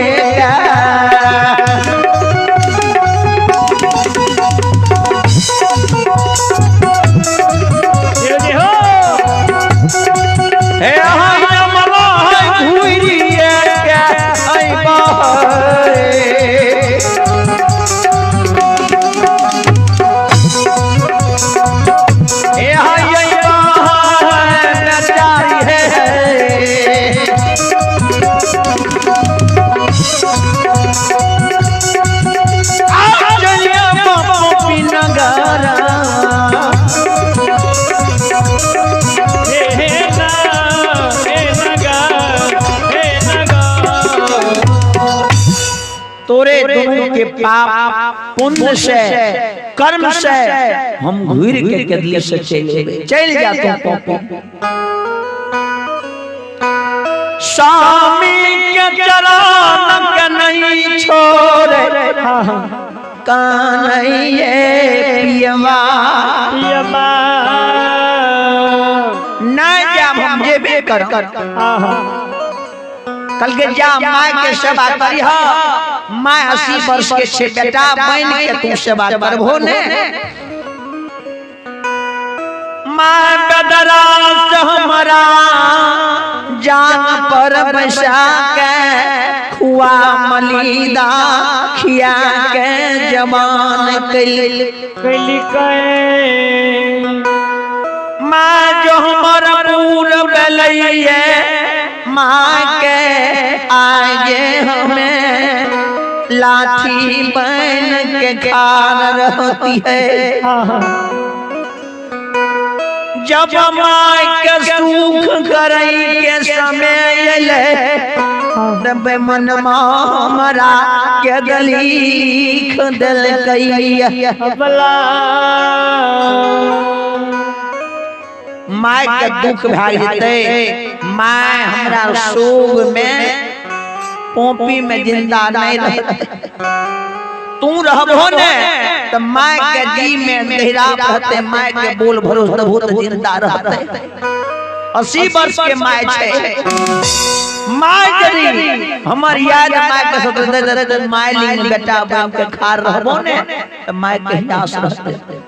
तोरे दोनों के पाप पुण्य से कर्म से हम घूर के कदली से चल जाते पोपी स्वामी के चरण के नहीं छोड़े कान्हैया पियवा नहीं जा हम जेबे कर कल के जा माँ के सेवा करी माँ 80 वर्ष के छे बेटा बन के तू सेवा करबो ने माँ बदरा से हमारा जान पर बसा के पुआ मलीदा खिया के जवान कैली माँ जो हमर पूर बेलैये माँ के आगे हमें लाठी बन के खार रहती है। जब माँ के सुख करई के समय अइले तब मन हमरा के गलीख दिल कई माय के दुख भाग जेते माय हमरा सोग में पोपी में जिंदा नहीं रहते तू रहबो ने त माय के जी में मेहरा रहते माय के बोल भरोस बहुत जिंदा रहते 80 वर्ष के माय छे माय जरी हमर याद माय के सत माय लिंग बेटा बन के खार रहबो ने त माय के आस रहते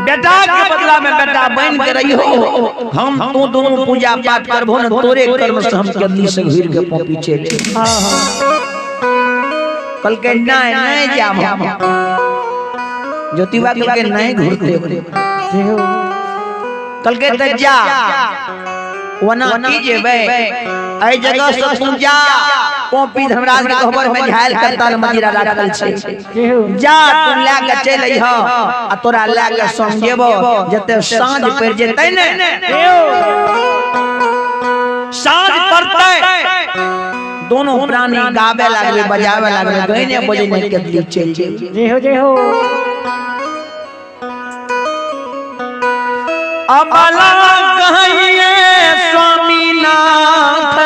बेटा के बदला में बेटा बन के रही हो हम तू दोनों पूजा पाठ करबो न तोरे कर्म से हम जल्दी से घिर के पीछे कल के नहीं जाम ज्योतिबा कल के नहीं घूरते कल के त जा वना की जेबे ए जगह से पूजा पोपी धर्मराज के खबर में झायल के ताल मजीरा राखल छे जा तू ले के चल अइह आ तोरा ले के समझेबो जते साँझ पड़ जेतै ने साँझ पड़तै दोनों प्राणी गावे लागले बजावे लागले गइने बजने के लिए चल जे हो अबला कहिए स्वामी नाथ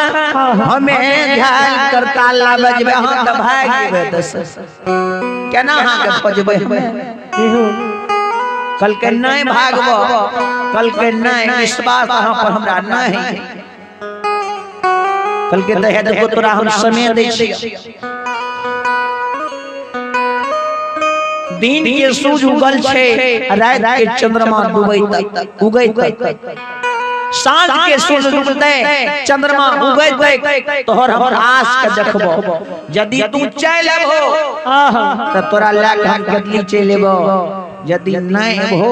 हमें ध्यान करता ला बजबे हां त भाग जेबे दस केना हां के खोजबे कल के नहीं भागबो कल के नहीं विश्वास हां पर हमरा नहीं कल के दहे देखो तोरा हम समय दै छी दिन के सूरज उगल छे रात के चंद्रमा डूबै तक उगै तक सांझ के सूरज उगते चंद्रमा उगते तोहर हम आस के देखबो यदि तू चल एबो त तोरा ले के हम गदली चल एबो यदि नहीं एबो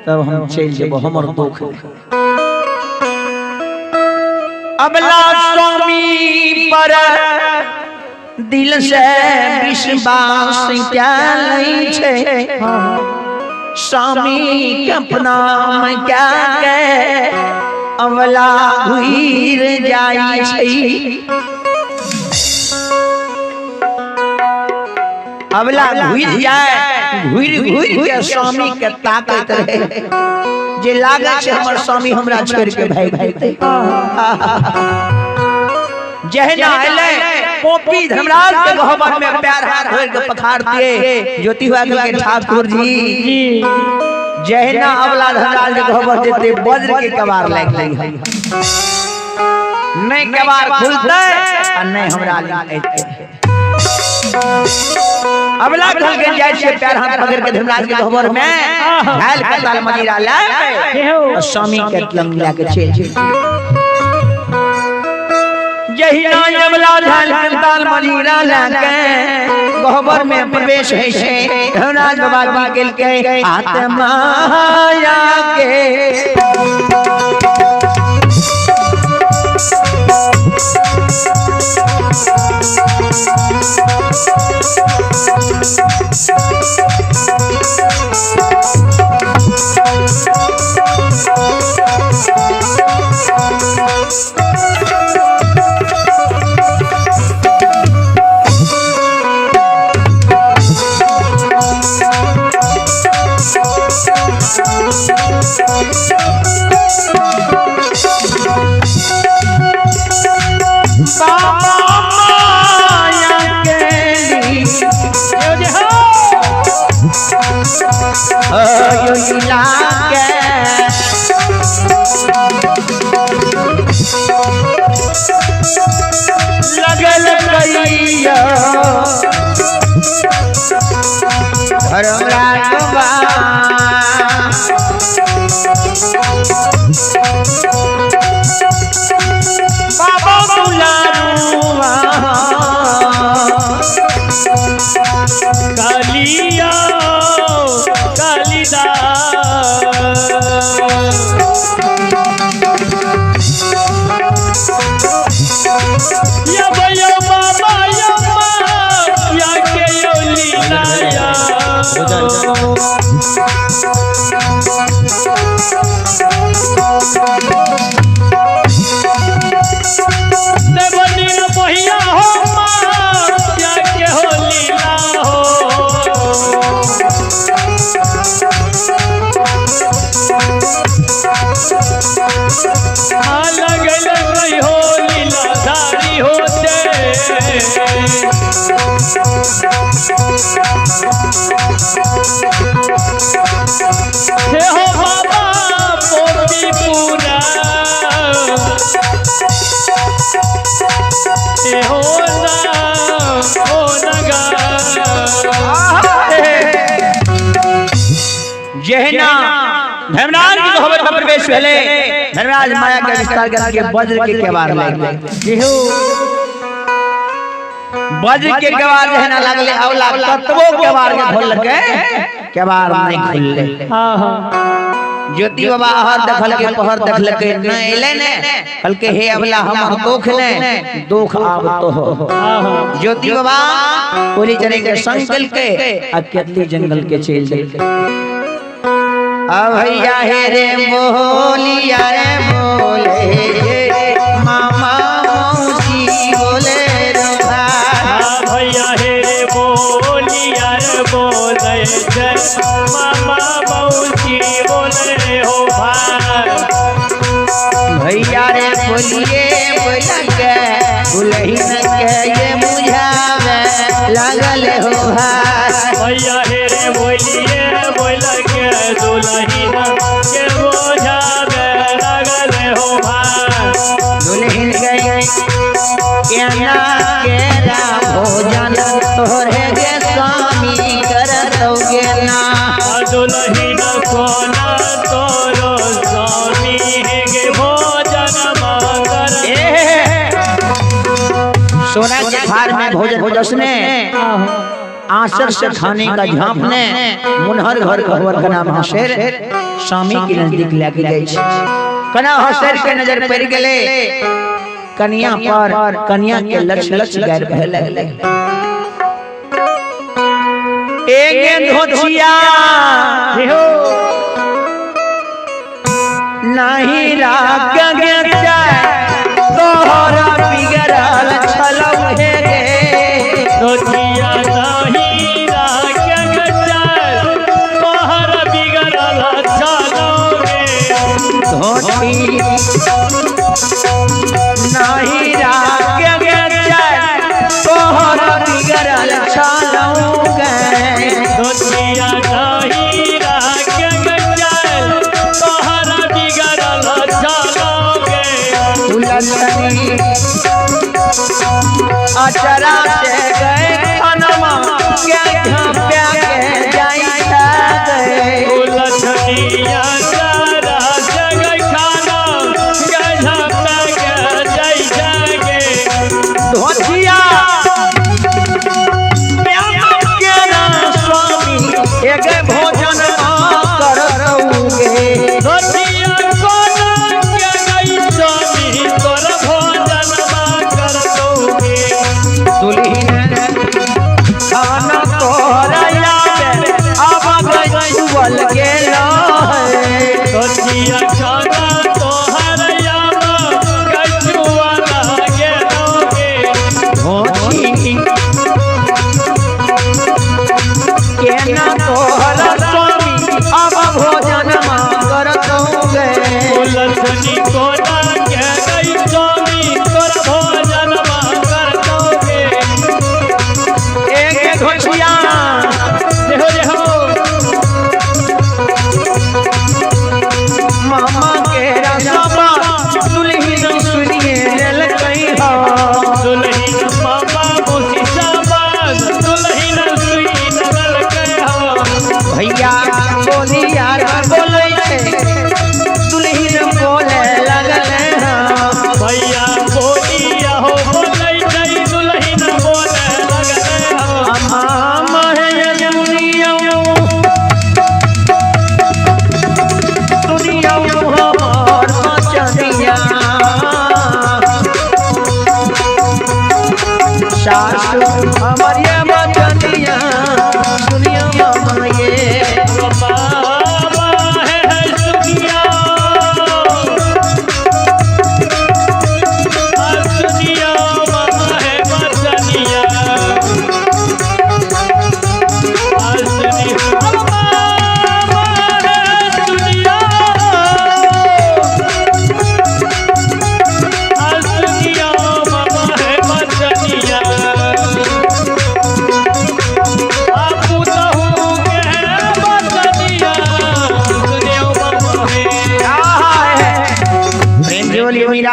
तब हम चल जेबो हमर दुख अबला स्वामी पर दिल से विश्वास क्या नहीं छे स्वामी के अपना में क्या के अवला घुर जाई छे अवला घुर जाए घुर के स्वामी के ताकत रहे जे लागे छे हमर स्वामी हमरा छोड़ के भाग जेतै जहना आइले पोपी धर्मराज के गहबर में प्यार हाथ धोर के पखार दिए ज्योतिबा के ठाकुर जी जहना अवला धर्मराज के गहबर देते वज्र के कबार लाग गई नहीं कबार खुलते और नहीं हमरा लाग अवला ढल के जाय छे प्यार हाथ पकड़ के धर्मराज के गहबर में घायल के ताल मजीरा लाए स्वामी के लंग लाके छे यही अवला ढाल ताल मजीरा लाके गहबर में प्रवेश है छे धर्मराज बाबा निकल के आत्मा माया के लगल कैया धर्मराज लगल नहीं हो लीलाधारी होते हे हो बाबा मोती पूरा हे हो ना हो नगा जहना धर्मराज की मोहब्बत में प्रवेश पहले धर्मराज माया के विस्तार करके वज्र के केवाड़ लग गए जेहू वज्र के केवाड़ जहना लगले औला तत्वों केवाड़ के खोल लगे केवाड़ नहीं खुलले हां हां ज्योति बाबा हर देखल के पहर देखल के न एले ने कल के हे अबला हम दुख ने दुख आब तो हो ज्योति बाबा पूरी चले के संकल के अकेले जंगल के चल गए भैया हे रे बोलिया रे बोले मामा मौसी बोले रे भैया हे रे बोलिया रे बोले जय मामा मौसी बोले हो भाई भैया रे बोलिए बोला के दुल्हन के ये मुझावे लागल हो भाई भैया हे रे बोलिए बोला के दुल्हन के मुझावे लागल हो भाई दुल्हन गए केना केरा भोजन तोरे के स्वामी करतोगे ना दुल्हन कोना तोरो स्वामी के भोजन मांगर सोना के थार में भोजन भोजसने आसर से खाने का झांपने मुनहर घर कहवर का नाम हसेर स्वामी के नजदीक लेके जाय छै कना हसेर के नजर पड़ गेले कन्या पर कन्या के लक्ष्य गायर बहे लगले एक धोतिया हो नहीं राग गया तोहरा बिगड़ल छलौ हे रे धोतिया नहीं राग गया तोहरा बिगड़ल छलौ रे धोती नहीं राग गया तोहरा बिगड़ल छलौ धोतिया नहीं राग गया तोहरा बिगड़ल छलौ गे उलटनी अचरा से गए खनमा क्या झांप्या के जाई गए उलटनिया सारा जग खाना गधा पे जय जागे धोतिया के नाम स्वामी एक भोजन करतौगे धोतिया कोना के गई स्वामी तोर भोजन कर दोगे दुल्हन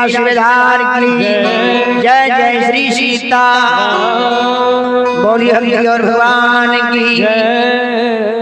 मीरा सुबेदार की जय जय श्री सीता बोली हरि और भगवान की जय